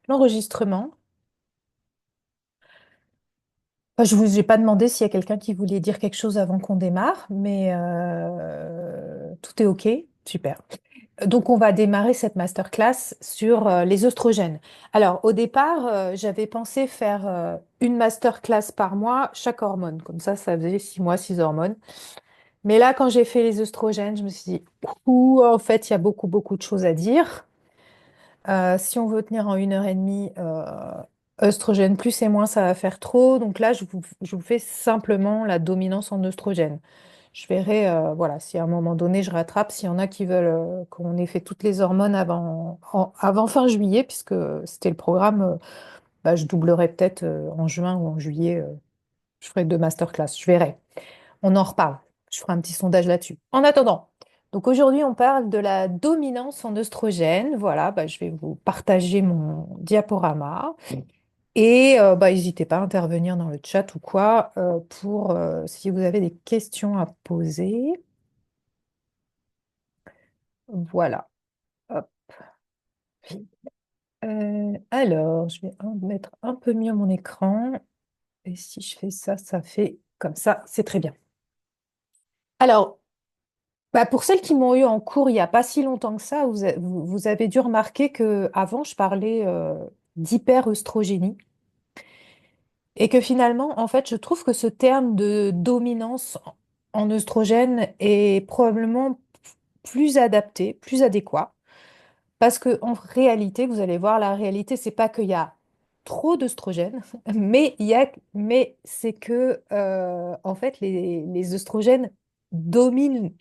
L'enregistrement. Je vous ai pas demandé s'il y a quelqu'un qui voulait dire quelque chose avant qu'on démarre, mais tout est OK. Super. Donc, on va démarrer cette masterclass sur les oestrogènes. Alors, au départ, j'avais pensé faire une masterclass par mois, chaque hormone. Comme ça faisait 6 mois, 6 hormones. Mais là, quand j'ai fait les oestrogènes, je me suis dit, ouh, en fait, il y a beaucoup, beaucoup de choses à dire. Si on veut tenir en 1 heure et demie, œstrogène plus et moins, ça va faire trop. Donc là, je vous fais simplement la dominance en œstrogène. Je verrai, voilà, si à un moment donné, je rattrape, s'il y en a qui veulent qu'on ait fait toutes les hormones avant fin juillet, puisque c'était le programme, bah, je doublerai peut-être en juin ou en juillet, je ferai 2 masterclass. Je verrai. On en reparle. Je ferai un petit sondage là-dessus. En attendant, donc aujourd'hui, on parle de la dominance en œstrogène. Voilà, bah, je vais vous partager mon diaporama. Et bah, n'hésitez pas à intervenir dans le chat ou quoi pour si vous avez des questions à poser. Voilà. Hop. Alors, je vais mettre un peu mieux mon écran. Et si je fais ça, ça fait comme ça. C'est très bien. Alors, bah, pour celles qui m'ont eu en cours il n'y a pas si longtemps que ça, vous avez dû remarquer que avant je parlais d'hyperœstrogénie et que finalement, en fait, je trouve que ce terme de dominance en œstrogène est probablement plus adapté, plus adéquat. Parce que en réalité, vous allez voir, la réalité, c'est pas qu'il y a trop d'œstrogènes, mais c'est que en fait, les œstrogènes dominent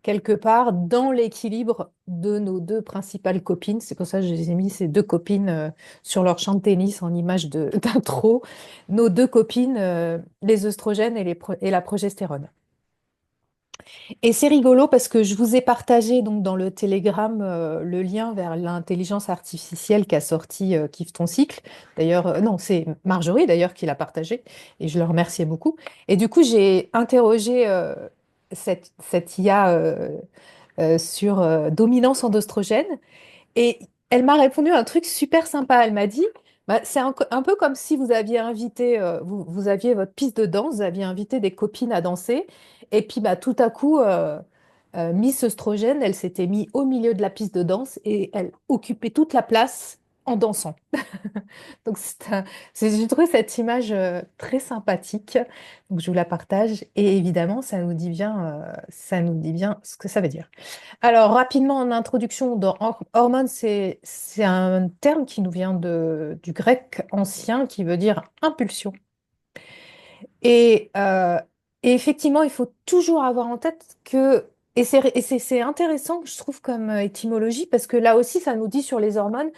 quelque part dans l'équilibre de nos deux principales copines. C'est pour ça que je les ai mis ces deux copines sur leur champ de tennis en image d'intro. Nos deux copines, les œstrogènes et la progestérone. Et c'est rigolo parce que je vous ai partagé donc dans le Telegram le lien vers l'intelligence artificielle qu'a sorti Kiffe ton cycle. D'ailleurs, non, c'est Marjorie d'ailleurs qui l'a partagé et je le remerciais beaucoup. Et du coup, j'ai interrogé cette IA sur dominance endostrogène et elle m'a répondu un truc super sympa. Elle m'a dit, bah, c'est un peu comme si vous aviez invité, vous aviez votre piste de danse, vous aviez invité des copines à danser, et puis bah, tout à coup, Miss Oestrogène, elle s'était mise au milieu de la piste de danse et elle occupait toute la place en dansant. Donc, j'ai trouvé cette image très sympathique. Donc, je vous la partage. Et évidemment, ça nous dit bien ce que ça veut dire. Alors, rapidement, en introduction, hormone, c'est un terme qui nous vient du grec ancien qui veut dire impulsion. Et, euh, et effectivement, il faut toujours avoir en tête que, et c'est intéressant, je trouve, comme étymologie, parce que là aussi, ça nous dit sur les hormones,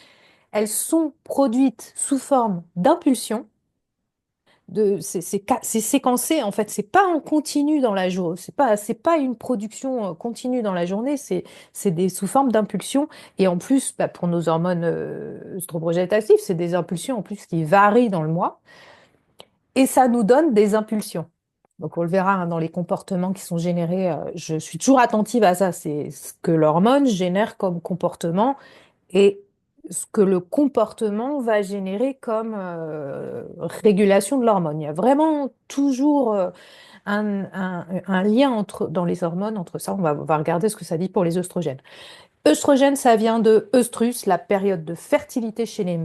elles sont produites sous forme d'impulsion. C'est séquencé en fait, c'est pas en continu dans la journée, c'est pas une production continue dans la journée, c'est des sous forme d'impulsion et en plus bah, pour nos hormones œstroprogestatives, c'est des impulsions en plus qui varient dans le mois et ça nous donne des impulsions. Donc on le verra hein, dans les comportements qui sont générés, je suis toujours attentive à ça, c'est ce que l'hormone génère comme comportement et ce que le comportement va générer comme régulation de l'hormone. Il y a vraiment toujours un lien dans les hormones entre ça. On va regarder ce que ça dit pour les œstrogènes. Œstrogène, ça vient de œstrus, la période de fertilité chez les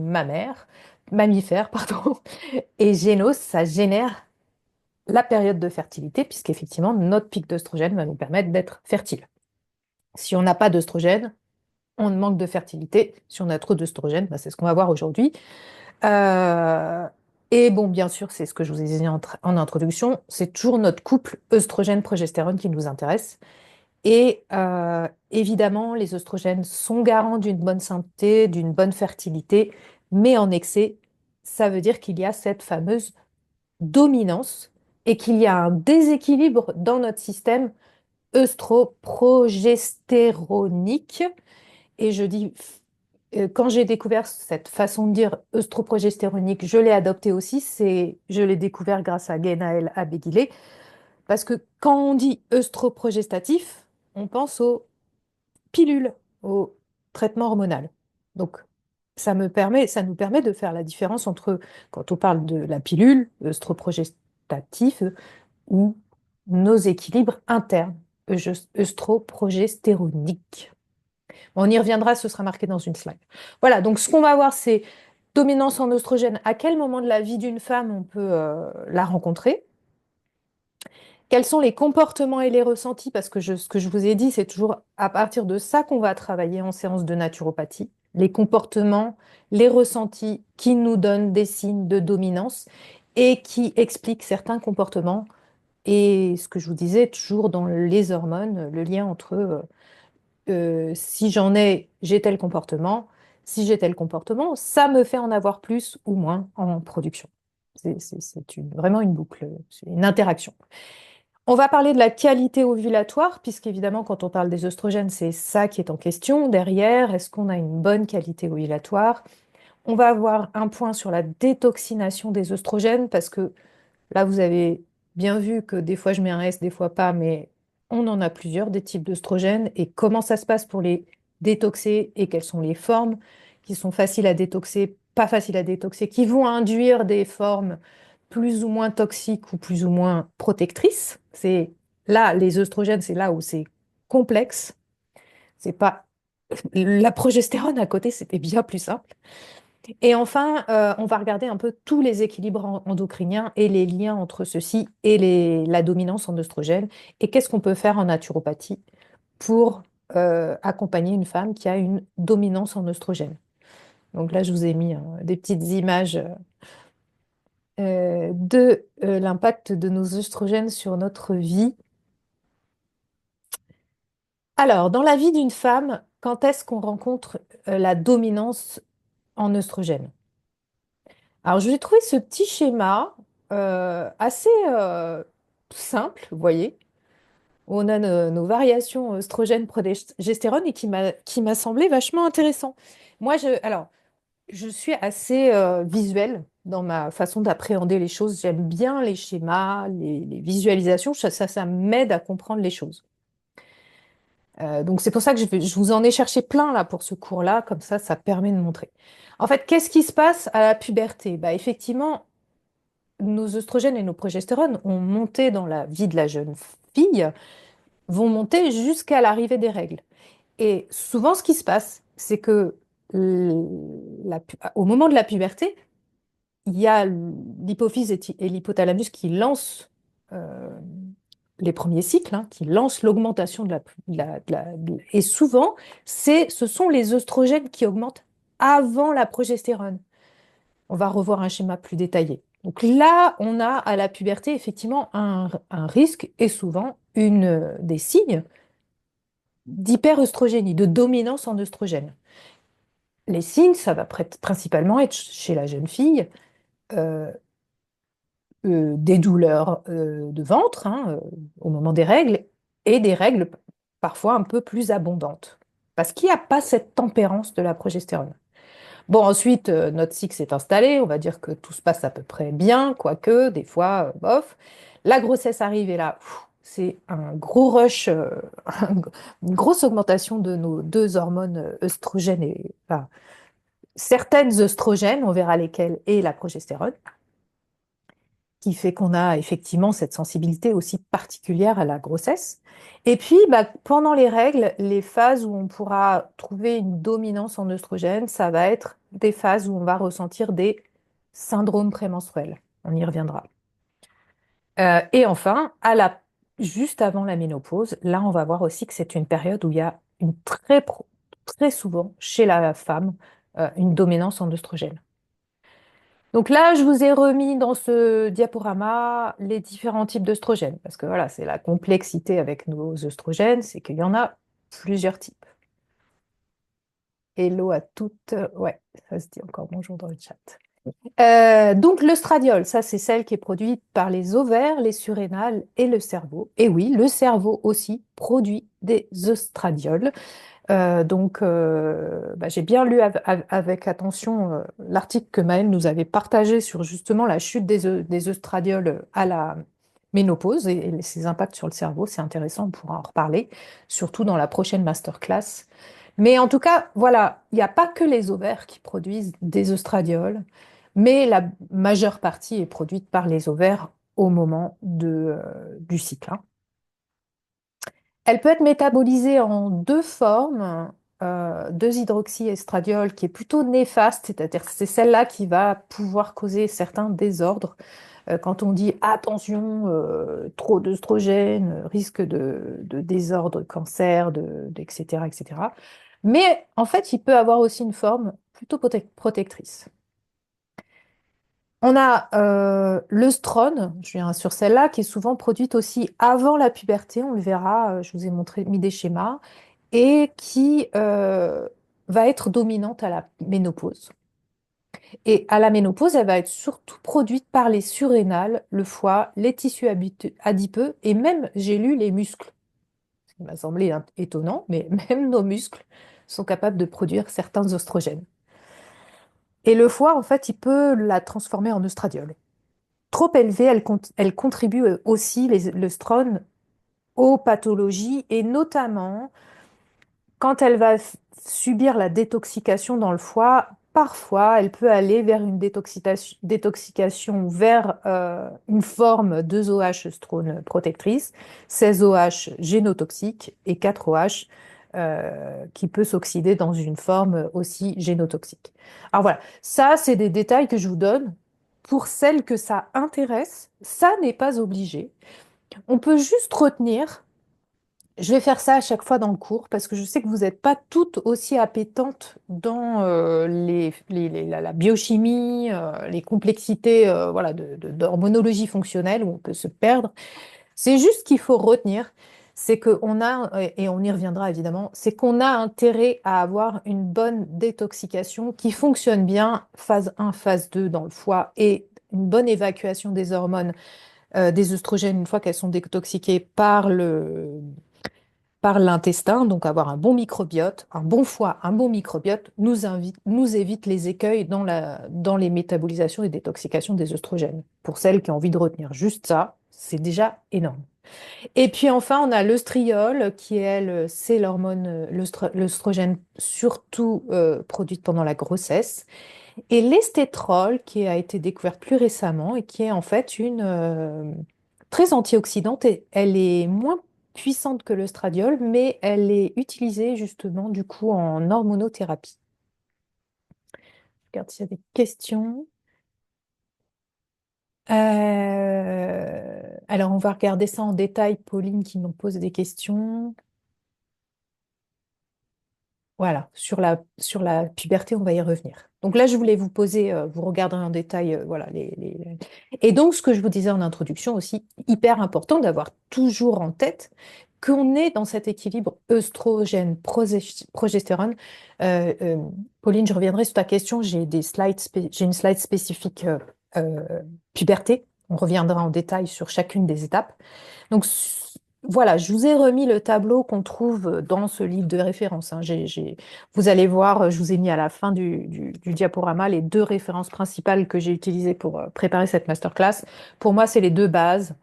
mammifères, pardon. Et génos, ça génère la période de fertilité, puisqu'effectivement, notre pic d'œstrogène va nous permettre d'être fertile. Si on n'a pas d'œstrogène, on manque de fertilité. Si on a trop d'œstrogène, bah, c'est ce qu'on va voir aujourd'hui. Euh, et bon, bien sûr, c'est ce que je vous ai dit en introduction, c'est toujours notre couple œstrogène-progestérone qui nous intéresse. Et évidemment, les œstrogènes sont garants d'une bonne santé, d'une bonne fertilité, mais en excès, ça veut dire qu'il y a cette fameuse dominance et qu'il y a un déséquilibre dans notre système œstroprogestéronique. Et je dis, quand j'ai découvert cette façon de dire œstroprogestéronique, je l'ai adoptée aussi. Je l'ai découvert grâce à Genaël Abéguilé. Parce que quand on dit œstroprogestatif, on pense aux pilules, au traitement hormonal. Donc, ça nous permet de faire la différence entre, quand on parle de la pilule, œstroprogestatif, ou nos équilibres internes, œstroprogestéroniques. On y reviendra, ce sera marqué dans une slide. Voilà, donc ce qu'on va voir, c'est dominance en oestrogène. À quel moment de la vie d'une femme on peut la rencontrer? Quels sont les comportements et les ressentis? Parce que ce que je vous ai dit, c'est toujours à partir de ça qu'on va travailler en séance de naturopathie. Les comportements, les ressentis qui nous donnent des signes de dominance et qui expliquent certains comportements. Et ce que je vous disais, toujours dans les hormones, le lien entre si j'ai tel comportement, si j'ai tel comportement, ça me fait en avoir plus ou moins en production. Vraiment une boucle, c'est une interaction. On va parler de la qualité ovulatoire, puisqu'évidemment, quand on parle des œstrogènes, c'est ça qui est en question. Derrière, est-ce qu'on a une bonne qualité ovulatoire? On va avoir un point sur la détoxination des œstrogènes, parce que là, vous avez bien vu que des fois je mets un S, des fois pas, mais on en a plusieurs des types d'œstrogènes et comment ça se passe pour les détoxer et quelles sont les formes qui sont faciles à détoxer, pas faciles à détoxer, qui vont induire des formes plus ou moins toxiques ou plus ou moins protectrices. C'est là, les œstrogènes, c'est là où c'est complexe. C'est pas la progestérone à côté, c'était bien plus simple. Et enfin, on va regarder un peu tous les équilibres endocriniens et les liens entre ceux-ci et la dominance en oestrogène. Et qu'est-ce qu'on peut faire en naturopathie pour accompagner une femme qui a une dominance en oestrogène. Donc là, je vous ai mis des petites images de l'impact de nos oestrogènes sur notre vie. Alors, dans la vie d'une femme, quand est-ce qu'on rencontre la dominance en oestrogène? Alors, je vous ai trouvé ce petit schéma assez simple, vous voyez, où on a nos variations oestrogène, progestérone et qui m'a semblé vachement intéressant. Moi, je suis assez visuelle dans ma façon d'appréhender les choses. J'aime bien les schémas, les visualisations. Ça m'aide à comprendre les choses. Donc, c'est pour ça que je vous en ai cherché plein là pour ce cours-là. Comme ça permet de montrer. En fait, qu'est-ce qui se passe à la puberté? Bah, effectivement, nos oestrogènes et nos progestérones ont monté dans la vie de la jeune fille, vont monter jusqu'à l'arrivée des règles. Et souvent, ce qui se passe, c'est que au moment de la puberté, il y a l'hypophyse et l'hypothalamus qui lancent euh, les premiers cycles, hein, qui lancent l'augmentation et souvent, ce sont les oestrogènes qui augmentent avant la progestérone. On va revoir un schéma plus détaillé. Donc là, on a à la puberté effectivement un risque et souvent des signes d'hyperœstrogénie, de dominance en œstrogène. Les signes, ça va principalement être chez la jeune fille euh, des douleurs de ventre au moment des règles et des règles parfois un peu plus abondantes parce qu'il n'y a pas cette tempérance de la progestérone. Bon, ensuite, notre cycle s'est installé, on va dire que tout se passe à peu près bien, quoique, des fois, bof. La grossesse arrive et là, c'est un gros rush, une grosse augmentation de nos deux hormones œstrogènes et enfin, certaines œstrogènes, on verra lesquelles, et la progestérone, qui fait qu'on a effectivement cette sensibilité aussi particulière à la grossesse. Et puis, bah, pendant les règles, les phases où on pourra trouver une dominance en œstrogène, ça va être des phases où on va ressentir des syndromes prémenstruels. On y reviendra. Et enfin, juste avant la ménopause, là, on va voir aussi que c'est une période où il y a très souvent chez la femme une dominance en œstrogène. Donc là, je vous ai remis dans ce diaporama les différents types d'œstrogènes, parce que voilà, c'est la complexité avec nos œstrogènes, c'est qu'il y en a plusieurs types. Hello à toutes. Ouais, ça se dit encore bonjour dans le chat. Donc l'œstradiol, ça c'est celle qui est produite par les ovaires, les surrénales et le cerveau. Et oui, le cerveau aussi produit des œstradiols. Bah, j'ai bien lu avec attention l'article que Maëlle nous avait partagé sur justement la chute des œstradiols à la ménopause et ses impacts sur le cerveau. C'est intéressant, on pourra en reparler, surtout dans la prochaine masterclass Mais en tout cas, voilà, il n'y a pas que les ovaires qui produisent des œstradiols, mais la majeure partie est produite par les ovaires au moment du cycle, hein. Elle peut être métabolisée en deux formes, 2-hydroxyestradiol qui est plutôt néfaste, c'est-à-dire que c'est celle-là qui va pouvoir causer certains désordres. Quand on dit attention, trop d'œstrogène, risque de désordre, cancer, etc., etc. Mais en fait, il peut avoir aussi une forme plutôt protectrice. On a l'œstrone, je viens sur celle-là, qui est souvent produite aussi avant la puberté, on le verra, je vous ai mis des schémas, et qui va être dominante à la ménopause. Et à la ménopause, elle va être surtout produite par les surrénales, le foie, les tissus adipeux et même, j'ai lu, les muscles. Ce qui m'a semblé étonnant, mais même nos muscles sont capables de produire certains oestrogènes. Et le foie, en fait, il peut la transformer en œstradiol. Trop élevée, elle contribue aussi, l'œstrone, aux pathologies et notamment quand elle va subir la détoxication dans le foie, parfois elle peut aller vers une détoxication vers une forme 2-OH strone protectrice, 16-OH génotoxique et 4-OH qui peut s'oxyder dans une forme aussi génotoxique. Alors voilà, ça c'est des détails que je vous donne. Pour celles que ça intéresse, ça n'est pas obligé. On peut juste retenir, je vais faire ça à chaque fois dans le cours parce que je sais que vous n'êtes pas toutes aussi appétentes dans la biochimie, les complexités voilà, d'hormonologie fonctionnelle où on peut se perdre. C'est juste qu'il faut retenir, c'est qu'on a, et on y reviendra évidemment, c'est qu'on a intérêt à avoir une bonne détoxication qui fonctionne bien, phase 1, phase 2 dans le foie et une bonne évacuation des hormones, des œstrogènes une fois qu'elles sont détoxiquées par l'intestin, donc avoir un bon microbiote, un bon foie, un bon microbiote, nous évite les écueils dans les métabolisations et détoxications des œstrogènes. Pour celles qui ont envie de retenir juste ça, c'est déjà énorme. Et puis enfin, on a l'œstriol, qui elle, c'est l'hormone, l'œstrogène surtout produite pendant la grossesse, et l'estétrol, qui a été découverte plus récemment et qui est en fait une très antioxydante. Et elle est moins puissante que l'œstradiol, mais elle est utilisée justement du coup en hormonothérapie. Je regarde s'il y a des questions. Alors, on va regarder ça en détail. Pauline qui nous pose des questions. Voilà, sur la puberté, on va y revenir. Donc là, je voulais vous poser, vous regarderez en détail, voilà, Et donc, ce que je vous disais en introduction aussi, hyper important d'avoir toujours en tête qu'on est dans cet équilibre œstrogène-progestérone. Euh, euh, Pauline, je reviendrai sur ta question. J'ai une slide spécifique puberté. On reviendra en détail sur chacune des étapes. Donc voilà, je vous ai remis le tableau qu'on trouve dans ce livre de référence, hein. Vous allez voir, je vous ai mis à la fin du diaporama les deux références principales que j'ai utilisées pour préparer cette masterclass. Pour moi, c'est les deux bases.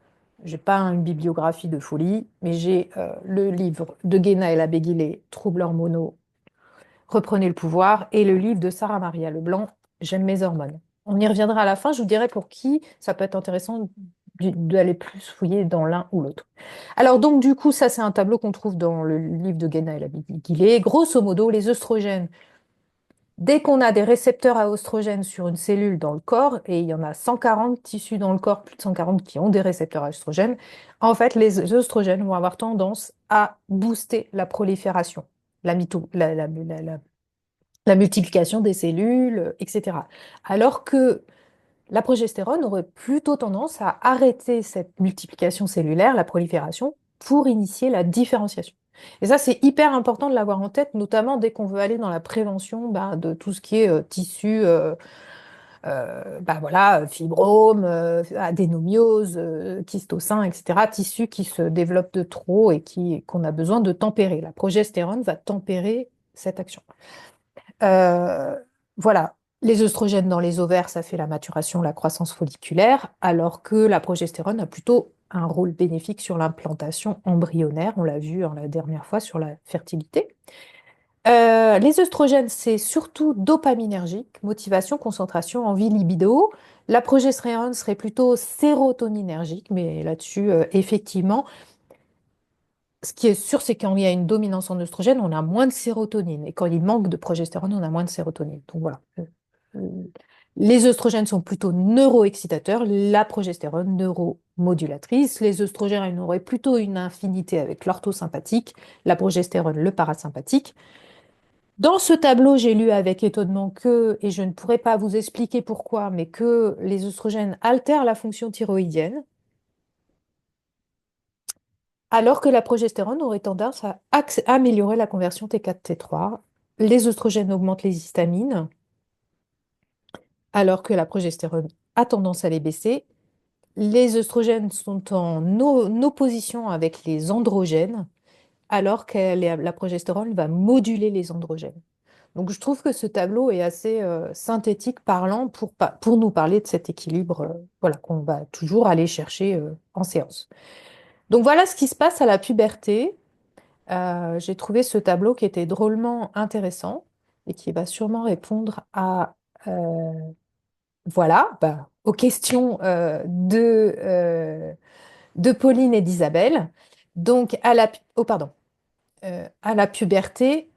J'ai pas une bibliographie de folie, mais j'ai le livre de Guéna et Labéguilé, Troubles hormonaux, Reprenez le pouvoir, et le livre de Sarah Maria Leblanc, J'aime mes hormones. On y reviendra à la fin, je vous dirai pour qui ça peut être intéressant d'aller plus fouiller dans l'un ou l'autre. Alors donc du coup, ça c'est un tableau qu'on trouve dans le livre de Guéna et Labéguilé. Grosso modo, les œstrogènes, dès qu'on a des récepteurs à oestrogènes sur une cellule dans le corps, et il y en a 140 tissus dans le corps, plus de 140 qui ont des récepteurs à oestrogènes, en fait, les oestrogènes vont avoir tendance à booster la prolifération, la, mito- la multiplication des cellules, etc. Alors que la progestérone aurait plutôt tendance à arrêter cette multiplication cellulaire, la prolifération, pour initier la différenciation. Et ça, c'est hyper important de l'avoir en tête, notamment dès qu'on veut aller dans la prévention de tout ce qui est tissu, voilà, fibrome, adénomiose, kyste au sein, etc. Tissus qui se développent de trop et qu'on a besoin de tempérer. La progestérone va tempérer cette action. Euh, voilà, les œstrogènes dans les ovaires, ça fait la maturation, la croissance folliculaire, alors que la progestérone a plutôt un rôle bénéfique sur l'implantation embryonnaire. On l'a vu la dernière fois sur la fertilité. Les œstrogènes, c'est surtout dopaminergique, motivation, concentration, envie, libido. La progestérone serait plutôt sérotoninergique, mais là-dessus, effectivement, ce qui est sûr, c'est quand il y a une dominance en œstrogène, on a moins de sérotonine. Et quand il manque de progestérone, on a moins de sérotonine. Donc voilà. Euh, Les œstrogènes sont plutôt neuroexcitateurs, la progestérone neuromodulatrice. Les œstrogènes auraient plutôt une affinité avec l'orthosympathique, la progestérone le parasympathique. Dans ce tableau, j'ai lu avec étonnement que, et je ne pourrais pas vous expliquer pourquoi, mais que les œstrogènes altèrent la fonction thyroïdienne, alors que la progestérone aurait tendance à améliorer la conversion T4-T3. Les œstrogènes augmentent les histamines, alors que la progestérone a tendance à les baisser. Les œstrogènes sont en opposition avec les androgènes, alors que la progestérone va moduler les androgènes. Donc je trouve que ce tableau est assez synthétique, parlant pour nous parler de cet équilibre voilà, qu'on va toujours aller chercher en séance. Donc voilà ce qui se passe à la puberté. J'ai trouvé ce tableau qui était drôlement intéressant et qui va sûrement répondre à voilà, bah, aux questions de Pauline et d'Isabelle. Donc à la puberté.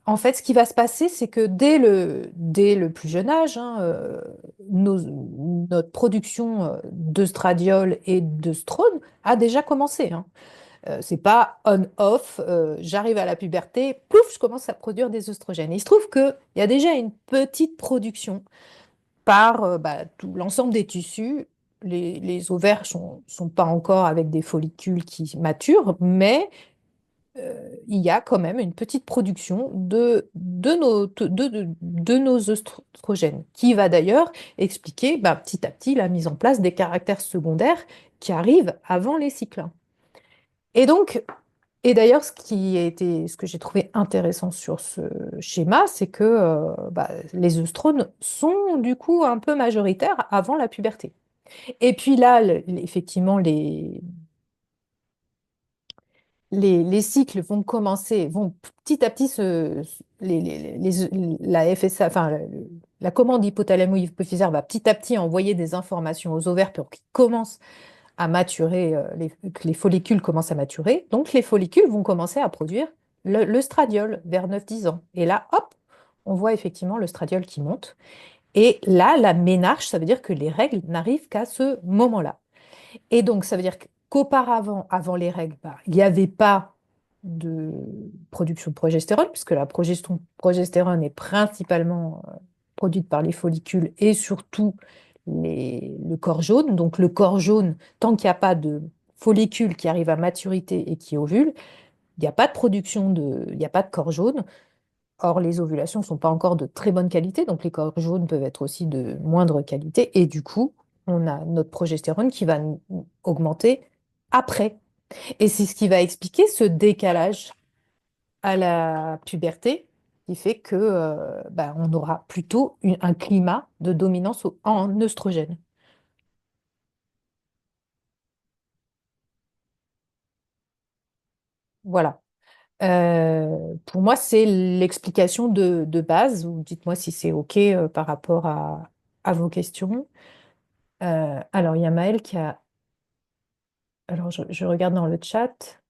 En fait, ce qui va se passer, c'est que dès le plus jeune âge, hein, notre production d'œstradiol et d'œstrone a déjà commencé. Hein. C'est pas on-off, j'arrive à la puberté, pouf, je commence à produire des œstrogènes. Il se trouve qu'il y a déjà une petite production par bah, tout l'ensemble des tissus. Les ovaires sont pas encore avec des follicules qui maturent, mais il y a quand même une petite production de nos œstrogènes, qui va d'ailleurs expliquer bah, petit à petit la mise en place des caractères secondaires qui arrivent avant les cycles. Et donc, et d'ailleurs, ce que j'ai trouvé intéressant sur ce schéma, c'est que bah, les œstrones sont du coup un peu majoritaires avant la puberté. Et puis là, effectivement, les cycles vont commencer, vont petit à petit la FSA, enfin la commande hypothalamo-hypophysaire va petit à petit envoyer des informations aux ovaires pour qu'ils commencent à maturer, que les follicules commencent à maturer. Donc les follicules vont commencer à produire le stradiol vers 9-10 ans. Et là, hop, on voit effectivement le stradiol qui monte. Et là, la ménarche, ça veut dire que les règles n'arrivent qu'à ce moment-là. Et donc, ça veut dire qu'auparavant, avant les règles, bah, il n'y avait pas de production de progestérone, puisque la progestérone est principalement produite par les follicules et surtout le corps jaune. Donc, le corps jaune, tant qu'il n'y a pas de follicule qui arrive à maturité et qui ovule, il n'y a pas de production il n'y a pas de corps jaune. Or, les ovulations ne sont pas encore de très bonne qualité, donc les corps jaunes peuvent être aussi de moindre qualité. Et du coup, on a notre progestérone qui va augmenter après. Et c'est ce qui va expliquer ce décalage à la puberté, qui fait que bah, on aura plutôt un climat de dominance en œstrogène. Voilà. Pour moi, c'est l'explication de base. Ou dites-moi si c'est OK par rapport à vos questions. Alors, il y a Maëlle qui a... Alors, je regarde dans le chat.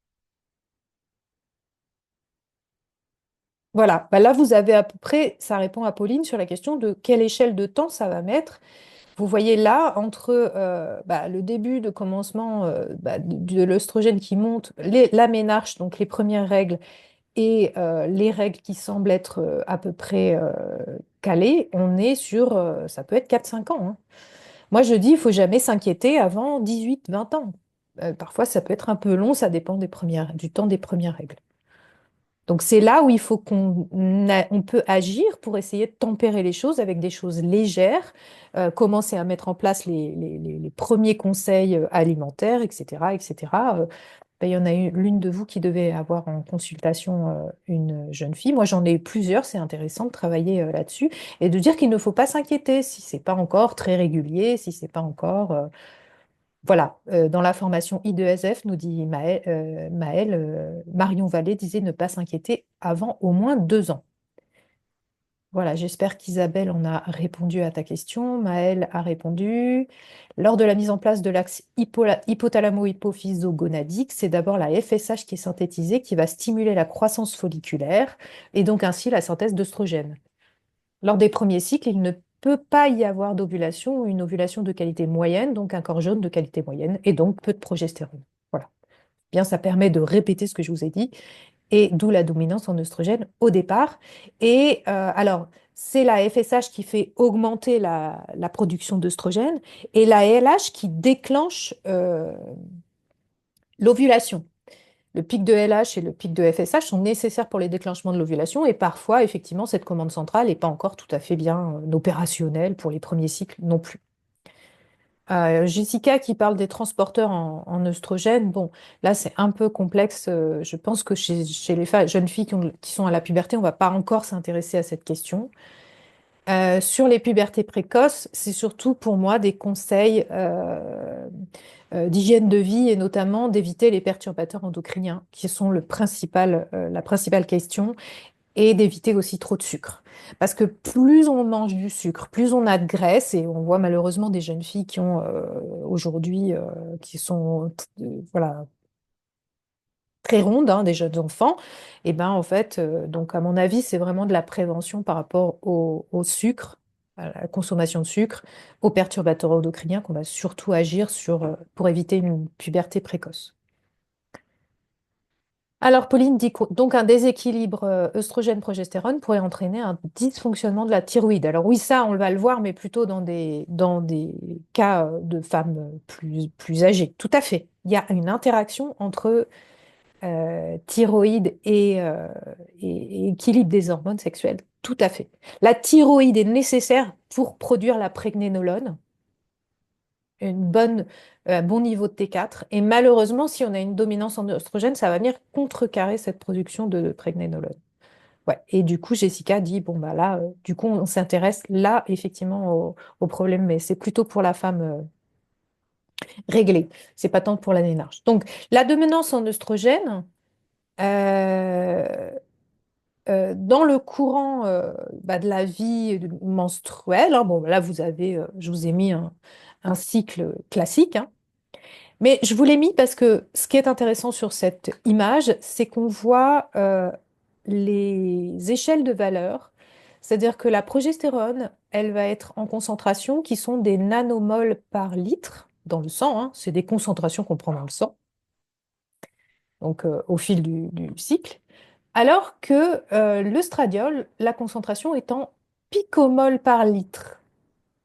Voilà, bah là, vous avez à peu près, ça répond à Pauline sur la question de quelle échelle de temps ça va mettre. Vous voyez là, entre bah, le début de commencement bah, de l'œstrogène qui monte, la ménarche, donc les premières règles, et les règles qui semblent être à peu près calées, on est sur, ça peut être 4-5 ans. Hein. Moi, je dis, il faut jamais s'inquiéter avant 18-20 ans. Parfois, ça peut être un peu long, ça dépend du temps des premières règles. Donc, c'est là où il faut on peut agir pour essayer de tempérer les choses avec des choses légères, commencer à mettre en place les premiers conseils alimentaires, etc., etc. Ben, il y en a l'une de vous qui devait avoir en consultation une jeune fille. Moi, j'en ai plusieurs. C'est intéressant de travailler là-dessus et de dire qu'il ne faut pas s'inquiéter si c'est pas encore très régulier, si c'est pas encore voilà. Dans la formation I2SF, nous dit Maëlle, Marion Vallée disait ne pas s'inquiéter avant au moins 2 ans. Voilà, j'espère qu'Isabelle en a répondu à ta question. Maëlle a répondu. Lors de la mise en place de l'axe hypothalamo-hypophyso-gonadique, c'est d'abord la FSH qui est synthétisée, qui va stimuler la croissance folliculaire et donc ainsi la synthèse d'œstrogène. Lors des premiers cycles, il ne peut pas y avoir d'ovulation ou une ovulation de qualité moyenne, donc un corps jaune de qualité moyenne et donc peu de progestérone. Voilà. Bien, ça permet de répéter ce que je vous ai dit et d'où la dominance en oestrogène au départ. Et alors, c'est la FSH qui fait augmenter la production d'œstrogène et la LH qui déclenche l'ovulation. Le pic de LH et le pic de FSH sont nécessaires pour les déclenchements de l'ovulation et parfois, effectivement, cette commande centrale n'est pas encore tout à fait bien opérationnelle pour les premiers cycles non plus. Jessica qui parle des transporteurs en œstrogène, bon, là c'est un peu complexe. Je pense que chez les jeunes filles qui sont à la puberté, on ne va pas encore s'intéresser à cette question. Sur les pubertés précoces, c'est surtout pour moi des conseils d'hygiène de vie et notamment d'éviter les perturbateurs endocriniens, qui sont la principale question et d'éviter aussi trop de sucre. Parce que plus on mange du sucre, plus on a de graisse, et on voit malheureusement des jeunes filles qui ont aujourd'hui, qui sont voilà, très rondes, hein, des jeunes enfants, et ben en fait, donc à mon avis, c'est vraiment de la prévention par rapport au sucre, à la consommation de sucre, aux perturbateurs endocriniens qu'on va surtout agir pour éviter une puberté précoce. Alors, Pauline dit donc un déséquilibre œstrogène-progestérone pourrait entraîner un dysfonctionnement de la thyroïde. Alors oui, ça, on va le voir, mais plutôt dans des cas de femmes plus âgées. Tout à fait. Il y a une interaction entre thyroïde et équilibre des hormones sexuelles. Tout à fait. La thyroïde est nécessaire pour produire la prégnénolone, un bon niveau de T4. Et malheureusement, si on a une dominance en oestrogène, ça va venir contrecarrer cette production de prégnénolone. Ouais. Et du coup, Jessica dit, bon, bah là, du coup, on s'intéresse là, effectivement, au problème, mais c'est plutôt pour la femme réglée. C'est pas tant pour la nénarche. Donc, la dominance en oestrogène, euh, dans le courant de la vie menstruelle, hein, bon, là, je vous ai mis un cycle classique, hein. Mais je vous l'ai mis parce que ce qui est intéressant sur cette image, c'est qu'on voit les échelles de valeur. C'est-à-dire que la progestérone, elle va être en concentration qui sont des nanomoles par litre dans le sang, hein. C'est des concentrations qu'on prend dans le sang, donc au fil du cycle. Alors que l'œstradiol, la concentration est en picomoles par litre.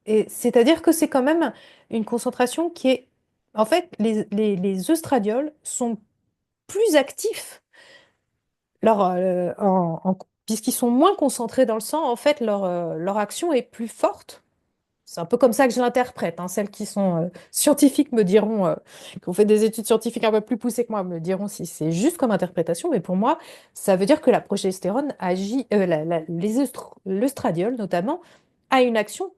Et c'est-à-dire que c'est quand même une concentration qui est... En fait, les œstradiols sont plus actifs puisqu'ils sont moins concentrés dans le sang, en fait, leur action est plus forte. C'est un peu comme ça que je l'interprète, hein. Celles qui sont scientifiques me diront, qui ont fait des études scientifiques un peu plus poussées que moi, me diront si c'est juste comme interprétation, mais pour moi, ça veut dire que la progestérone agit, l'œstradiol notamment, a une action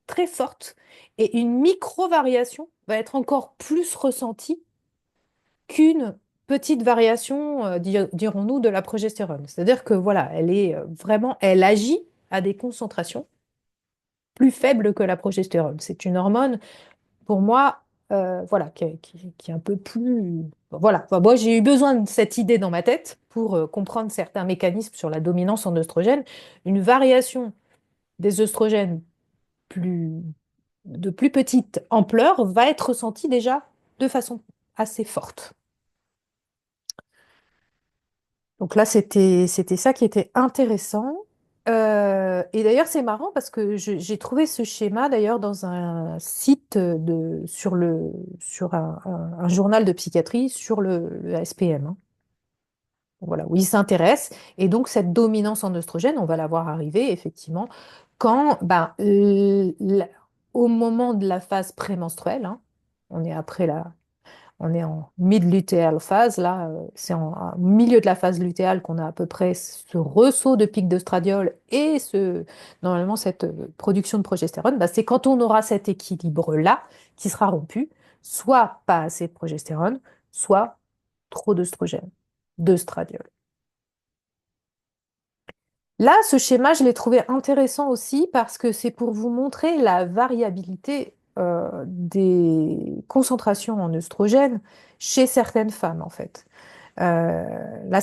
très forte et une micro-variation va être encore plus ressentie qu'une petite variation, dirons-nous, de la progestérone. C'est-à-dire que voilà, elle est vraiment, elle agit à des concentrations plus faibles que la progestérone. C'est une hormone, pour moi, voilà, qui est un peu plus... Voilà, enfin, moi j'ai eu besoin de cette idée dans ma tête pour comprendre certains mécanismes sur la dominance en œstrogène. Une variation des œstrogènes plus, de plus petite ampleur va être ressentie déjà de façon assez forte. Donc là, c'était ça qui était intéressant. Et d'ailleurs, c'est marrant parce que j'ai trouvé ce schéma d'ailleurs dans un site sur un journal de psychiatrie sur le SPM, hein. Voilà, où il s'intéresse. Et donc, cette dominance en oestrogène, on va la voir arriver effectivement quand, ben, au moment de la phase prémenstruelle, hein, on est après on est en mid-lutéal phase, là, c'est en milieu de la phase lutéale qu'on a à peu près ce ressaut de pic d'œstradiol et normalement cette production de progestérone. Bah, c'est quand on aura cet équilibre-là qui sera rompu, soit pas assez de progestérone, soit trop d'œstrogène, d'œstradiol. Là, ce schéma, je l'ai trouvé intéressant aussi parce que c'est pour vous montrer la variabilité des concentrations en œstrogènes chez certaines femmes, en fait. Là,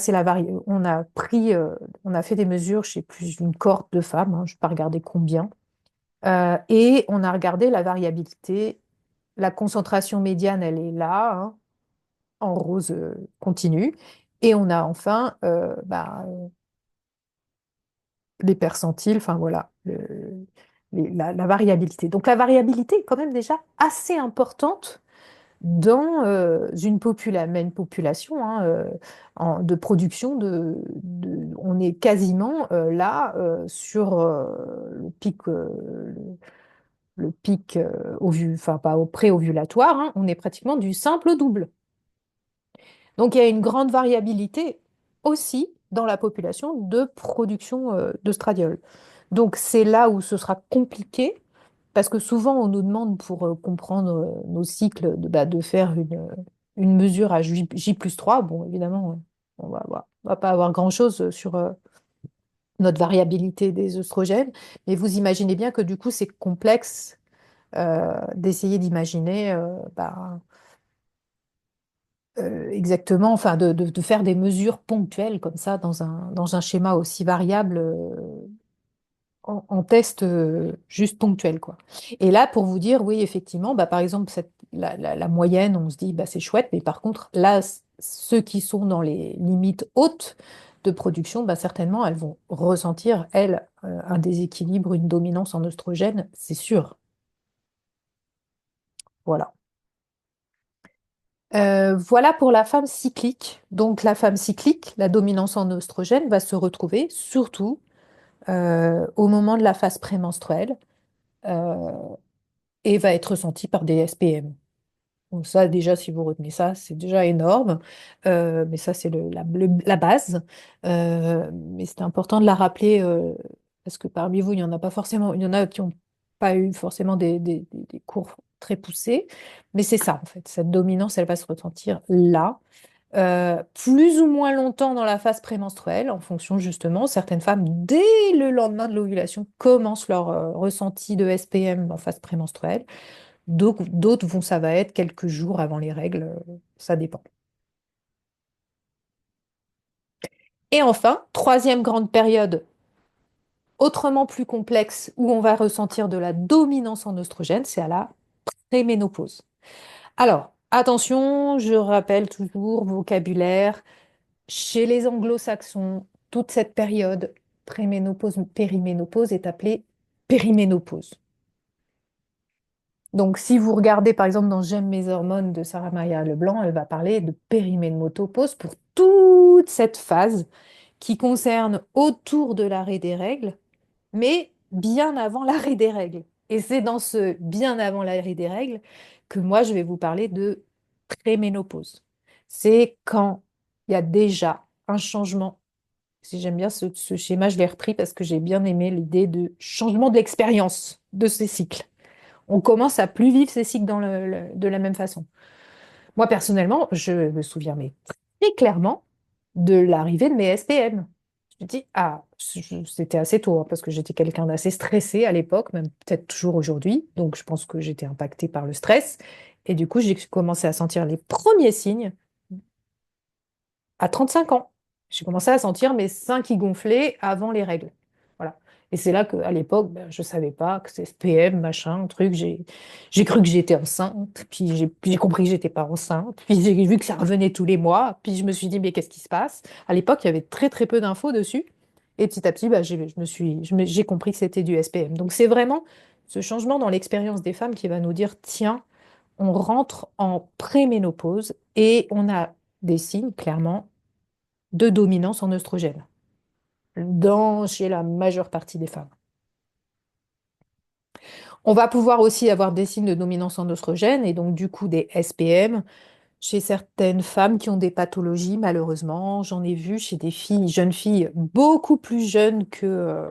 on a fait des mesures chez plus d'une cohorte de femmes, hein, je ne vais pas regarder combien, et on a regardé la variabilité. La concentration médiane, elle est là, hein, en rose continu, et on a enfin les percentiles, enfin voilà, la variabilité. Donc la variabilité est quand même déjà assez importante dans une population, hein, de production on est quasiment là sur le pic enfin pas au pré-ovulatoire, hein, on est pratiquement du simple au double. Donc il y a une grande variabilité aussi dans la population de production d'œstradiol. Donc c'est là où ce sera compliqué parce que souvent, on nous demande pour comprendre nos cycles de faire une mesure à J+3. Bon, évidemment, on va pas avoir grand-chose sur notre variabilité des œstrogènes, mais vous imaginez bien que du coup, c'est complexe d'essayer d'imaginer exactement, enfin, de faire des mesures ponctuelles comme ça dans un schéma aussi variable. En test juste ponctuel, quoi. Et là, pour vous dire, oui, effectivement, par exemple, la moyenne, on se dit, c'est chouette, mais par contre, là, ceux qui sont dans les limites hautes de production, certainement, elles vont ressentir, elles, un déséquilibre, une dominance en oestrogène, c'est sûr. Voilà. Voilà pour la femme cyclique. Donc, la femme cyclique, la dominance en oestrogène va se retrouver surtout au moment de la phase prémenstruelle. euh, et va être ressenti par des SPM. Donc ça, déjà, si vous retenez ça, c'est déjà énorme. Mais ça, c'est la base. Mais c'est important de la rappeler parce que parmi vous, il y en a pas forcément, il y en a qui n'ont pas eu forcément des cours très poussés. Mais c'est ça, en fait. Cette dominance, elle va se ressentir là. Plus ou moins longtemps dans la phase prémenstruelle, en fonction justement, certaines femmes, dès le lendemain de l'ovulation, commencent leur ressenti de SPM en phase prémenstruelle. D'autres vont, ça va être quelques jours avant les règles, ça dépend. Et enfin, troisième grande période, autrement plus complexe, où on va ressentir de la dominance en oestrogène, c'est à la préménopause. Alors, attention, je rappelle toujours, vocabulaire, chez les anglo-saxons, toute cette période, préménopause, périménopause, est appelée périménopause. Donc, si vous regardez par exemple dans J'aime mes hormones de Sarah Maria Leblanc, elle va parler de périménopause pour toute cette phase qui concerne autour de l'arrêt des règles, mais bien avant l'arrêt des règles. Et c'est dans ce bien avant l'arrêt des règles que moi je vais vous parler de préménopause. C'est quand il y a déjà un changement. Si j'aime bien ce schéma, je l'ai repris parce que j'ai bien aimé l'idée de changement de l'expérience de ces cycles. On commence à plus vivre ces cycles de la même façon. Moi, personnellement, je me souviens mais très clairement de l'arrivée de mes SPM. Je me dis, c'était assez tôt, hein, parce que j'étais quelqu'un d'assez stressé à l'époque, même peut-être toujours aujourd'hui. Donc, je pense que j'étais impactée par le stress. Et du coup, j'ai commencé à sentir les premiers signes à 35 ans. J'ai commencé à sentir mes seins qui gonflaient avant les règles. Voilà. Et c'est là qu'à l'époque, je ne savais pas que c'est SPM, machin, truc. J'ai cru que j'étais enceinte, puis j'ai compris que j'étais pas enceinte, puis j'ai vu que ça revenait tous les mois, puis je me suis dit, mais qu'est-ce qui se passe? À l'époque, il y avait très très peu d'infos dessus. Et petit à petit, j'ai compris que c'était du SPM. Donc c'est vraiment ce changement dans l'expérience des femmes qui va nous dire, tiens, on rentre en préménopause et on a des signes, clairement, de dominance en oestrogène chez la majeure partie des femmes. On va pouvoir aussi avoir des signes de dominance en oestrogène et donc du coup des SPM chez certaines femmes qui ont des pathologies, malheureusement. J'en ai vu chez des filles, jeunes filles, beaucoup plus jeunes que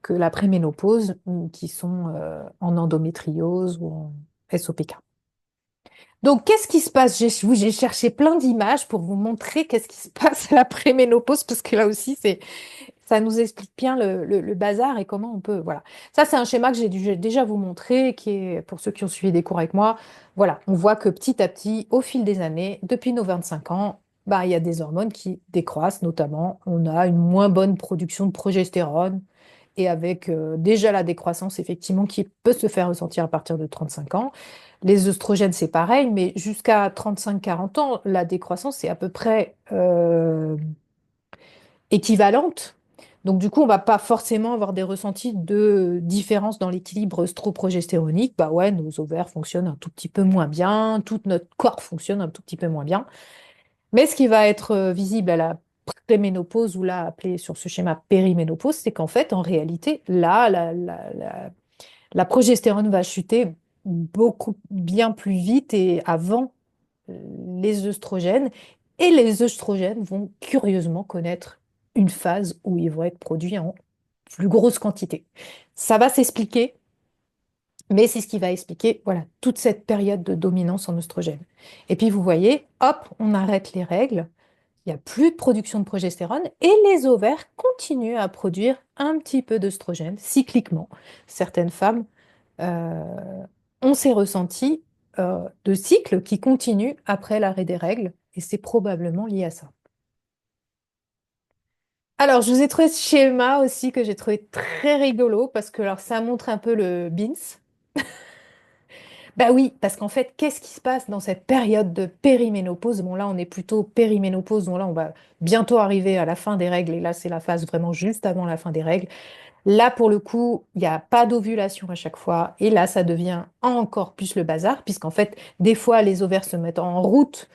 la préménopause, qui sont en endométriose ou en SOPK. Donc, qu'est-ce qui se passe? J'ai cherché plein d'images pour vous montrer qu'est-ce qui se passe à la préménopause, parce que là aussi, ça nous explique bien le bazar et comment on peut. Voilà. Ça, c'est un schéma que j'ai déjà vous montrer, qui est, pour ceux qui ont suivi des cours avec moi, voilà, on voit que petit à petit, au fil des années, depuis nos 25 ans, bah, il y a des hormones qui décroissent, notamment, on a une moins bonne production de progestérone, et avec déjà la décroissance, effectivement, qui peut se faire ressentir à partir de 35 ans. Les œstrogènes, c'est pareil, mais jusqu'à 35-40 ans, la décroissance est à peu près équivalente. Donc, du coup, on va pas forcément avoir des ressentis de différence dans l'équilibre œstroprogestéronique. Bah ouais, nos ovaires fonctionnent un tout petit peu moins bien, tout notre corps fonctionne un tout petit peu moins bien. Mais ce qui va être visible à la préménopause, ou là appelé sur ce schéma périménopause, c'est qu'en fait, en réalité, là, la progestérone va chuter beaucoup bien plus vite et avant les œstrogènes. Et les œstrogènes vont curieusement connaître une phase où ils vont être produits en plus grosse quantité. Ça va s'expliquer, mais c'est ce qui va expliquer voilà, toute cette période de dominance en œstrogène. Et puis vous voyez, hop, on arrête les règles, il n'y a plus de production de progestérone et les ovaires continuent à produire un petit peu d'œstrogène cycliquement. Certaines femmes ont ces ressentis de cycle qui continuent après l'arrêt des règles et c'est probablement lié à ça. Alors, je vous ai trouvé ce schéma aussi que j'ai trouvé très rigolo parce que alors, ça montre un peu le BINS. Bah oui, parce qu'en fait, qu'est-ce qui se passe dans cette période de périménopause? Bon, là, on est plutôt périménopause, donc là, on va bientôt arriver à la fin des règles et là, c'est la phase vraiment juste avant la fin des règles. Là, pour le coup, il n'y a pas d'ovulation à chaque fois. Et là, ça devient encore plus le bazar, puisqu'en fait, des fois, les ovaires se mettent en route.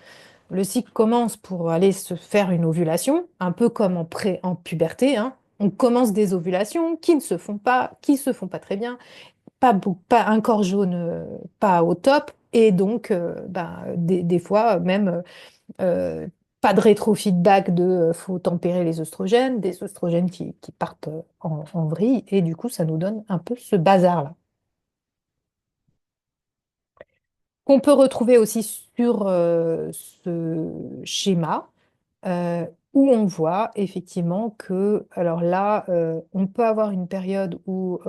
Le cycle commence pour aller se faire une ovulation, un peu comme en puberté, hein. On commence des ovulations qui se font pas très bien, pas un corps jaune, pas au top. Et donc, des fois, même euh, pas de rétrofeedback de faut tempérer les oestrogènes, des oestrogènes qui partent en vrille, et du coup, ça nous donne un peu ce bazar-là. Qu'on peut retrouver aussi sur ce schéma, euh, où on voit effectivement que, alors là, on peut avoir une période où,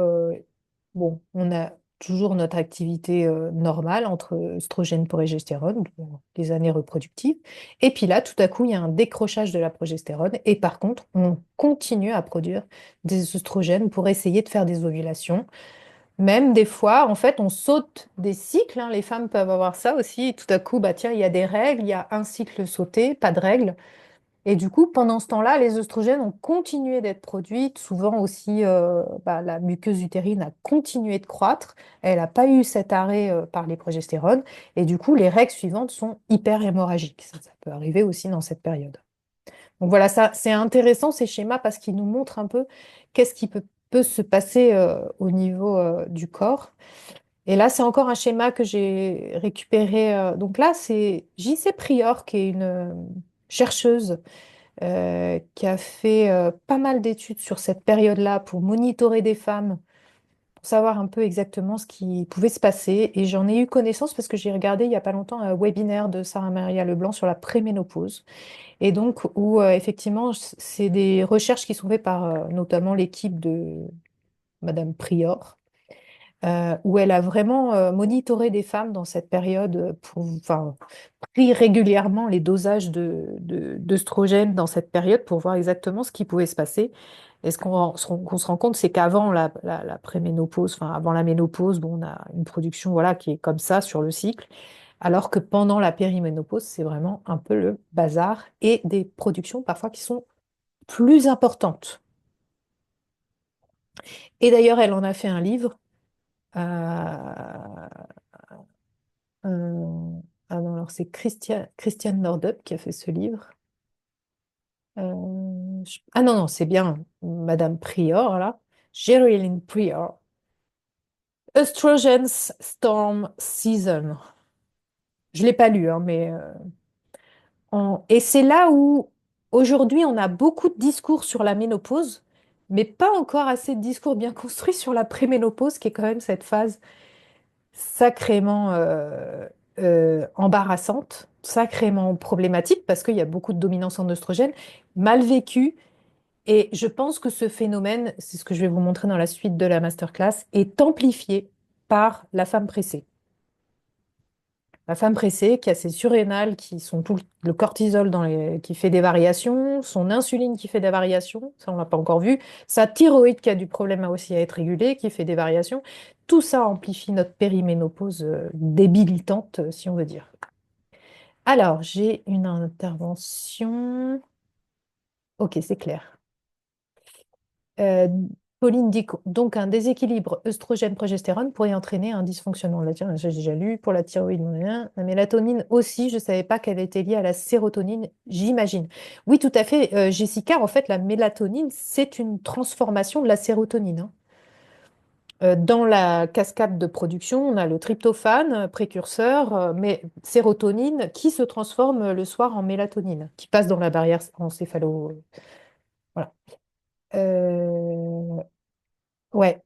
bon, on a toujours notre activité normale entre oestrogène, progestérone, donc les années reproductives, et puis là, tout à coup, il y a un décrochage de la progestérone, et par contre, on continue à produire des oestrogènes pour essayer de faire des ovulations. Même des fois, en fait, on saute des cycles, hein. Les femmes peuvent avoir ça aussi. Tout à coup, bah tiens, il y a des règles, il y a un cycle sauté, pas de règles. Et du coup, pendant ce temps-là, les oestrogènes ont continué d'être produites. Souvent aussi, la muqueuse utérine a continué de croître. Elle n'a pas eu cet arrêt par les progestérones. Et du coup, les règles suivantes sont hyper hémorragiques. Ça peut arriver aussi dans cette période. Donc voilà, ça, c'est intéressant ces schémas parce qu'ils nous montrent un peu qu'est-ce qui peut se passer au niveau du corps. Et là, c'est encore un schéma que j'ai récupéré. Donc là, c'est JC Prior, qui est une chercheuse qui a fait pas mal d'études sur cette période-là pour monitorer des femmes, pour savoir un peu exactement ce qui pouvait se passer. Et j'en ai eu connaissance parce que j'ai regardé il n'y a pas longtemps un webinaire de Sarah Maria Leblanc sur la préménopause. Et donc, où effectivement, c'est des recherches qui sont faites par notamment l'équipe de Madame Prior, où elle a vraiment monitoré des femmes dans cette période enfin, pris régulièrement les dosages d'œstrogènes dans cette période pour voir exactement ce qui pouvait se passer. Et qu'on se rend compte, c'est qu'avant la préménopause, enfin avant la ménopause, bon, on a une production voilà, qui est comme ça sur le cycle, alors que pendant la périménopause, c'est vraiment un peu le bazar et des productions parfois qui sont plus importantes. Et d'ailleurs, elle en a fait un livre. euh, ah non, alors c'est Christiane Nordup qui a fait ce livre. Ah non, non, c'est bien Madame Prior, là. Geraldine Prior. Estrogens Storm Season. Je ne l'ai pas lu, hein, mais et c'est là où aujourd'hui on a beaucoup de discours sur la ménopause, mais pas encore assez de discours bien construits sur la préménopause, qui est quand même cette phase sacrément embarrassante, sacrément problématique, parce qu'il y a beaucoup de dominance en oestrogène, mal vécue. Et je pense que ce phénomène, c'est ce que je vais vous montrer dans la suite de la masterclass, est amplifié par la femme pressée. La femme pressée qui a ses surrénales qui sont tout le cortisol qui fait des variations, son insuline qui fait des variations, ça on l'a pas encore vu, sa thyroïde qui a du problème aussi à être régulée, qui fait des variations. Tout ça amplifie notre périménopause débilitante, si on veut dire. Alors, j'ai une intervention. Ok, c'est clair. Euh, Pauline dit donc un déséquilibre œstrogène-progestérone pourrait entraîner un dysfonctionnement. Là, tiens, j'ai déjà lu pour la thyroïde. La mélatonine aussi, je ne savais pas qu'elle était liée à la sérotonine, j'imagine. Oui, tout à fait, Jessica. En fait, la mélatonine, c'est une transformation de la sérotonine, hein. Dans la cascade de production, on a le tryptophane, précurseur, mais sérotonine, qui se transforme le soir en mélatonine, qui passe dans la barrière encéphalo. Voilà. Euh, Ouais,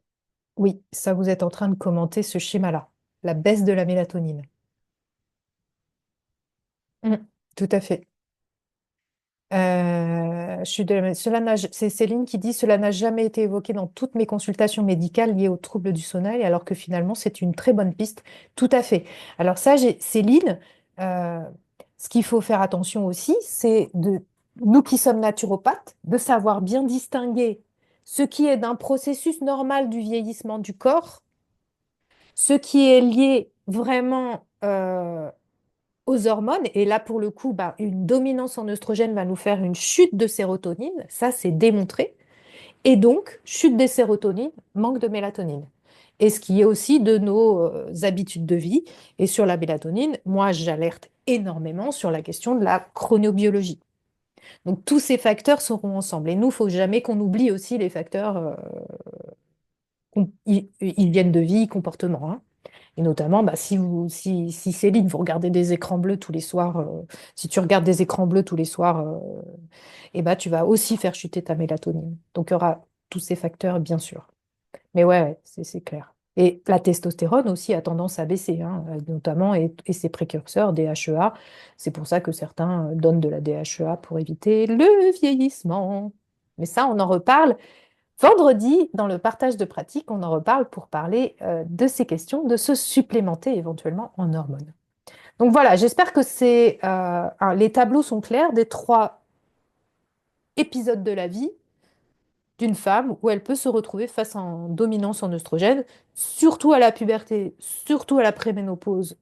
oui, ça vous êtes en train de commenter ce schéma-là, la baisse de la mélatonine. Mm, tout à fait. C'est Céline qui dit cela n'a jamais été évoqué dans toutes mes consultations médicales liées aux troubles du sommeil, alors que finalement c'est une très bonne piste. Tout à fait. Alors ça, Céline, euh, ce qu'il faut faire attention aussi, c'est de nous qui sommes naturopathes, de savoir bien distinguer ce qui est d'un processus normal du vieillissement du corps, ce qui est lié vraiment aux hormones, et là pour le coup, bah, une dominance en oestrogène va nous faire une chute de sérotonine, ça c'est démontré, et donc chute des sérotonines, manque de mélatonine. Et ce qui est aussi de nos habitudes de vie. Et sur la mélatonine, moi j'alerte énormément sur la question de la chronobiologie. Donc tous ces facteurs seront ensemble. Et nous, il ne faut jamais qu'on oublie aussi les facteurs hygiène de vie, comportement, hein. Et notamment, bah, si Céline, vous regardez des écrans bleus tous les soirs, si tu regardes des écrans bleus tous les soirs, et bah, tu vas aussi faire chuter ta mélatonine. Donc, il y aura tous ces facteurs, bien sûr. Mais ouais, c'est clair. Et la testostérone aussi a tendance à baisser, hein, notamment, et ses précurseurs, DHEA. C'est pour ça que certains donnent de la DHEA pour éviter le vieillissement. Mais ça, on en reparle vendredi, dans le partage de pratiques, on en reparle pour parler de ces questions, de se supplémenter éventuellement en hormones. Donc voilà, j'espère que les tableaux sont clairs des trois épisodes de la vie d'une femme où elle peut se retrouver face à une dominance en oestrogène, surtout à la puberté, surtout à la préménopause,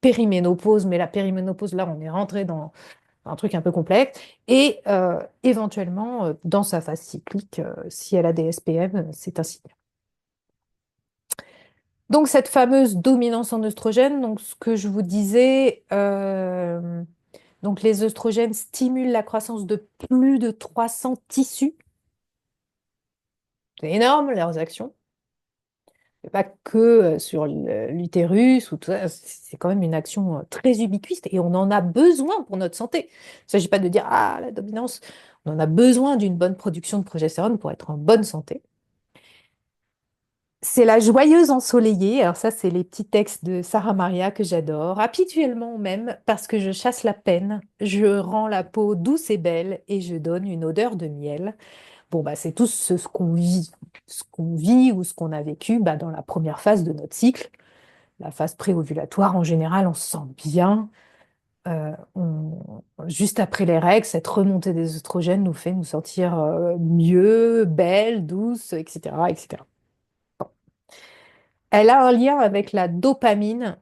périménopause, mais la périménopause, là, on est rentré dans un truc un peu complexe, et éventuellement dans sa phase cyclique, si elle a des SPM, c'est un signe. Donc, cette fameuse dominance en œstrogène, donc ce que je vous disais, donc les œstrogènes stimulent la croissance de plus de 300 tissus. C'est énorme, leurs actions. C'est pas que sur l'utérus ou tout ça, c'est quand même une action très ubiquiste et on en a besoin pour notre santé. Il ne s'agit pas de dire, ah, la dominance, on en a besoin d'une bonne production de progestérone pour être en bonne santé. C'est la joyeuse ensoleillée. Alors ça, c'est les petits textes de Sarah Maria que j'adore. Habituellement même, parce que je chasse la peine, je rends la peau douce et belle et je donne une odeur de miel. Bon, bah, c'est tout ce qu'on vit ou ce qu'on a vécu bah, dans la première phase de notre cycle. La phase préovulatoire, en général, on se sent bien. Juste après les règles, cette remontée des oestrogènes nous fait nous sentir mieux, belle, douce, etc., etc. Elle a un lien avec la dopamine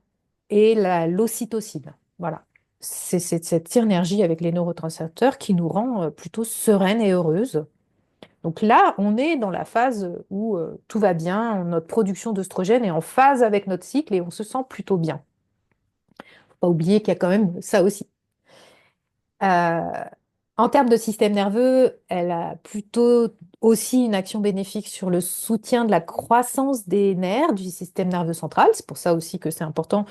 et l'ocytocine. Voilà. C'est cette synergie avec les neurotransmetteurs qui nous rend plutôt sereine et heureuse. Donc là, on est dans la phase où tout va bien, notre production d'œstrogène est en phase avec notre cycle et on se sent plutôt bien. Faut pas oublier qu'il y a quand même ça aussi. Euh, En termes de système nerveux, elle a plutôt aussi une action bénéfique sur le soutien de la croissance des nerfs du système nerveux central. C'est pour ça aussi que c'est important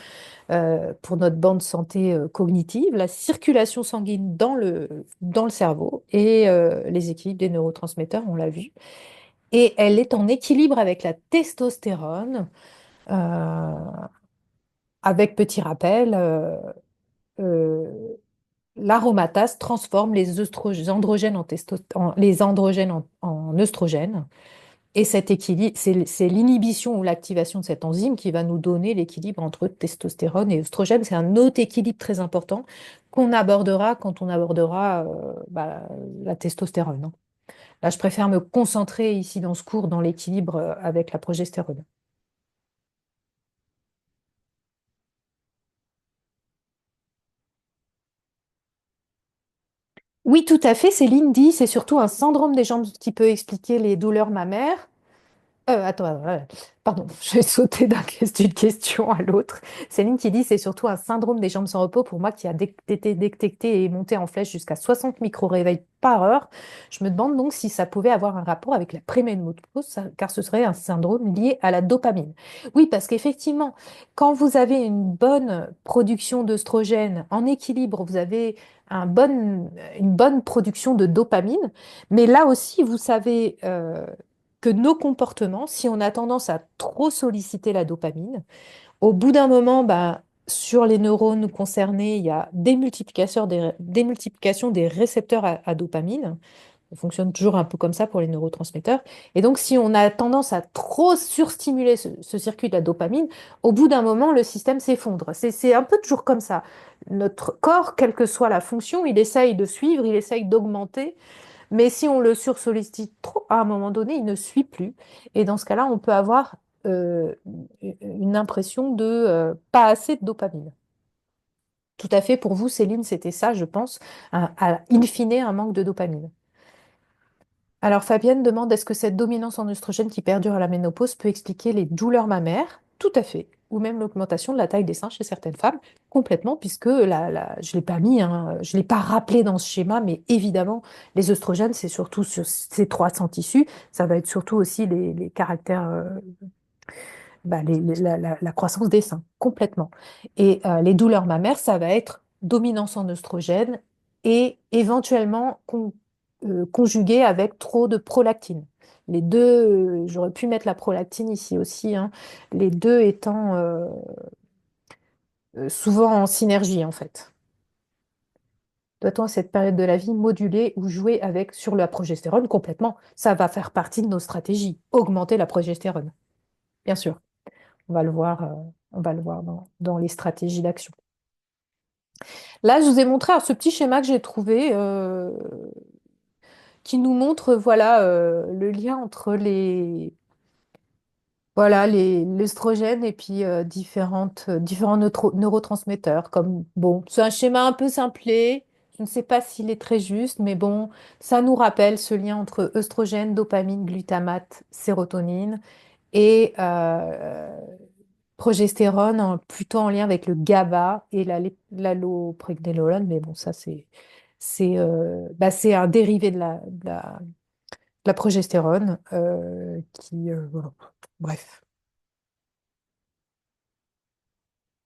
pour notre bande santé cognitive, la circulation sanguine dans le cerveau et les équilibres des neurotransmetteurs, on l'a vu. Et elle est en équilibre avec la testostérone. Euh, avec petit rappel, euh, l'aromatase transforme les androgènes les androgènes en œstrogènes. Et cet équilibre, c'est l'inhibition ou l'activation de cette enzyme qui va nous donner l'équilibre entre testostérone et œstrogène. C'est un autre équilibre très important qu'on abordera quand on abordera la testostérone, hein. Là, je préfère me concentrer ici dans ce cours dans l'équilibre avec la progestérone. Oui, tout à fait, Céline dit, c'est surtout un syndrome des jambes qui peut expliquer les douleurs mammaires. Attends, pardon, j'ai sauté d'une question à l'autre. Céline qui dit c'est surtout un syndrome des jambes sans repos pour moi qui a été détecté et monté en flèche jusqu'à 60 micro-réveils par heure. Je me demande donc si ça pouvait avoir un rapport avec la préménopause, car ce serait un syndrome lié à la dopamine. Oui, parce qu'effectivement, quand vous avez une bonne production d'œstrogène en équilibre, vous avez une bonne production de dopamine, mais là aussi, vous savez que nos comportements, si on a tendance à trop solliciter la dopamine, au bout d'un moment, bah, sur les neurones concernés, il y a démultiplication des récepteurs à dopamine. Ça fonctionne toujours un peu comme ça pour les neurotransmetteurs. Et donc, si on a tendance à trop surstimuler ce circuit de la dopamine, au bout d'un moment, le système s'effondre. C'est un peu toujours comme ça. Notre corps, quelle que soit la fonction, il essaye de suivre, il essaye d'augmenter, mais si on le sursollicite trop, à un moment donné, il ne suit plus. Et dans ce cas-là, on peut avoir euh, une impression de pas assez de dopamine. Tout à fait, pour vous, Céline, c'était ça, je pense, in fine, un manque de dopamine. Alors Fabienne demande, est-ce que cette dominance en oestrogène qui perdure à la ménopause peut expliquer les douleurs mammaires? Tout à fait. Ou même l'augmentation de la taille des seins chez certaines femmes, complètement, puisque je ne l'ai pas mis, hein, je ne l'ai pas rappelé dans ce schéma, mais évidemment, les oestrogènes, c'est surtout sur ces 300 tissus, ça va être surtout aussi les caractères, la croissance des seins, complètement. Et les douleurs mammaires, ça va être dominance en oestrogène et éventuellement conjugué avec trop de prolactine. Les deux, j'aurais pu mettre la prolactine ici aussi, hein, les deux étant souvent en synergie en fait. Doit-on à cette période de la vie moduler ou jouer avec sur la progestérone complètement? Ça va faire partie de nos stratégies, augmenter la progestérone, bien sûr. On va le voir dans les stratégies d'action. Là, je vous ai montré ce petit schéma que j'ai trouvé qui nous montre voilà, le lien entre l'estrogène et puis différents neurotransmetteurs. Comme, bon, c'est un schéma un peu simplé. Je ne sais pas s'il est très juste, mais bon, ça nous rappelle ce lien entre œstrogène, dopamine, glutamate, sérotonine et progestérone, plutôt en lien avec le GABA et l'allopregnanolone, mais bon, ça c'est un dérivé de la progestérone voilà. Bref.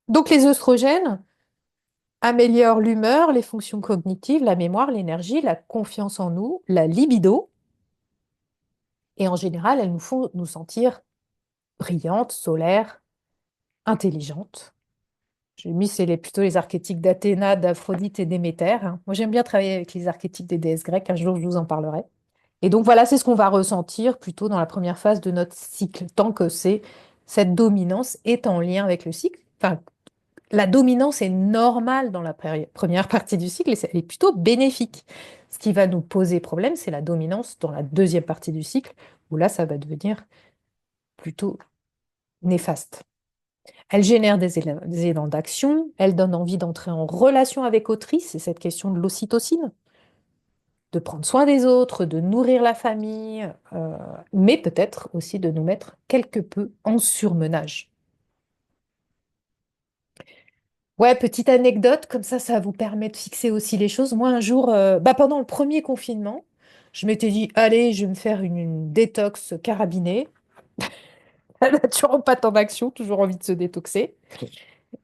Donc les œstrogènes améliorent l'humeur, les fonctions cognitives, la mémoire, l'énergie, la confiance en nous, la libido, et en général, elles nous font nous sentir brillantes, solaires, intelligentes. J'ai mis plutôt les archétypes d'Athéna, d'Aphrodite et Déméter, hein. Moi, j'aime bien travailler avec les archétypes des déesses grecques. Un jour, je vous en parlerai. Et donc, voilà, c'est ce qu'on va ressentir plutôt dans la première phase de notre cycle, tant que cette dominance est en lien avec le cycle. Enfin, la dominance est normale dans la première partie du cycle et elle est plutôt bénéfique. Ce qui va nous poser problème, c'est la dominance dans la deuxième partie du cycle, où là, ça va devenir plutôt néfaste. Elle génère des élans d'action, elle donne envie d'entrer en relation avec autrui, c'est cette question de l'ocytocine, de prendre soin des autres, de nourrir la famille, mais peut-être aussi de nous mettre quelque peu en surmenage. Ouais, petite anecdote, comme ça vous permet de fixer aussi les choses. Moi, un jour, pendant le premier confinement, je m'étais dit, allez, je vais me faire une détox carabinée. La naturopathe en action, toujours envie de se détoxer.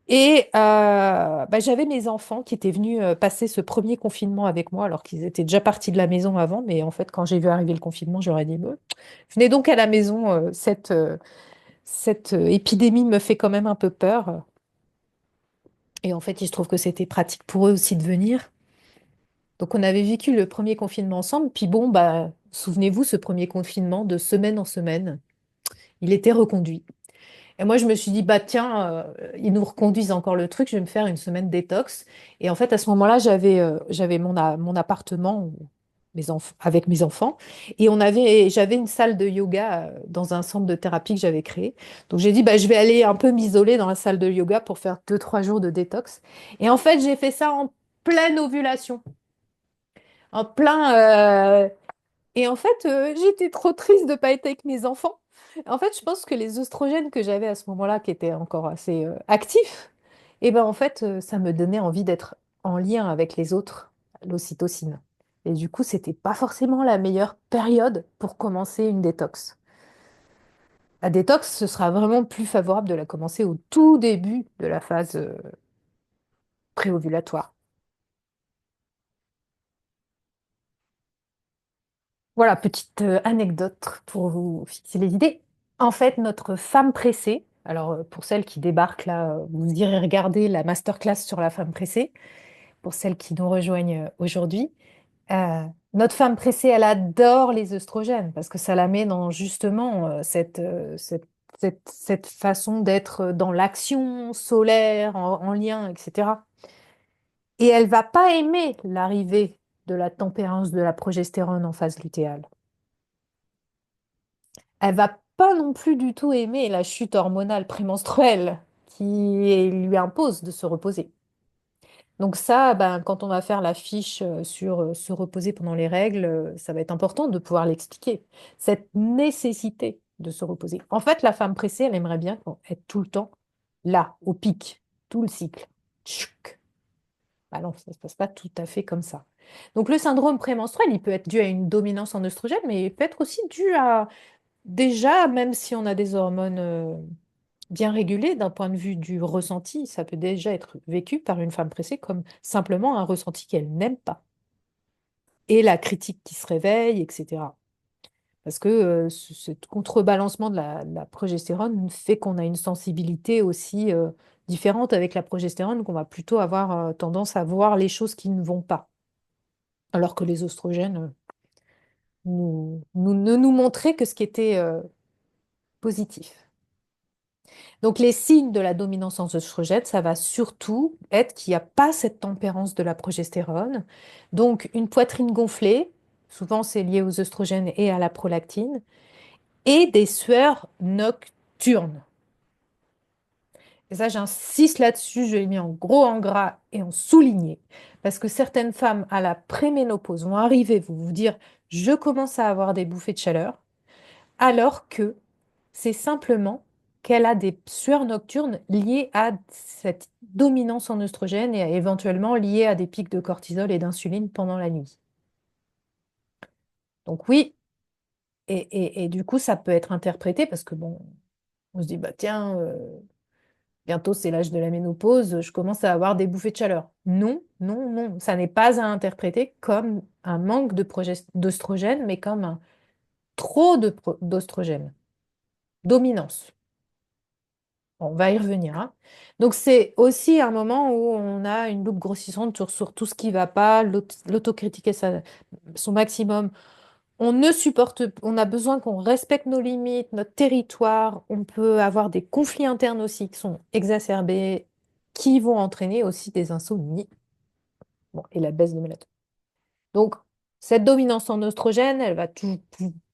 Et j'avais mes enfants qui étaient venus passer ce premier confinement avec moi, alors qu'ils étaient déjà partis de la maison avant. Mais en fait, quand j'ai vu arriver le confinement, j'aurais dit, venez donc à la maison, cette épidémie me fait quand même un peu peur. Et en fait, il se trouve que c'était pratique pour eux aussi de venir. Donc, on avait vécu le premier confinement ensemble. Puis bon, bah, souvenez-vous, ce premier confinement, de semaine en semaine, il était reconduit. Et moi, je me suis dit, bah tiens, ils nous reconduisent encore le truc, je vais me faire une semaine détox. Et en fait, à ce moment-là, j'avais mon appartement avec mes enfants. Et j'avais une salle de yoga dans un centre de thérapie que j'avais créé. Donc j'ai dit, bah, je vais aller un peu m'isoler dans la salle de yoga pour faire 2, 3 jours de détox. Et en fait, j'ai fait ça en pleine ovulation. En plein, et en fait, j'étais trop triste de ne pas être avec mes enfants. En fait, je pense que les oestrogènes que j'avais à ce moment-là, qui étaient encore assez actifs, et ben en fait, ça me donnait envie d'être en lien avec les autres, l'ocytocine. Et du coup, c'était pas forcément la meilleure période pour commencer une détox. La détox, ce sera vraiment plus favorable de la commencer au tout début de la phase préovulatoire. Voilà, petite anecdote pour vous fixer les idées. En fait, notre femme pressée, alors pour celles qui débarquent là, vous irez regarder la masterclass sur la femme pressée. Pour celles qui nous rejoignent aujourd'hui, euh, notre femme pressée, elle adore les œstrogènes parce que ça la met dans justement cette façon d'être dans l'action solaire, en lien, etc. Et elle va pas aimer l'arrivée de la tempérance de la progestérone en phase lutéale. Elle va pas non plus du tout aimer la chute hormonale prémenstruelle qui lui impose de se reposer. Donc ça, ben, quand on va faire la fiche sur se reposer pendant les règles, ça va être important de pouvoir l'expliquer. Cette nécessité de se reposer. En fait, la femme pressée, elle aimerait bien être tout le temps là, au pic, tout le cycle. Tchouc. Bah non, ça ne se passe pas tout à fait comme ça. Donc le syndrome prémenstruel, il peut être dû à une dominance en oestrogène, mais il peut être aussi dû à déjà, même si on a des hormones bien régulées, d'un point de vue du ressenti, ça peut déjà être vécu par une femme pressée comme simplement un ressenti qu'elle n'aime pas. Et la critique qui se réveille, etc. Parce que ce contrebalancement de la progestérone fait qu'on a une sensibilité aussi différente avec la progestérone, qu'on va plutôt avoir tendance à voir les choses qui ne vont pas. Alors que les oestrogènes ne nous montraient que ce qui était positif. Donc, les signes de la dominance en œstrogène, ça va surtout être qu'il n'y a pas cette tempérance de la progestérone. Donc, une poitrine gonflée, souvent c'est lié aux œstrogènes et à la prolactine, et des sueurs nocturnes. Et ça, j'insiste là-dessus, je l'ai mis en gros, en gras et en souligné, parce que certaines femmes à la préménopause vont arriver, vous dire, je commence à avoir des bouffées de chaleur, alors que c'est simplement qu'elle a des sueurs nocturnes liées à cette dominance en oestrogène et éventuellement liées à des pics de cortisol et d'insuline pendant la nuit. Donc oui, et du coup, ça peut être interprété parce que bon, on se dit, bah tiens, bientôt c'est l'âge de la ménopause, je commence à avoir des bouffées de chaleur. Non, non, non, ça n'est pas à interpréter comme un manque d'oestrogène, mais comme un trop d'oestrogène, dominance. On va y revenir, hein. Donc, c'est aussi un moment où on a une loupe grossissante sur tout ce qui ne va pas, l'autocritique est son maximum. On a besoin qu'on respecte nos limites, notre territoire. On peut avoir des conflits internes aussi qui sont exacerbés, qui vont entraîner aussi des insomnies, bon, et la baisse de mélatonine. Donc, cette dominance en oestrogène, elle va tout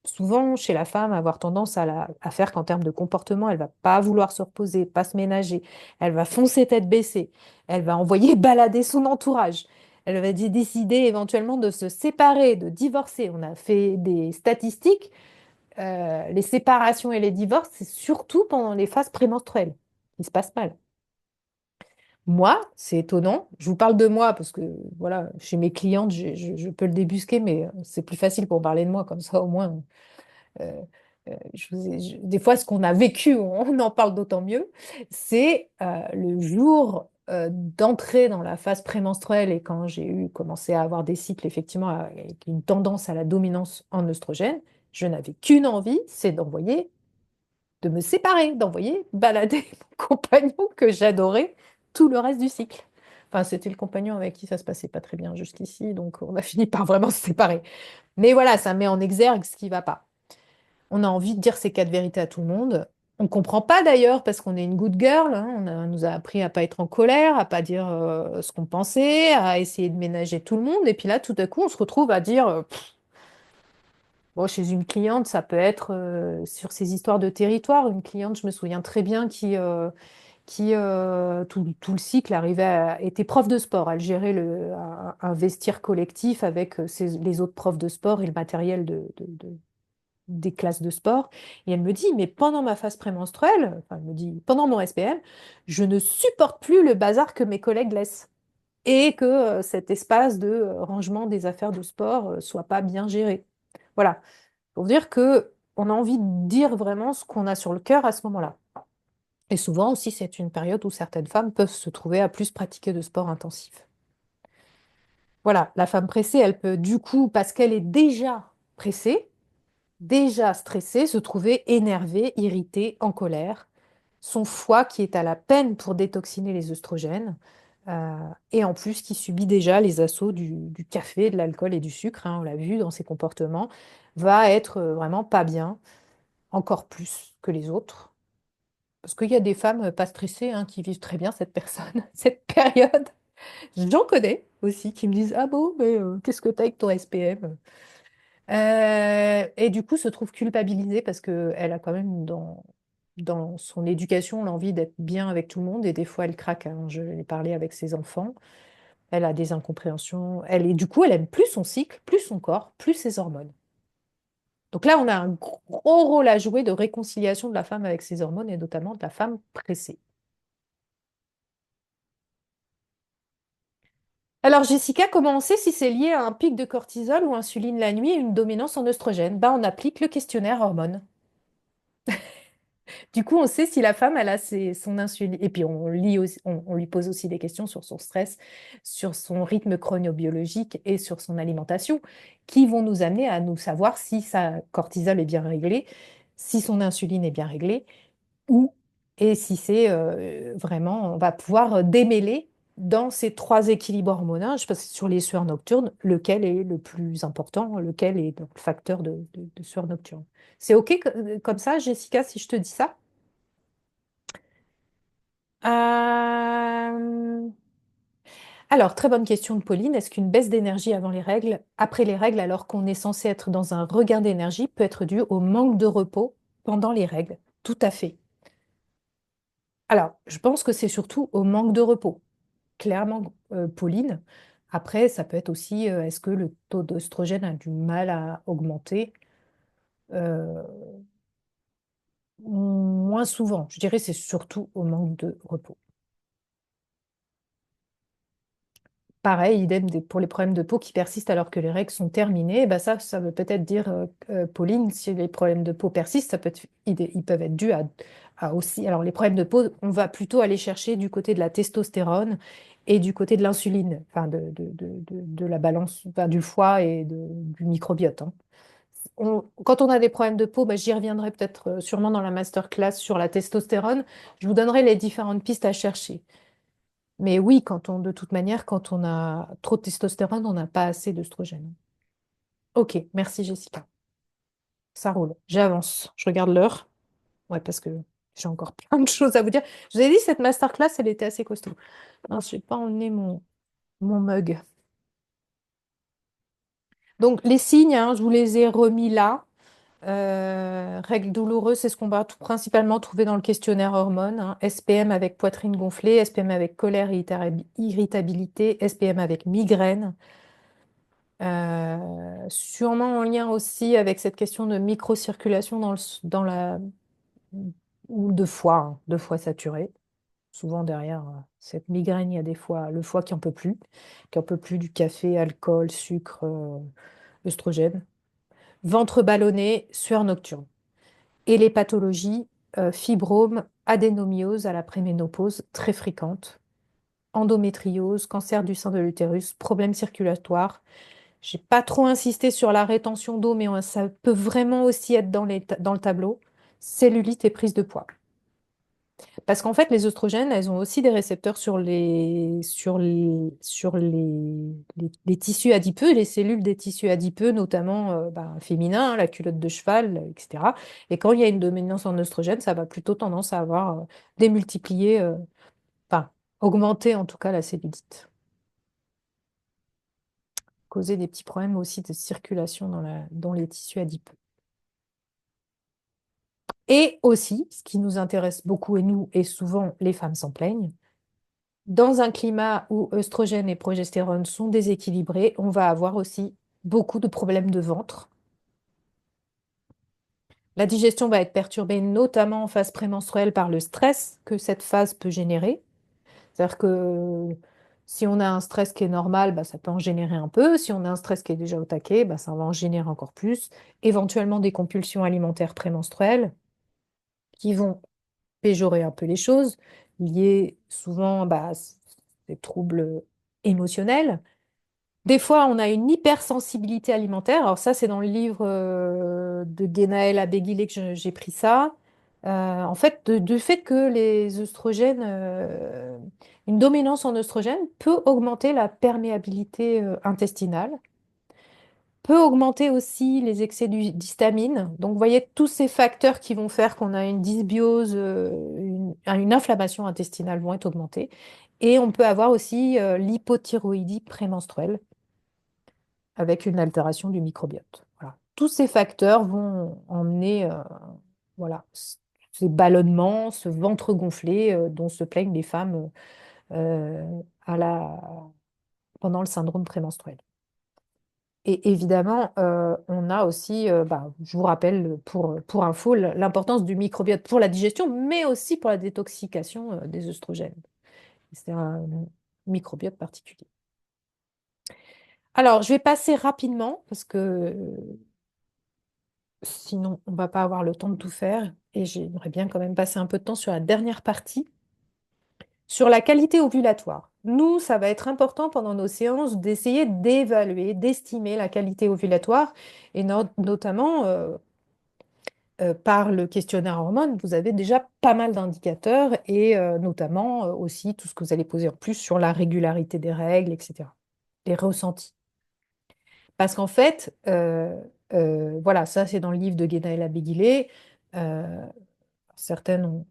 souvent, chez la femme, avoir tendance à faire qu'en termes de comportement, elle va pas vouloir se reposer, pas se ménager. Elle va foncer tête baissée. Elle va envoyer balader son entourage. Elle va décider éventuellement de se séparer, de divorcer. On a fait des statistiques. Les séparations et les divorces, c'est surtout pendant les phases prémenstruelles. Il se passe mal. Moi, c'est étonnant. Je vous parle de moi parce que, voilà, chez mes clientes, je peux le débusquer, mais c'est plus facile pour parler de moi, comme ça, au moins, euh, des fois, ce qu'on a vécu, on en parle d'autant mieux. C'est le jour d'entrée dans la phase prémenstruelle et quand j'ai commencé à avoir des cycles, effectivement, avec une tendance à la dominance en oestrogène, je n'avais qu'une envie, c'est de me séparer, d'envoyer balader mon compagnon que j'adorais tout le reste du cycle. Enfin, c'était le compagnon avec qui ça se passait pas très bien jusqu'ici, donc on a fini par vraiment se séparer. Mais voilà, ça met en exergue ce qui va pas. On a envie de dire ces quatre vérités à tout le monde. On comprend pas d'ailleurs parce qu'on est une good girl, hein. On nous a appris à pas être en colère, à pas dire ce qu'on pensait, à essayer de ménager tout le monde. Et puis là, tout à coup, on se retrouve à dire, bon, chez une cliente, ça peut être sur ces histoires de territoire. Une cliente, je me souviens très bien, qui tout le cycle était prof de sport. Elle gérait un vestiaire collectif avec les autres profs de sport et le matériel des classes de sport. Et elle me dit, mais pendant ma phase prémenstruelle, enfin, elle me dit, pendant mon SPM, je ne supporte plus le bazar que mes collègues laissent. Et que cet espace de rangement des affaires de sport soit pas bien géré. Voilà. Pour dire que on a envie de dire vraiment ce qu'on a sur le cœur à ce moment-là. Et souvent aussi, c'est une période où certaines femmes peuvent se trouver à plus pratiquer de sport intensif. Voilà, la femme pressée, elle peut du coup, parce qu'elle est déjà pressée, déjà stressée, se trouver énervée, irritée, en colère. Son foie qui est à la peine pour détoxiner les œstrogènes, et en plus qui subit déjà les assauts du café, de l'alcool et du sucre, hein, on l'a vu dans ses comportements, va être vraiment pas bien, encore plus que les autres. Parce qu'il y a des femmes pas stressées hein, qui vivent très bien cette personne, cette période. J'en connais aussi qui me disent, ah bon, mais qu'est-ce que t'as avec ton SPM? Et du coup, se trouve culpabilisée parce qu'elle a quand même dans son éducation l'envie d'être bien avec tout le monde et des fois elle craque, hein. Je l'ai parlé avec ses enfants. Elle a des incompréhensions. Du coup, elle aime plus son cycle, plus son corps, plus ses hormones. Donc là, on a un gros rôle à jouer de réconciliation de la femme avec ses hormones et notamment de la femme pressée. Alors Jessica, comment on sait si c'est lié à un pic de cortisol ou insuline la nuit et une dominance en oestrogène? Ben, on applique le questionnaire hormones. Du coup, on sait si la femme, elle a son insuline. Et puis, on lui pose aussi des questions sur son stress, sur son rythme chronobiologique et sur son alimentation, qui vont nous amener à nous savoir si sa cortisol est bien réglé, si son insuline est bien réglée, ou et si c'est vraiment, on va pouvoir démêler dans ces trois équilibres hormonaux, je pense sur les sueurs nocturnes, lequel est le plus important, lequel est donc le facteur de sueur nocturne. C'est OK comme ça, Jessica, si je te dis ça? Euh, Alors, très bonne question de Pauline. Est-ce qu'une baisse d'énergie avant les règles, après les règles, alors qu'on est censé être dans un regain d'énergie, peut être due au manque de repos pendant les règles? Tout à fait. Alors, je pense que c'est surtout au manque de repos. Clairement, Pauline. Après, ça peut être aussi, est-ce que le taux d'œstrogène a du mal à augmenter? Euh, Moins souvent. Je dirais c'est surtout au manque de repos. Pareil, idem pour les problèmes de peau qui persistent alors que les règles sont terminées. Bah ça veut peut-être dire, Pauline, si les problèmes de peau persistent, ils peuvent être dus à aussi. Alors, les problèmes de peau, on va plutôt aller chercher du côté de la testostérone et du côté de l'insuline, enfin de la balance, enfin, du foie et du microbiote, hein. Quand on a des problèmes de peau, bah, j'y reviendrai peut-être sûrement dans la masterclass sur la testostérone. Je vous donnerai les différentes pistes à chercher. Mais oui, de toute manière, quand on a trop de testostérone, on n'a pas assez d'œstrogène. Ok, merci Jessica. Ça roule. J'avance. Je regarde l'heure. Ouais, parce que j'ai encore plein de choses à vous dire. Je vous ai dit, cette masterclass, elle était assez costaud. Non, je n'ai pas emmené mon mug. Donc, les signes, hein, je vous les ai remis là. Règles douloureuses, c'est ce qu'on va principalement trouver dans le questionnaire hormones, hein. SPM avec poitrine gonflée, SPM avec colère et irritabilité, SPM avec migraine. Sûrement en lien aussi avec cette question de microcirculation dans la ou de foie saturé. Souvent derrière cette migraine, il y a des fois le foie qui en peut plus du café, alcool, sucre, œstrogène. Ventre ballonné, sueur nocturne. Et les pathologies, fibrome, adénomiose à la préménopause, très fréquentes. Endométriose, cancer du sein de l'utérus, problèmes circulatoires. J'ai pas trop insisté sur la rétention d'eau, mais ça peut vraiment aussi être dans le tableau. Cellulite et prise de poids. Parce qu'en fait, les oestrogènes, elles ont aussi des récepteurs les tissus adipeux, les cellules des tissus adipeux, notamment féminins, hein, la culotte de cheval, etc. Et quand il y a une dominance en oestrogène, ça va plutôt tendance à avoir démultiplié, enfin, augmenter en tout cas la cellulite, causer des petits problèmes aussi de circulation dans les tissus adipeux. Et aussi, ce qui nous intéresse beaucoup, et nous, et souvent les femmes s'en plaignent, dans un climat où œstrogène et progestérone sont déséquilibrés, on va avoir aussi beaucoup de problèmes de ventre. La digestion va être perturbée, notamment en phase prémenstruelle, par le stress que cette phase peut générer. C'est-à-dire que si on a un stress qui est normal, bah, ça peut en générer un peu. Si on a un stress qui est déjà au taquet, bah, ça va en générer encore plus. Éventuellement des compulsions alimentaires prémenstruelles qui vont péjorer un peu les choses, liées souvent à des troubles émotionnels. Des fois, on a une hypersensibilité alimentaire. Alors ça, c'est dans le livre de Guénaël Abéguilé que j'ai pris ça. En fait, du fait que les œstrogènes, une dominance en œstrogène peut augmenter la perméabilité intestinale, peut augmenter aussi les excès d'histamine. Donc, vous voyez, tous ces facteurs qui vont faire qu'on a une dysbiose, une inflammation intestinale vont être augmentés. Et on peut avoir aussi l'hypothyroïdie prémenstruelle avec une altération du microbiote. Voilà. Tous ces facteurs vont emmener voilà, ces ballonnements, ce ventre gonflé dont se plaignent les femmes à pendant le syndrome prémenstruel. Et évidemment, on a aussi, je vous rappelle pour info, l'importance du microbiote pour la digestion, mais aussi pour la détoxication des œstrogènes. C'est un microbiote particulier. Alors, je vais passer rapidement parce que sinon, on ne va pas avoir le temps de tout faire. Et j'aimerais bien quand même passer un peu de temps sur la dernière partie, sur la qualité ovulatoire. Nous, ça va être important pendant nos séances d'essayer d'évaluer, d'estimer la qualité ovulatoire, et notamment par le questionnaire hormones, vous avez déjà pas mal d'indicateurs, et notamment aussi tout ce que vous allez poser en plus sur la régularité des règles, etc., les ressentis. Parce qu'en fait, voilà, ça c'est dans le livre de Guénaël Abéguilé. Euh, certaines,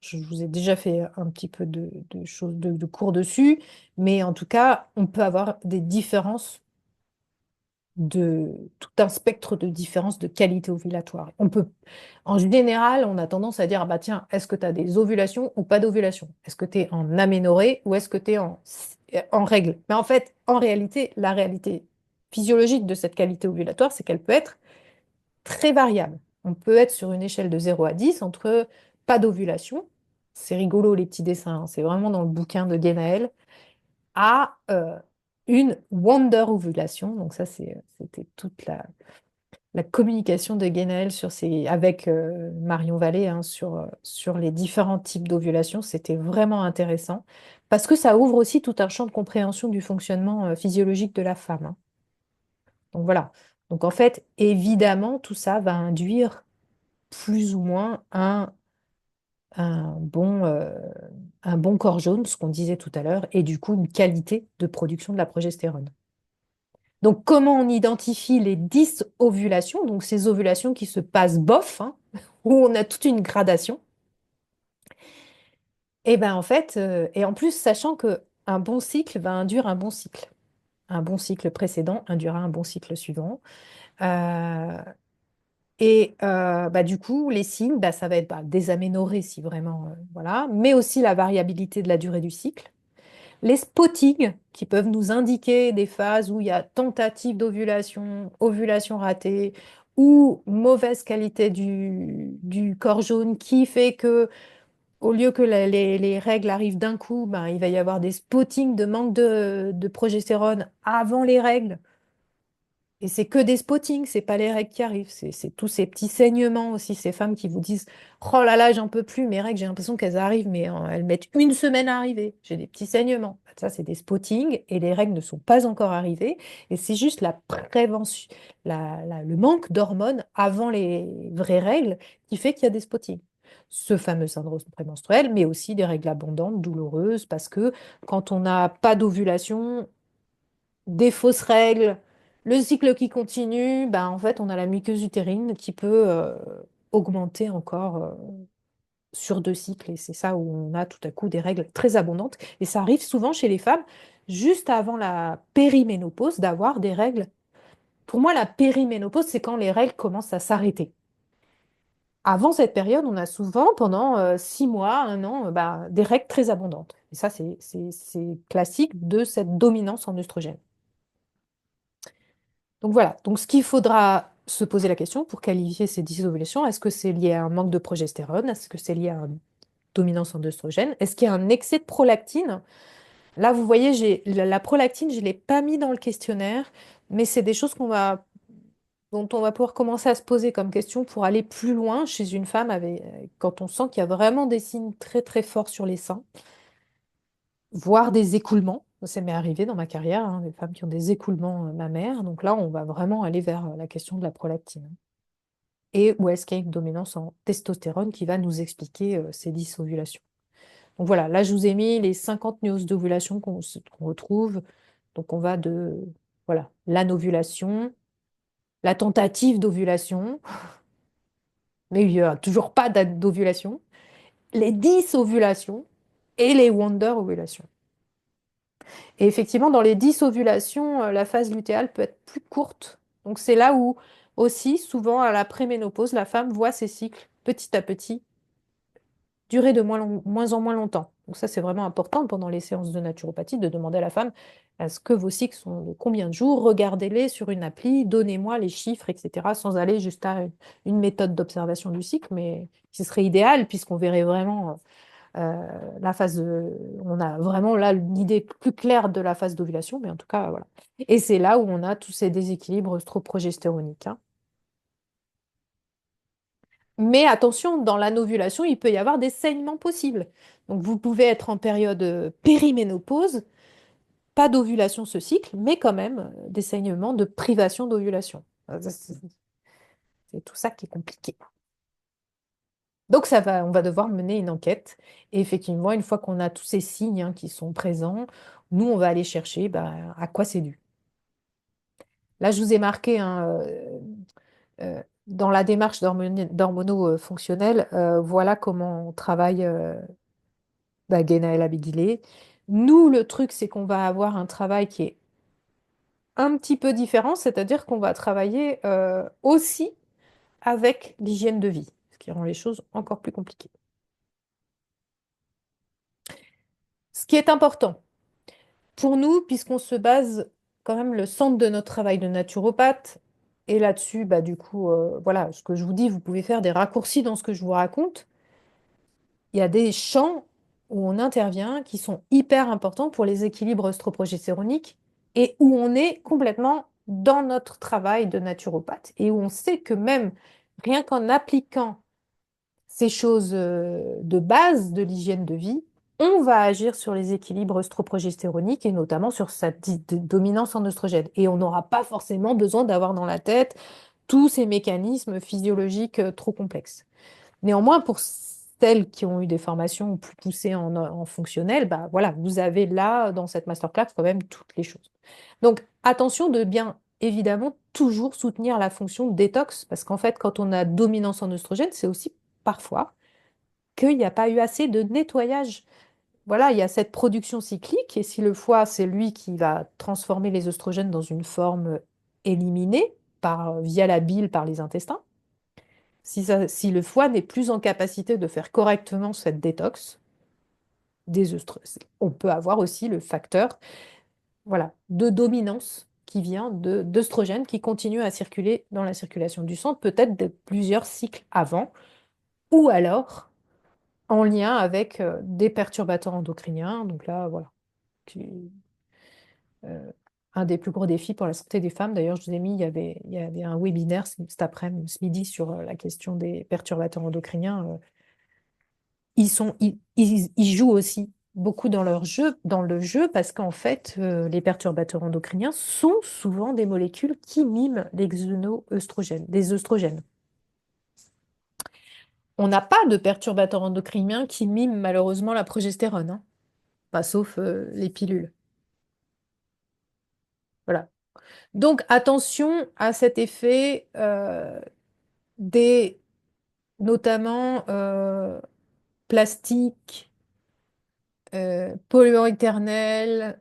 je vous ai déjà fait un petit peu de choses, de cours dessus, mais en tout cas, on peut avoir des différences tout un spectre de différences de qualité ovulatoire. En général, on a tendance à dire, ah bah tiens, est-ce que tu as des ovulations ou pas d'ovulation? Est-ce que tu es en aménorrhée ou est-ce que tu es en règle? Mais en fait, en réalité, la réalité physiologique de cette qualité ovulatoire, c'est qu'elle peut être très variable. On peut être sur une échelle de 0 à 10 entre pas d'ovulation, c'est rigolo les petits dessins, hein, c'est vraiment dans le bouquin de Guénaël, à une wonder ovulation. Donc ça, c'était toute la communication de Guénaël avec Marion Vallée hein, sur les différents types d'ovulation. C'était vraiment intéressant parce que ça ouvre aussi tout un champ de compréhension du fonctionnement physiologique de la femme. Hein. Donc voilà. Donc en fait, évidemment, tout ça va induire plus ou moins un bon, euh, un bon corps jaune, ce qu'on disait tout à l'heure, et du coup une qualité de production de la progestérone. Donc comment on identifie les 10 ovulations, donc ces ovulations qui se passent bof, hein, où on a toute une gradation, et ben en fait, et en plus sachant que un bon cycle va induire un bon cycle. Un bon cycle précédent induira un bon cycle suivant. Euh, du coup, les signes, ça va être des aménorrhées si vraiment, voilà, mais aussi la variabilité de la durée du cycle. Les spottings qui peuvent nous indiquer des phases où il y a tentative d'ovulation, ovulation ratée ou mauvaise qualité du corps jaune qui fait que au lieu que les règles arrivent d'un coup, il va y avoir des spottings de manque de progestérone avant les règles. Et c'est que des spottings, c'est pas les règles qui arrivent, c'est tous ces petits saignements aussi, ces femmes qui vous disent, oh là là, j'en peux plus, mes règles, j'ai l'impression qu'elles arrivent, mais elles mettent une semaine à arriver, j'ai des petits saignements. Ça, c'est des spottings et les règles ne sont pas encore arrivées. Et c'est juste la prévention, le manque d'hormones avant les vraies règles qui fait qu'il y a des spottings. ce fameux syndrome prémenstruel, mais aussi des règles abondantes, douloureuses, parce que quand on n'a pas d'ovulation, des fausses règles, le cycle qui continue, bah, en fait, on a la muqueuse utérine qui peut augmenter encore sur 2 cycles. Et c'est ça où on a tout à coup des règles très abondantes. Et ça arrive souvent chez les femmes, juste avant la périménopause, d'avoir des règles. Pour moi, la périménopause, c'est quand les règles commencent à s'arrêter. Avant cette période, on a souvent, pendant 6 mois, un an, bah, des règles très abondantes. Et ça, c'est classique de cette dominance en œstrogène. Donc voilà, donc ce qu'il faudra se poser la question pour qualifier ces dysovulations, est-ce que c'est lié à un manque de progestérone? Est-ce que c'est lié à une dominance en œstrogène? Est-ce qu'il y a un excès de prolactine? Là, vous voyez, la prolactine, je ne l'ai pas mis dans le questionnaire, mais c'est des choses dont on va pouvoir commencer à se poser comme question pour aller plus loin chez une femme quand on sent qu'il y a vraiment des signes très très forts sur les seins, voire des écoulements. Ça m'est arrivé dans ma carrière, hein, des femmes qui ont des écoulements mammaires. Donc là, on va vraiment aller vers la question de la prolactine. Et où est-ce qu'il y a une dominance en testostérone qui va nous expliquer ces dysovulations. Donc voilà, là, je vous ai mis les 50 nuances d'ovulation qu'on retrouve. Donc on va de voilà, l'anovulation, la tentative d'ovulation, mais il n'y a toujours pas d'ovulation, les dysovulations et les wonder ovulations. Et effectivement, dans les dysovulations, la phase lutéale peut être plus courte. Donc c'est là où aussi, souvent à la préménopause, la femme voit ses cycles petit à petit durer de moins en moins longtemps. Donc ça, c'est vraiment important pendant les séances de naturopathie de demander à la femme, est-ce que vos cycles sont de combien de jours? Regardez-les sur une appli, donnez-moi les chiffres, etc., sans aller juste à une méthode d'observation du cycle, mais ce serait idéal puisqu'on verrait vraiment la phase on a vraiment là l'idée plus claire de la phase d'ovulation, mais en tout cas, voilà. Et c'est là où on a tous ces déséquilibres œstroprogestéroniques, hein. Mais attention, dans l'anovulation, il peut y avoir des saignements possibles. Donc vous pouvez être en période périménopause, pas d'ovulation ce cycle, mais quand même des saignements de privation d'ovulation. C'est tout ça qui est compliqué. Donc on va devoir mener une enquête. Et effectivement, une fois qu'on a tous ces signes hein, qui sont présents, nous, on va aller chercher bah, à quoi c'est dû. Là, je vous ai marqué hein, dans la démarche d'hormono-fonctionnelle, voilà comment on travaille bah, Guénaël Abidilé. Nous, le truc, c'est qu'on va avoir un travail qui est un petit peu différent, c'est-à-dire qu'on va travailler aussi avec l'hygiène de vie, ce qui rend les choses encore plus compliquées. Ce qui est important pour nous, puisqu'on se base quand même le centre de notre travail de naturopathe, et là-dessus, bah, du coup, voilà, ce que je vous dis, vous pouvez faire des raccourcis dans ce que je vous raconte. Il y a des champs où on intervient qui sont hyper importants pour les équilibres œstroprogestéroniques et où on est complètement dans notre travail de naturopathe et où on sait que même rien qu'en appliquant ces choses de base de l'hygiène de vie, on va agir sur les équilibres œstroprogestéroniques et notamment sur cette dominance en oestrogène. Et on n'aura pas forcément besoin d'avoir dans la tête tous ces mécanismes physiologiques trop complexes. Néanmoins, pour celles qui ont eu des formations plus poussées en fonctionnel, bah voilà, vous avez là, dans cette masterclass, quand même toutes les choses. Donc, attention de bien évidemment toujours soutenir la fonction de détox, parce qu'en fait, quand on a dominance en oestrogène, c'est aussi parfois qu'il n'y a pas eu assez de nettoyage. Voilà, il y a cette production cyclique, et si le foie, c'est lui qui va transformer les oestrogènes dans une forme éliminée via la bile par les intestins, si le foie n'est plus en capacité de faire correctement cette détox des oestrogènes, on peut avoir aussi le facteur voilà, de dominance qui vient d'œstrogènes qui continue à circuler dans la circulation du sang, peut-être de plusieurs cycles avant, ou alors en lien avec des perturbateurs endocriniens. Donc là, voilà, qui- euh, un des plus gros défis pour la santé des femmes. D'ailleurs, je vous ai mis, il y avait un webinaire cet après-midi, ce midi, sur la question des perturbateurs endocriniens. Ils jouent aussi beaucoup dans le jeu, parce qu'en fait, les perturbateurs endocriniens sont souvent des molécules qui miment les xénoœstrogènes, des œstrogènes. On n'a pas de perturbateurs endocriniens qui miment malheureusement la progestérone, hein. Pas sauf les pilules. Voilà. Donc attention à cet effet des notamment plastiques, polluants éternels,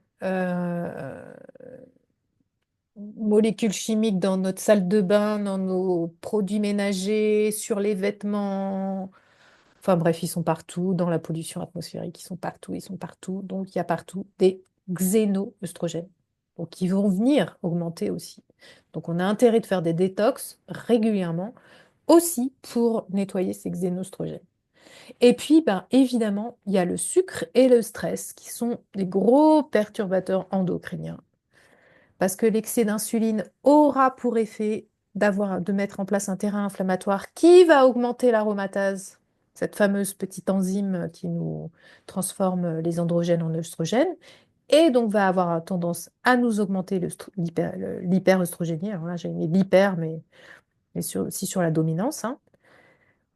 molécules chimiques dans notre salle de bain, dans nos produits ménagers, sur les vêtements. Enfin bref, ils sont partout, dans la pollution atmosphérique, ils sont partout, ils sont partout. Donc il y a partout des xénoœstrogènes. Donc ils vont venir augmenter aussi. Donc on a intérêt de faire des détox régulièrement aussi pour nettoyer ces xénoœstrogènes. Et puis, ben, évidemment, il y a le sucre et le stress qui sont des gros perturbateurs endocriniens. Parce que l'excès d'insuline aura pour effet de mettre en place un terrain inflammatoire qui va augmenter l'aromatase, cette fameuse petite enzyme qui nous transforme les androgènes en œstrogènes, et donc va avoir tendance à nous augmenter l'hyperœstrogénie. Alors là, j'ai mis l'hyper, mais aussi sur la dominance, hein.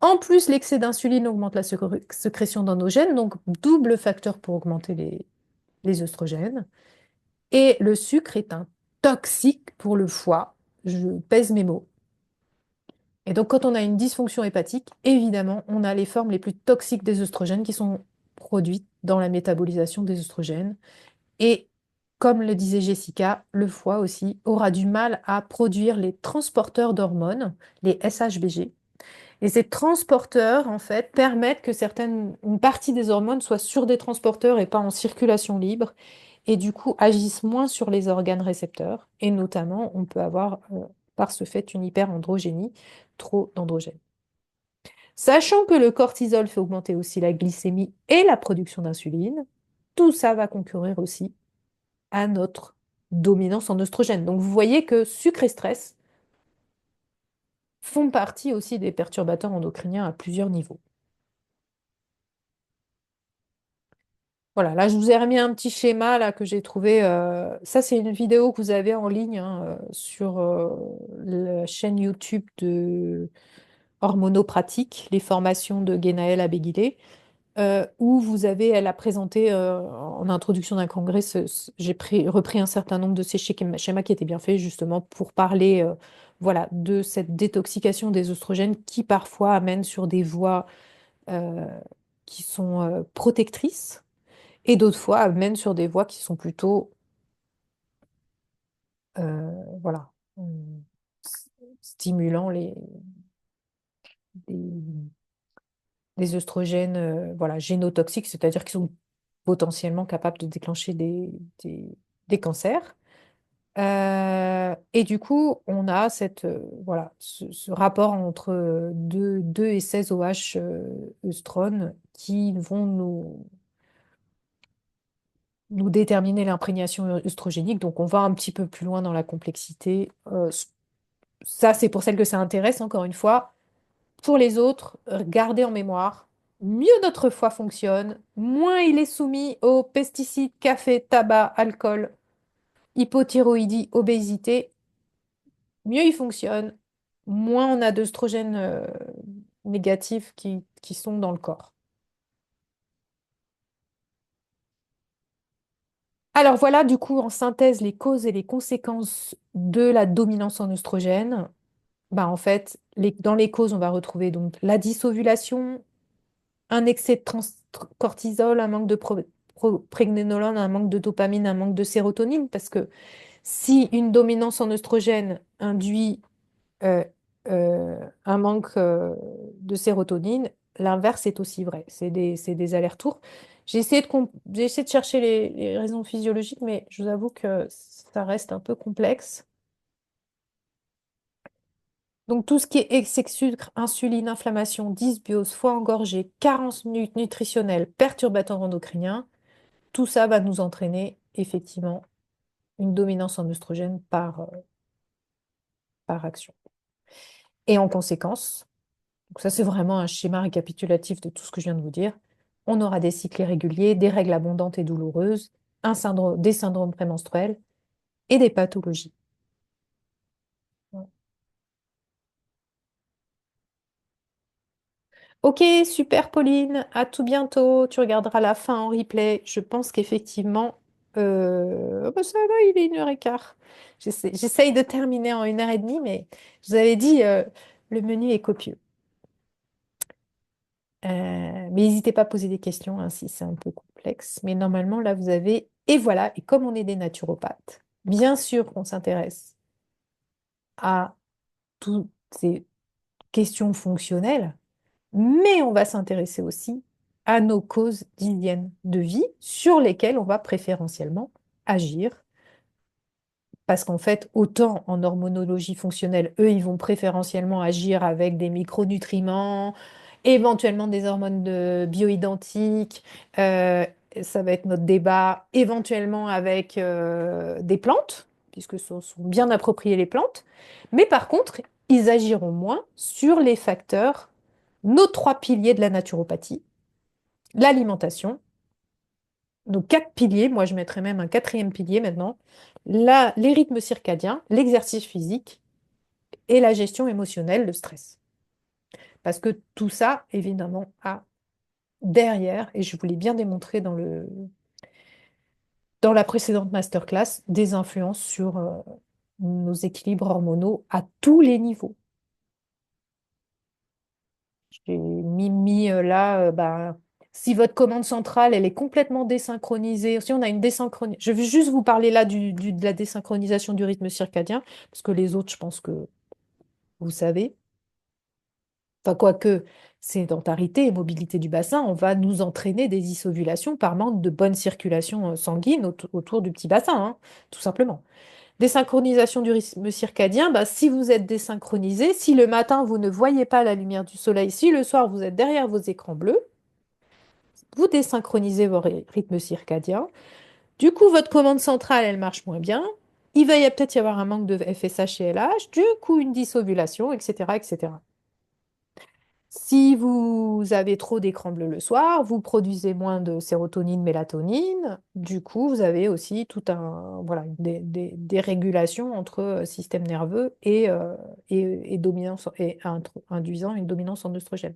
En plus, l'excès d'insuline augmente la sécrétion d'androgènes, donc double facteur pour augmenter les œstrogènes. Et le sucre est un toxique pour le foie. Je pèse mes mots. Et donc, quand on a une dysfonction hépatique, évidemment, on a les formes les plus toxiques des œstrogènes qui sont produites dans la métabolisation des œstrogènes. Et comme le disait Jessica, le foie aussi aura du mal à produire les transporteurs d'hormones, les SHBG. Et ces transporteurs, en fait, permettent que une partie des hormones soient sur des transporteurs et pas en circulation libre, et du coup agissent moins sur les organes récepteurs. Et notamment, on peut avoir, par ce fait, une hyperandrogénie, trop d'androgènes. Sachant que le cortisol fait augmenter aussi la glycémie et la production d'insuline, tout ça va concourir aussi à notre dominance en oestrogène. Donc vous voyez que sucre et stress font partie aussi des perturbateurs endocriniens à plusieurs niveaux. Voilà, là je vous ai remis un petit schéma là que j'ai trouvé. Ça, c'est une vidéo que vous avez en ligne, hein, sur la chaîne YouTube de Hormonopratique, les formations de Guénaëlle Abéguilé, où elle a présenté en introduction d'un congrès, j'ai repris un certain nombre de ces schémas qui étaient bien faits justement pour parler, voilà, de cette détoxication des oestrogènes qui parfois amène sur des voies euh, qui sont protectrices et d'autres fois amènent sur des voies qui sont plutôt, voilà, stimulant des, des œstrogènes, voilà, génotoxiques, c'est-à-dire qu'ils sont potentiellement capables de déclencher des cancers. Et du coup, on a voilà, ce rapport entre 2 et 16 OH œstrone qui vont nous déterminer l'imprégnation œstrogénique. Donc, on va un petit peu plus loin dans la complexité. Ça, c'est pour celles que ça intéresse, encore une fois. Pour les autres, gardez en mémoire, mieux notre foie fonctionne, moins il est soumis aux pesticides, café, tabac, alcool, hypothyroïdie, obésité, mieux il fonctionne, moins on a d'œstrogènes négatifs qui sont dans le corps. Alors voilà, du coup, en synthèse, les causes et les conséquences de la dominance en œstrogènes. Bah, en fait, dans les causes, on va retrouver donc la dysovulation, un excès de cortisol, un manque de prégnénolone, un manque de dopamine, un manque de sérotonine, parce que si une dominance en œstrogène induit euh, un manque de sérotonine, l'inverse est aussi vrai. C'est des allers-retours. J'ai essayé de chercher les raisons physiologiques, mais je vous avoue que ça reste un peu complexe. Donc tout ce qui est excès de sucre, insuline, inflammation, dysbiose, foie engorgé, carence nutritionnelle, perturbateurs endocriniens, tout ça va nous entraîner effectivement une dominance en oestrogène par action. Et en conséquence, donc ça c'est vraiment un schéma récapitulatif de tout ce que je viens de vous dire, on aura des cycles irréguliers, des règles abondantes et douloureuses, des syndromes prémenstruels et des pathologies. Ok, super Pauline, à tout bientôt. Tu regarderas la fin en replay. Je pense qu'effectivement, bah, ça va, il est 1h15. J'essaye de terminer en 1h30, mais je vous avais dit, le menu est copieux. Mais n'hésitez pas à poser des questions hein, si c'est un peu complexe. Mais normalement, là, vous avez... Et voilà, et comme on est des naturopathes, bien sûr qu'on s'intéresse à toutes ces questions fonctionnelles, mais on va s'intéresser aussi à nos causes d'hygiène de vie sur lesquelles on va préférentiellement agir. Parce qu'en fait, autant en hormonologie fonctionnelle, eux, ils vont préférentiellement agir avec des micronutriments, éventuellement des hormones bioidentiques, euh, ça va être notre débat, éventuellement avec des plantes, puisque ce sont bien appropriées les plantes. Mais par contre, ils agiront moins sur les facteurs, nos trois piliers de la naturopathie, l'alimentation, nos quatre piliers, moi je mettrais même un quatrième pilier maintenant, les rythmes circadiens, l'exercice physique et la gestion émotionnelle, le stress. Parce que tout ça, évidemment, a derrière, et je vous l'ai bien démontré dans la précédente masterclass, des influences sur nos équilibres hormonaux à tous les niveaux. J'ai mis là, bah, si votre commande centrale, elle est complètement désynchronisée, si on a une désynchronisation, je vais juste vous parler là de la désynchronisation du rythme circadien, parce que les autres, je pense que vous savez. Enfin, quoique sédentarité et mobilité du bassin, on va nous entraîner des dysovulations par manque de bonne circulation sanguine autour du petit bassin, hein, tout simplement. Désynchronisation du rythme circadien, bah, si vous êtes désynchronisé, si le matin vous ne voyez pas la lumière du soleil, si le soir vous êtes derrière vos écrans bleus, vous désynchronisez vos rythmes circadiens. Du coup, votre commande centrale, elle marche moins bien. Il va peut-être y avoir un manque de FSH et LH, du coup une dysovulation, etc., etc. Si vous avez trop d'écran bleu le soir, vous produisez moins de sérotonine, mélatonine. Du coup, vous avez aussi tout un, voilà, des régulations entre système nerveux et dominance, et induisant une dominance en oestrogène.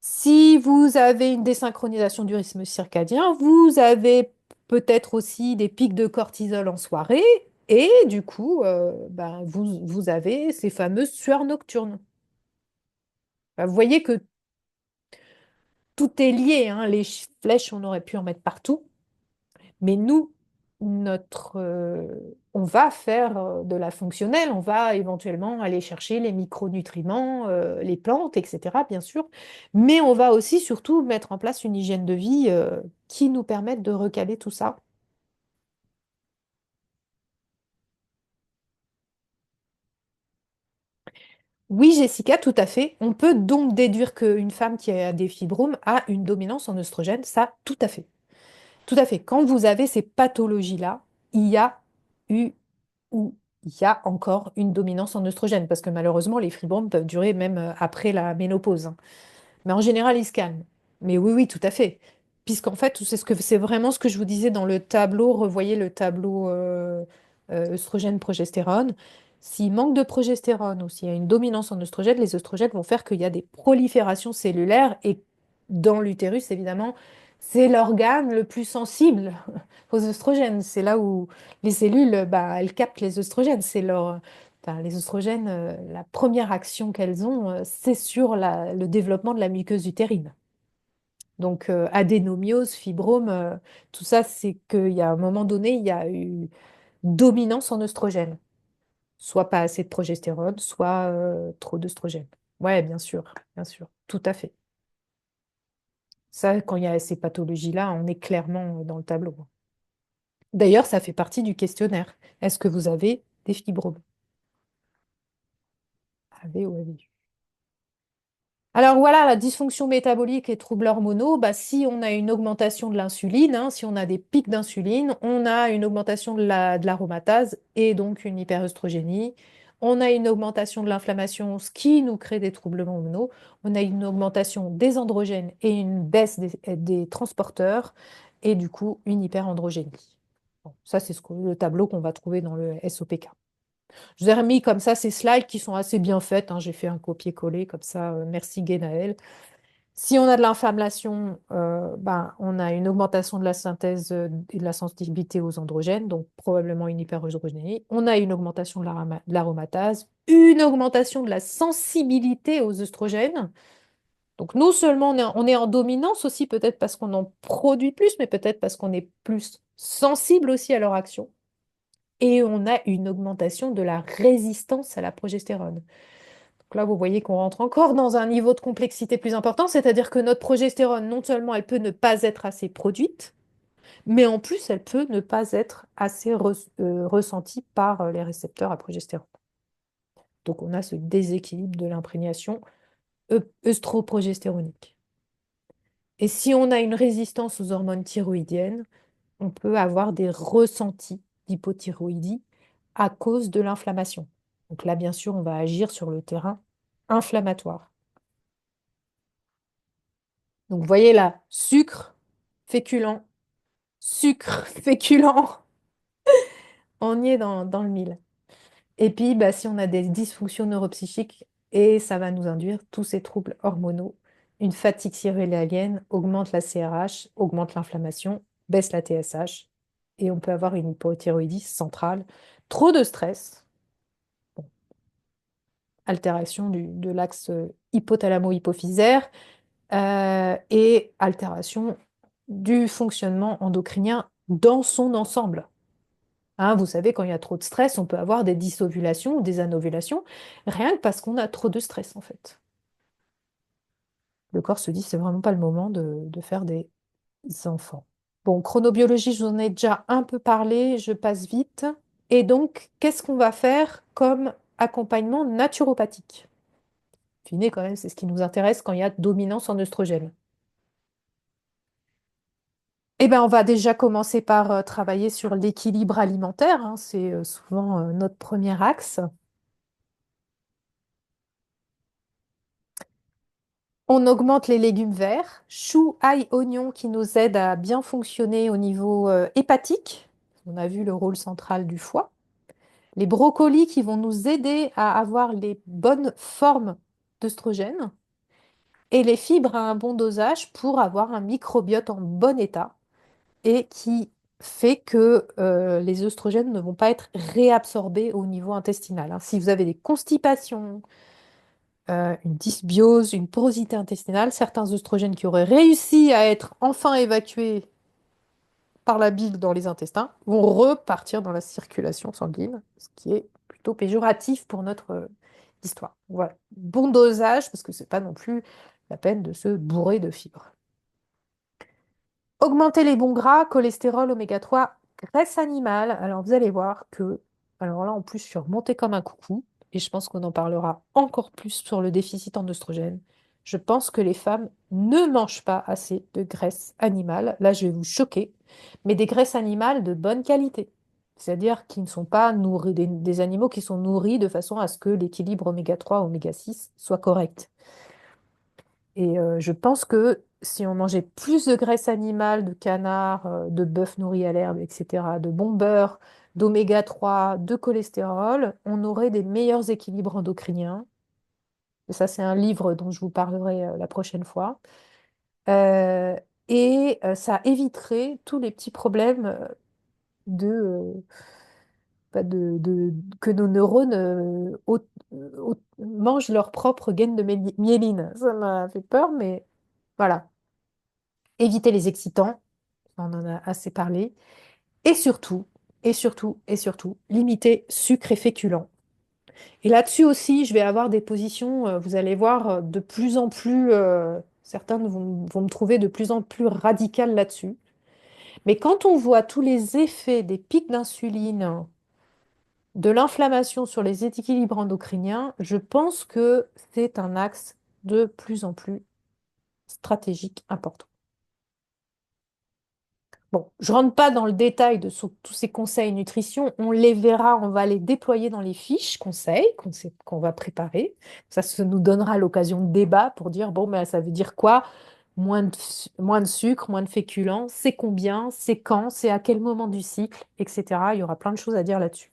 Si vous avez une désynchronisation du rythme circadien, vous avez peut-être aussi des pics de cortisol en soirée et du coup, ben, vous avez ces fameuses sueurs nocturnes. Ben, vous voyez que tout est lié, hein. Les flèches, on aurait pu en mettre partout. Mais nous, on va faire de la fonctionnelle. On va éventuellement aller chercher les micronutriments, les plantes, etc., bien sûr. Mais on va aussi surtout mettre en place une hygiène de vie qui nous permette de recaler tout ça. Oui, Jessica, tout à fait. On peut donc déduire qu'une femme qui a des fibromes a une dominance en oestrogène. Ça, tout à fait. Tout à fait. Quand vous avez ces pathologies-là, il y a eu ou il y a encore une dominance en oestrogène, parce que malheureusement, les fibromes peuvent durer même après la ménopause, hein. Mais en général, ils se calment. Mais oui, oui, tout à fait. Puisqu'en fait, c'est vraiment ce que je vous disais dans le tableau. Revoyez le tableau œstrogène-progestérone. S'il manque de progestérone ou s'il y a une dominance en oestrogène, les oestrogènes vont faire qu'il y a des proliférations cellulaires. Et dans l'utérus, évidemment, c'est l'organe le plus sensible aux oestrogènes. C'est là où les cellules, bah, elles captent les oestrogènes. Enfin, les oestrogènes, la première action qu'elles ont, c'est sur le développement de la muqueuse utérine. Donc, adénomiose, fibrome, tout ça, c'est qu'il y a un moment donné, il y a eu dominance en oestrogène. Soit pas assez de progestérone, soit trop d'œstrogène. Ouais, bien sûr, tout à fait. Ça, quand il y a ces pathologies-là, on est clairement dans le tableau. D'ailleurs, ça fait partie du questionnaire. Est-ce que vous avez des fibromes? Avez ou avez eu? Alors voilà, la dysfonction métabolique et troubles hormonaux, bah, si on a une augmentation de l'insuline, hein, si on a des pics d'insuline, on a une augmentation de l'aromatase et donc une hyperœstrogénie. On a une augmentation de l'inflammation, ce qui nous crée des troubles hormonaux. On a une augmentation des androgènes et une baisse des transporteurs et du coup une hyperandrogénie. Bon, ça, c'est le tableau qu'on va trouver dans le SOPK. Je vous ai remis comme ça ces slides qui sont assez bien faites, hein. J'ai fait un copier-coller comme ça. Merci Guénaël. Si on a de l'inflammation, ben, on a une augmentation de la synthèse et de la sensibilité aux androgènes, donc probablement une hyperœstrogénie. On a une augmentation de l'aromatase, une augmentation de la sensibilité aux œstrogènes. Donc non seulement on est en dominance aussi, peut-être parce qu'on en produit plus, mais peut-être parce qu'on est plus sensible aussi à leur action. Et on a une augmentation de la résistance à la progestérone. Donc là, vous voyez qu'on rentre encore dans un niveau de complexité plus important, c'est-à-dire que notre progestérone, non seulement elle peut ne pas être assez produite, mais en plus elle peut ne pas être assez ressentie par les récepteurs à progestérone. Donc on a ce déséquilibre de l'imprégnation œstroprogestéronique. Et si on a une résistance aux hormones thyroïdiennes, on peut avoir des ressentis d'hypothyroïdie à cause de l'inflammation. Donc là, bien sûr, on va agir sur le terrain inflammatoire. Donc vous voyez là, féculent, sucre, féculent, on y est dans le mille. Et puis, bah, si on a des dysfonctions neuropsychiques, et ça va nous induire tous ces troubles hormonaux, une fatigue cérébralienne augmente la CRH, augmente l'inflammation, baisse la TSH, et on peut avoir une hypothyroïdie centrale, trop de stress, bon, altération de l'axe hypothalamo-hypophysaire, et altération du fonctionnement endocrinien dans son ensemble. Hein, vous savez, quand il y a trop de stress, on peut avoir des dysovulations ou des anovulations, rien que parce qu'on a trop de stress, en fait. Le corps se dit, c'est vraiment pas le moment de faire des enfants. Bon, chronobiologie, je vous en ai déjà un peu parlé, je passe vite. Et donc, qu'est-ce qu'on va faire comme accompagnement naturopathique? Fine, quand même, c'est ce qui nous intéresse quand il y a dominance en œstrogène. Eh ben, on va déjà commencer par travailler sur l'équilibre alimentaire, hein, c'est souvent notre premier axe. On augmente les légumes verts, choux, ail, oignons qui nous aident à bien fonctionner au niveau hépatique. On a vu le rôle central du foie. Les brocolis qui vont nous aider à avoir les bonnes formes d'œstrogènes. Et les fibres à un bon dosage pour avoir un microbiote en bon état et qui fait que les œstrogènes ne vont pas être réabsorbés au niveau intestinal, hein. Si vous avez des constipations, une dysbiose, une porosité intestinale, certains œstrogènes qui auraient réussi à être enfin évacués par la bile dans les intestins vont repartir dans la circulation sanguine, ce qui est plutôt péjoratif pour notre histoire. Voilà. Bon dosage, parce que c'est pas non plus la peine de se bourrer de fibres. Augmenter les bons gras, cholestérol, oméga 3, graisse animale. Alors vous allez voir que, alors là en plus je suis remontée comme un coucou, et je pense qu'on en parlera encore plus sur le déficit en oestrogène. Je pense que les femmes ne mangent pas assez de graisse animale. Là je vais vous choquer, mais des graisses animales de bonne qualité. C'est-à-dire qui ne sont pas nourris, des animaux qui sont nourris de façon à ce que l'équilibre oméga 3, oméga 6 soit correct. Et je pense que si on mangeait plus de graisse animale, de canard, de bœuf nourri à l'herbe, etc., de bon beurre, d'oméga 3, de cholestérol, on aurait des meilleurs équilibres endocriniens. Et ça, c'est un livre dont je vous parlerai la prochaine fois. Euh, Ça éviterait tous les petits problèmes de, que nos neurones mangent leur propre gaine de myéline. Ça m'a fait peur, mais voilà. Éviter les excitants, on en a assez parlé, et surtout, limiter sucre et féculents. Et là-dessus aussi, je vais avoir des positions, vous allez voir, de plus en plus, certains vont me trouver de plus en plus radicales là-dessus. Mais quand on voit tous les effets des pics d'insuline, de l'inflammation sur les équilibres endocriniens, je pense que c'est un axe de plus en plus stratégique important. Bon, je rentre pas dans le détail de tous ces conseils nutrition. On les verra, on va les déployer dans les fiches conseils qu'on va préparer. Ça nous donnera l'occasion de débat pour dire, bon, ben, ça veut dire quoi? Moins de sucre, moins de féculents, c'est combien, c'est quand, c'est à quel moment du cycle, etc. Il y aura plein de choses à dire là-dessus.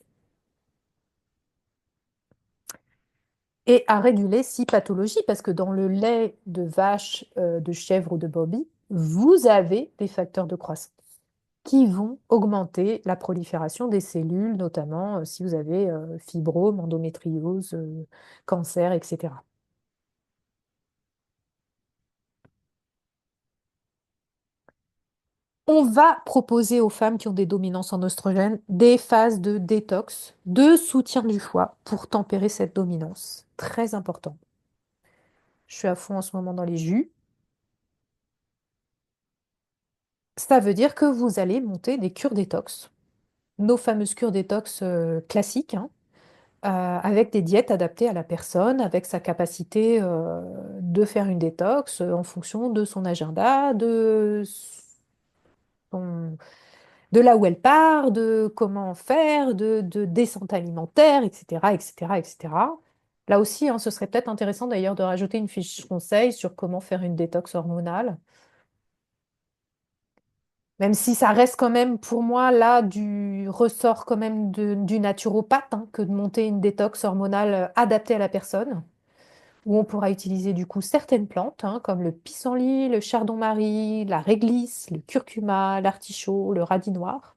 et à réguler six pathologies, parce que dans le lait de vache, de chèvre ou de brebis, vous avez des facteurs de croissance qui vont augmenter la prolifération des cellules, notamment si vous avez fibrome, endométriose, cancer, etc. On va proposer aux femmes qui ont des dominances en oestrogène des phases de détox, de soutien du foie pour tempérer cette dominance. Très important. Je suis à fond en ce moment dans les jus. Ça veut dire que vous allez monter des cures détox, nos fameuses cures détox classiques, hein, avec des diètes adaptées à la personne, avec sa capacité de faire une détox en fonction de son agenda, son- de là où elle part, de comment faire, de descente alimentaire, etc., etc., etc. Là aussi, hein, ce serait peut-être intéressant d'ailleurs de rajouter une fiche conseil sur comment faire une détox hormonale. Même si ça reste quand même pour moi là du ressort quand même du naturopathe, hein, que de monter une détox hormonale adaptée à la personne, où on pourra utiliser du coup certaines plantes, hein, comme le pissenlit, le chardon-marie, la réglisse, le curcuma, l'artichaut, le radis noir.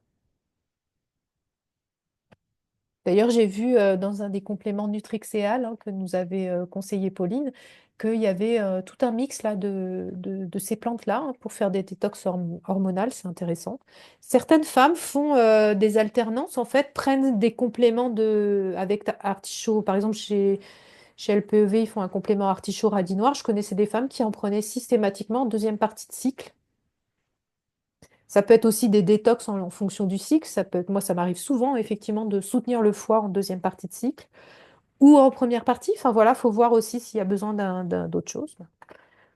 D'ailleurs, j'ai vu dans un des compléments Nutrixéal, hein, que nous avait conseillé Pauline, qu'il y avait tout un mix là, de ces plantes-là, hein, pour faire des détox hormonales, c'est intéressant. Certaines femmes font des alternances, en fait, prennent des compléments avec artichaut. Par exemple, chez LPEV, ils font un complément artichaut radis noir. Je connaissais des femmes qui en prenaient systématiquement en deuxième partie de cycle. Ça peut être aussi des détox en fonction du cycle. Ça peut être, moi, ça m'arrive souvent, effectivement, de soutenir le foie en deuxième partie de cycle ou en première partie. Enfin, voilà, faut voir aussi s'il y a besoin d'autre chose.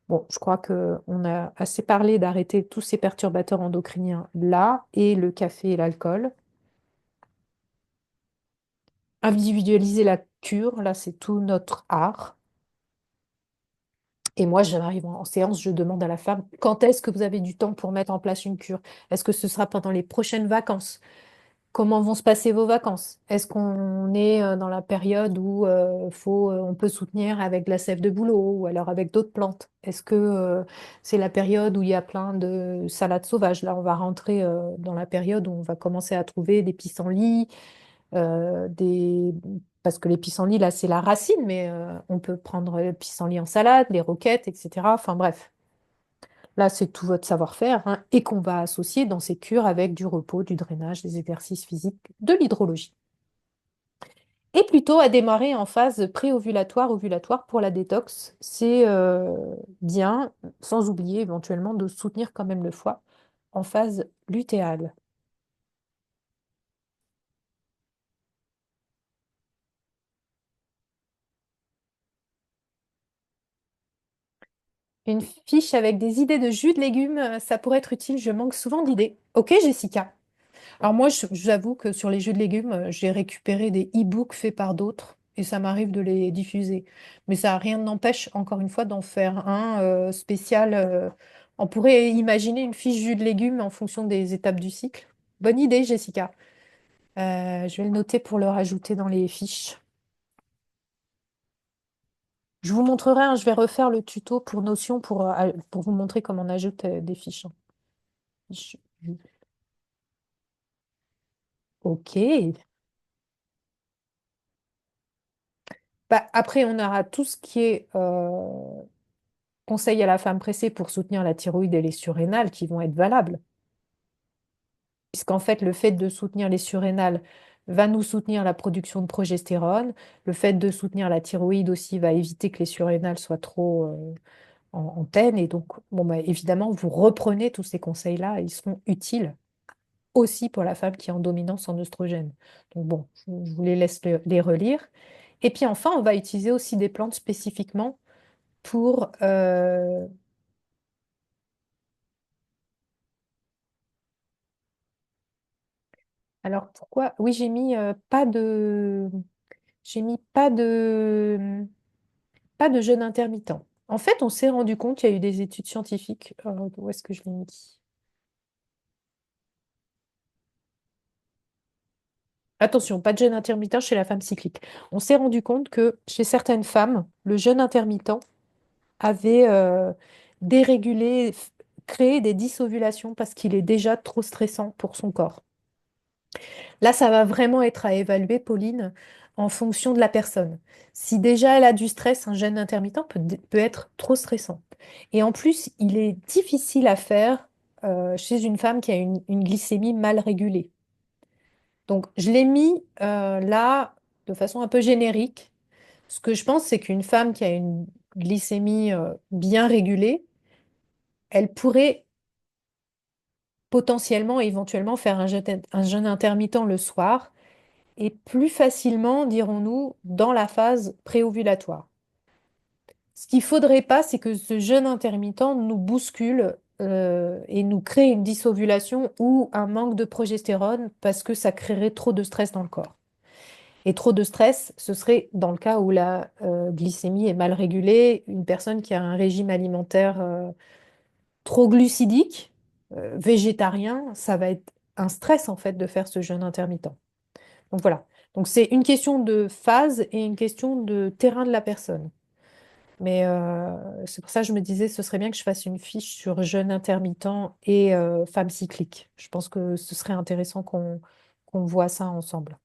Bon, je crois qu'on a assez parlé d'arrêter tous ces perturbateurs endocriniens là et le café et l'alcool. Individualiser la cure, là, c'est tout notre art. Et moi, j'arrive en séance, je demande à la femme, quand est-ce que vous avez du temps pour mettre en place une cure? Est-ce que ce sera pendant les prochaines vacances? Comment vont se passer vos vacances? Est-ce qu'on est dans la période où on peut soutenir avec de la sève de bouleau ou alors avec d'autres plantes? Est-ce que c'est la période où il y a plein de salades sauvages? Là, on va rentrer dans la période où on va commencer à trouver des pissenlits, euh, des... parce que les pissenlits, là, c'est la racine, mais on peut prendre le pissenlit en salade, les roquettes, etc. Enfin bref. Là, c'est tout votre savoir-faire, hein, et qu'on va associer dans ces cures avec du repos, du drainage, des exercices physiques, de l'hydrologie. Et plutôt à démarrer en phase pré-ovulatoire, ovulatoire pour la détox, c'est bien, sans oublier éventuellement de soutenir quand même le foie en phase lutéale. Une fiche avec des idées de jus de légumes, ça pourrait être utile, je manque souvent d'idées. Ok, Jessica. Alors moi, j'avoue que sur les jus de légumes, j'ai récupéré des e-books faits par d'autres et ça m'arrive de les diffuser. Mais ça, rien n'empêche, encore une fois, d'en faire un spécial. On pourrait imaginer une fiche jus de légumes en fonction des étapes du cycle. Bonne idée, Jessica. Je vais le noter pour le rajouter dans les fiches. Je vous montrerai, hein, je vais refaire le tuto pour Notion pour vous montrer comment on ajoute des fiches, hein. Fiches. Ok. Bah, après, on aura tout ce qui est conseils à la femme pressée pour soutenir la thyroïde et les surrénales qui vont être valables. Puisqu'en fait, le fait de soutenir les surrénales va nous soutenir la production de progestérone. Le fait de soutenir la thyroïde aussi va éviter que les surrénales soient trop en peine. Et donc, bon, bah, évidemment, vous reprenez tous ces conseils-là, ils seront utiles aussi pour la femme qui est en dominance en oestrogène. Donc bon, je vous les laisse les relire. Et puis enfin, on va utiliser aussi des plantes spécifiquement pour alors pourquoi? Oui, j'ai mis pas de jeûne intermittent. En fait, on s'est rendu compte qu'il y a eu des études scientifiques. Où est-ce que je l'ai mis? Attention, pas de jeûne intermittent chez la femme cyclique. On s'est rendu compte que chez certaines femmes, le jeûne intermittent avait dérégulé, créé des dysovulations parce qu'il est déjà trop stressant pour son corps. Là, ça va vraiment être à évaluer, Pauline, en fonction de la personne. Si déjà elle a du stress, un jeûne intermittent peut être trop stressant. Et en plus, il est difficile à faire chez une femme qui a une glycémie mal régulée. Donc, je l'ai mis là de façon un peu générique. Ce que je pense, c'est qu'une femme qui a une glycémie bien régulée, elle pourrait potentiellement, éventuellement, faire un jeûne intermittent le soir et plus facilement, dirons-nous, dans la phase préovulatoire. Ce qu'il ne faudrait pas, c'est que ce jeûne intermittent nous bouscule et nous crée une dysovulation ou un manque de progestérone parce que ça créerait trop de stress dans le corps. Et trop de stress, ce serait dans le cas où la glycémie est mal régulée, une personne qui a un régime alimentaire trop glucidique, végétarien, ça va être un stress en fait de faire ce jeûne intermittent. Donc voilà. Donc c'est une question de phase et une question de terrain de la personne. Mais c'est pour ça que je me disais, ce serait bien que je fasse une fiche sur jeûne intermittent et femme cyclique. Je pense que ce serait intéressant qu'on voit ça ensemble.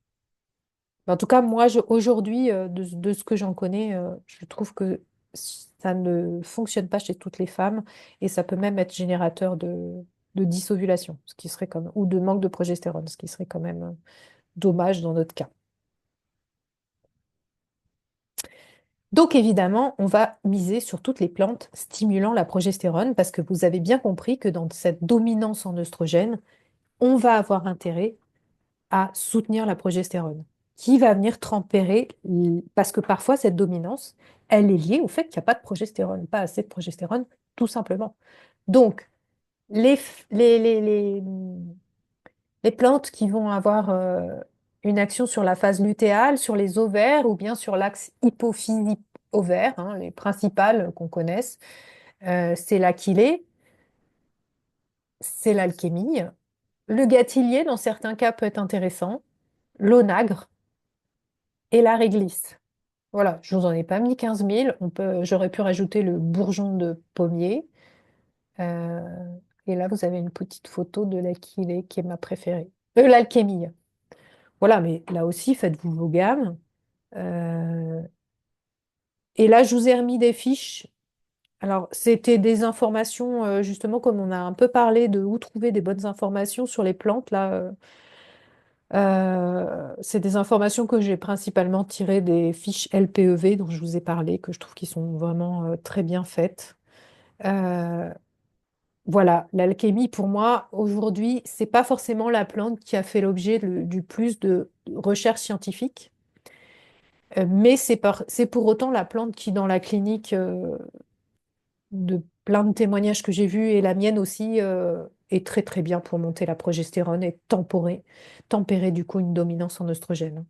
Mais en tout cas, moi, aujourd'hui, de ce que j'en connais, je trouve que ça ne fonctionne pas chez toutes les femmes et ça peut même être générateur de dysovulation, ce qui serait comme, ou de manque de progestérone, ce qui serait quand même dommage dans notre cas. Donc évidemment, on va miser sur toutes les plantes stimulant la progestérone parce que vous avez bien compris que dans cette dominance en oestrogène, on va avoir intérêt à soutenir la progestérone qui va venir tempérer, parce que parfois cette dominance, elle est liée au fait qu'il n'y a pas de progestérone, pas assez de progestérone, tout simplement. Donc, les, f- les plantes qui vont avoir une action sur la phase lutéale, sur les ovaires ou bien sur l'axe hypophyse-ovaire, hein, les principales qu'on connaisse, c'est l'achillée, c'est l'alchémie. Le gâtillier, dans certains cas, peut être intéressant. L'onagre et la réglisse. Voilà, je vous en ai pas mis 15 000. J'aurais pu rajouter le bourgeon de pommier. Euh, et là, vous avez une petite photo de l'achillée qui est ma préférée. L'alchémie. Voilà, mais là aussi, faites-vous vos gammes. Euh, et là, je vous ai remis des fiches. Alors, c'était des informations, justement, comme on a un peu parlé de où trouver des bonnes informations sur les plantes, là. C'est des informations que j'ai principalement tirées des fiches LPEV dont je vous ai parlé, que je trouve qui sont vraiment très bien faites. Euh, voilà, l'alchémie, pour moi, aujourd'hui, c'est pas forcément la plante qui a fait l'objet du plus de recherches scientifiques. Mais c'est pour autant la plante qui, dans la clinique, de plein de témoignages que j'ai vus, et la mienne aussi, est très très bien pour monter la progestérone et tempérer du coup une dominance en oestrogène.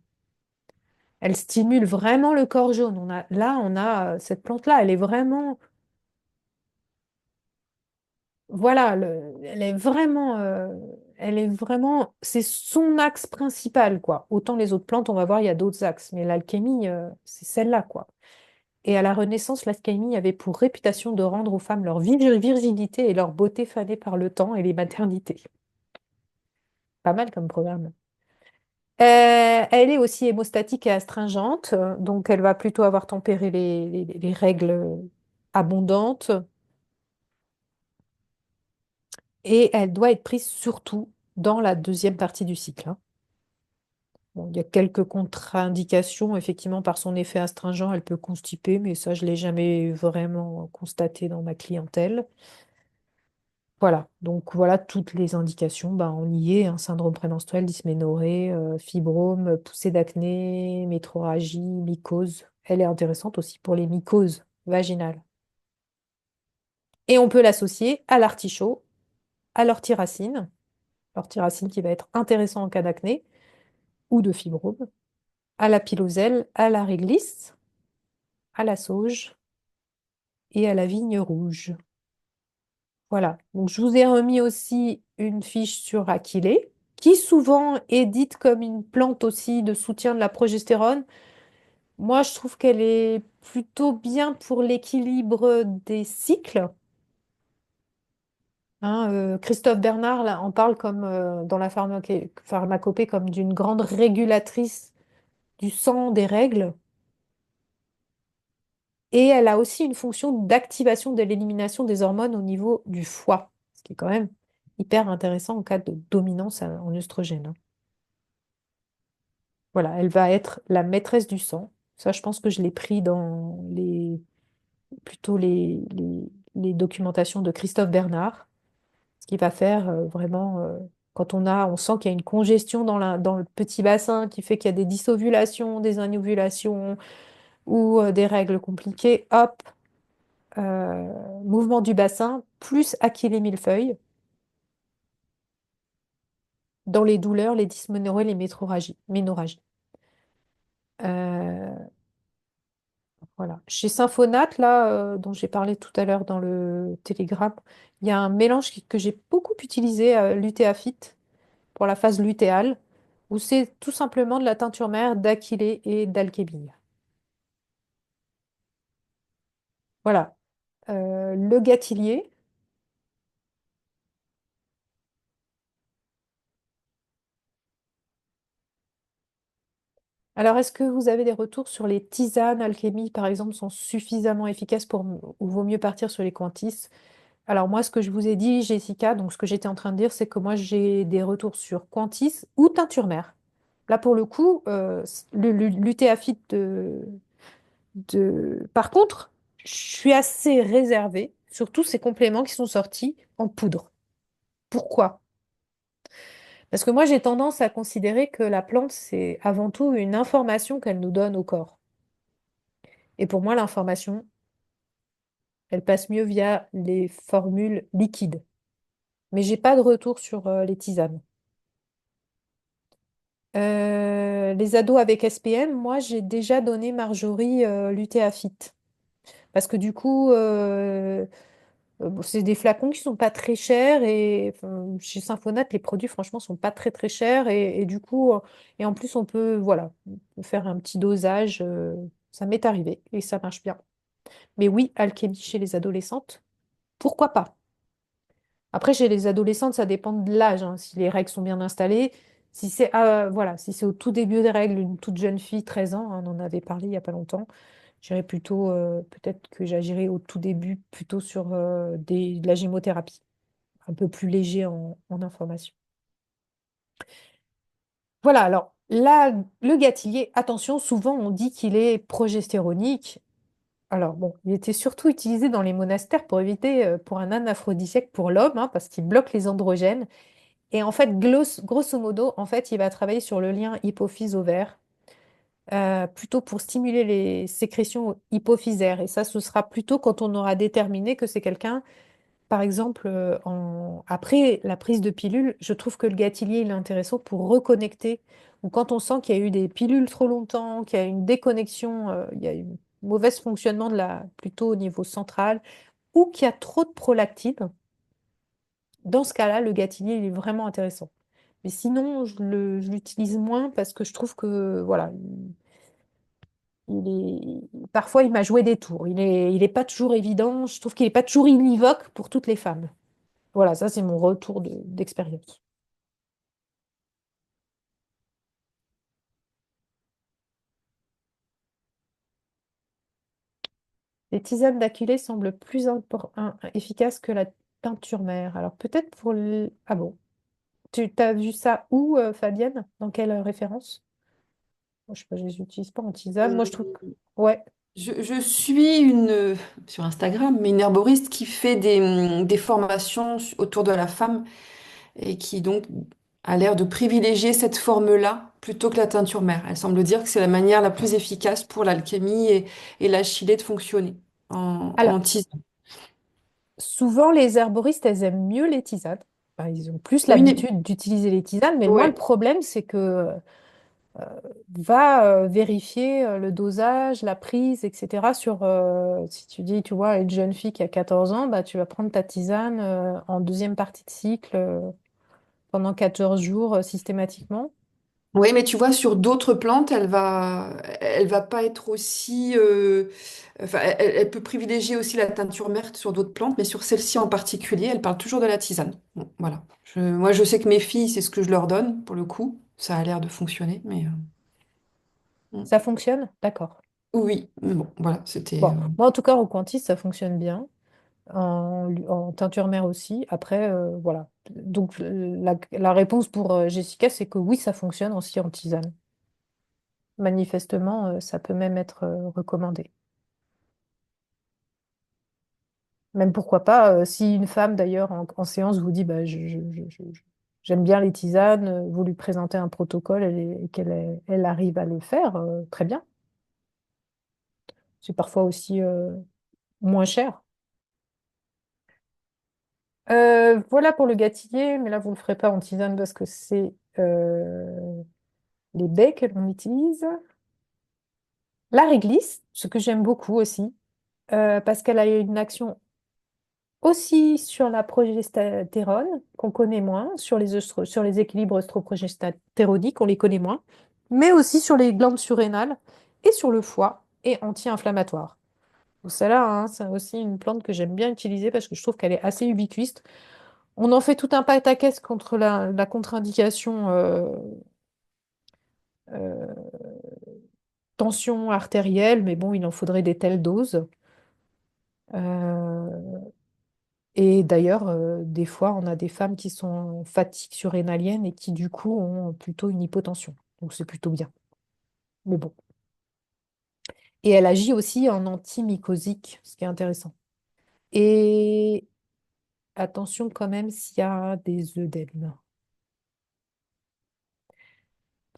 Elle stimule vraiment le corps jaune. Là, on a cette plante-là, voilà, elle est vraiment, c'est son axe principal, quoi. Autant les autres plantes, on va voir, il y a d'autres axes, mais l'alchémie, c'est celle-là, quoi. Et à la Renaissance, l'alchimie avait pour réputation de rendre aux femmes leur virginité et leur beauté fanées par le temps et les maternités. Pas mal comme programme. Elle est aussi hémostatique et astringente, donc elle va plutôt avoir tempéré les règles abondantes et elle doit être prise surtout dans la deuxième partie du cycle, hein. Bon, il y a quelques contre-indications, effectivement, par son effet astringent, elle peut constiper, mais ça, je ne l'ai jamais vraiment constaté dans ma clientèle. Voilà, donc voilà toutes les indications. Ben, on y est, hein, syndrome prémenstruel, dysménorrhée, fibrome, poussée d'acné, métrorragie, mycose. Elle est intéressante aussi pour les mycoses vaginales. Et on peut l'associer à l'artichaut, à l'orthiracine qui va être intéressant en cas d'acné ou de fibrome, à la piloselle, à la réglisse, à la sauge et à la vigne rouge. Voilà, donc je vous ai remis aussi une fiche sur Achillée, qui souvent est dite comme une plante aussi de soutien de la progestérone. Moi, je trouve qu'elle est plutôt bien pour l'équilibre des cycles. Hein, Christophe Bernard là, en parle comme dans la pharmacopée comme d'une grande régulatrice du sang, des règles. Et elle a aussi une fonction d'activation de l'élimination des hormones au niveau du foie, ce qui est quand même hyper intéressant en cas de dominance en œstrogène. Hein. Voilà, elle va être la maîtresse du sang. Ça, je pense que je l'ai pris dans plutôt les documentations de Christophe Bernard. Ce qui va faire vraiment, quand on sent qu'il y a une congestion dans le petit bassin qui fait qu'il y a des dysovulations, des anovulations ou des règles compliquées, hop, mouvement du bassin, plus Achillée millefeuille, dans les douleurs, les dysménorrhées, les ménorrhagies. Euh, voilà. Chez Symphonate, là, dont j'ai parlé tout à l'heure dans le Télégramme, il y a un mélange que j'ai beaucoup utilisé, Lutéafit, pour la phase lutéale, où c'est tout simplement de la teinture mère d'Achillée et d'alchébille. Voilà. Le gâtillier. Alors, est-ce que vous avez des retours sur les tisanes alchimie, par exemple, sont suffisamment efficaces ou vaut mieux partir sur les Quantis? Alors, moi, ce que je vous ai dit, Jessica, donc ce que j'étais en train de dire, c'est que moi, j'ai des retours sur Quantis ou teinture mère. Là, pour le coup, l'utéafit Par contre, je suis assez réservée sur tous ces compléments qui sont sortis en poudre. Pourquoi? Parce que moi, j'ai tendance à considérer que la plante, c'est avant tout une information qu'elle nous donne au corps. Et pour moi, l'information, elle passe mieux via les formules liquides. Mais j'ai pas de retour sur les tisanes. Les ados avec SPM, moi, j'ai déjà donné Marjorie Lutéafit. Parce que du coup, bon, c'est des flacons qui sont pas très chers et enfin, chez Symphonate, les produits, franchement, sont pas très très chers et du coup, et en plus, on peut, voilà, on peut faire un petit dosage. Ça m'est arrivé et ça marche bien. Mais oui, alchémie chez les adolescentes, pourquoi pas? Après, chez les adolescentes, ça dépend de l'âge, hein, si les règles sont bien installées. Si c'est voilà, si c'est au tout début des règles, une toute jeune fille, 13 ans, hein, on en avait parlé il n'y a pas longtemps, j'irais plutôt, peut-être que j'agirais au tout début plutôt sur de la gymothérapie, un peu plus léger en information. Voilà, alors là, le gâtillier, attention, souvent on dit qu'il est progestéronique. Alors bon, il était surtout utilisé dans les monastères pour éviter, pour un anaphrodisiaque pour l'homme, hein, parce qu'il bloque les androgènes. Et en fait, grosso modo, en fait, il va travailler sur le lien hypophyse-ovaire, plutôt pour stimuler les sécrétions hypophysaires. Et ça, ce sera plutôt quand on aura déterminé que c'est quelqu'un, par exemple, après la prise de pilule, je trouve que le gâtillier, il est intéressant pour reconnecter, ou quand on sent qu'il y a eu des pilules trop longtemps, qu'il y a une déconnexion, il y a un mauvais fonctionnement plutôt au niveau central, ou qu'il y a trop de prolactine. Dans ce cas-là, le gâtillier, il est vraiment intéressant. Mais sinon, je l'utilise moins parce que je trouve que, voilà, parfois, il m'a joué des tours. Il est pas toujours évident. Je trouve qu'il n'est pas toujours univoque pour toutes les femmes. Voilà, ça, c'est mon retour d'expérience. Les tisanes d'aquilée semblent plus efficaces que la teinture mère. Alors, peut-être pour le... Ah bon, tu t'as vu ça où, Fabienne? Dans quelle référence? Moi, je sais pas, je les utilise pas en tisane. Moi, je trouve que... Ouais. Je suis sur Instagram, mais une herboriste qui fait des formations autour de la femme et qui donc a l'air de privilégier cette forme-là plutôt que la teinture mère. Elle semble dire que c'est la manière la plus efficace pour l'alchimie et la chilée de fonctionner en Alors, tisane. souvent, les herboristes, elles aiment mieux les tisanes. Enfin, ils ont plus Oui, l'habitude d'utiliser les tisanes, mais moi, le ouais. problème, c'est que va vérifier le dosage, la prise, etc. Si tu dis, tu vois, une jeune fille qui a 14 ans, bah, tu vas prendre ta tisane en deuxième partie de cycle. pendant 14 jours systématiquement. Oui, mais tu vois, sur d'autres plantes, elle va pas être aussi. Enfin, elle peut privilégier aussi la teinture merte sur d'autres plantes, mais sur celle-ci en particulier, elle parle toujours de la tisane. Bon, voilà. Moi, je sais que mes filles, c'est ce que je leur donne pour le coup. Ça a l'air de fonctionner, mais mm. Ça fonctionne? D'accord. Oui, mais bon, voilà, c'était. Bon, moi en tout cas, au Quantis, ça fonctionne bien. En teinture mère aussi. Après, voilà. Donc, la réponse pour Jessica, c'est que oui, ça fonctionne aussi en tisane. Manifestement, ça peut même être recommandé. Même pourquoi pas, si une femme d'ailleurs en séance vous dit bah, j'aime bien les tisanes, vous lui présentez un protocole et elle arrive à le faire, très bien. C'est parfois aussi moins cher. Voilà pour le gâtillier, mais là vous ne le ferez pas en tisane parce que c'est les baies que l'on utilise. La réglisse, ce que j'aime beaucoup aussi, parce qu'elle a une action aussi sur la progestérone, qu'on connaît moins, sur les équilibres œstroprogestéroniques, on les connaît moins, mais aussi sur les glandes surrénales et sur le foie et anti-inflammatoire. Donc celle-là, hein, c'est aussi une plante que j'aime bien utiliser parce que je trouve qu'elle est assez ubiquiste. On en fait tout un pataquès contre la contre-indication euh, tension artérielle, mais bon, il en faudrait des telles doses. Euh, Et d'ailleurs, des fois, on a des femmes qui sont en fatigue surrénalienne et qui, du coup, ont plutôt une hypotension. Donc, c'est plutôt bien. Mais bon. Et elle agit aussi en antimycosique, ce qui est intéressant. Et attention quand même s'il y a des œdèmes.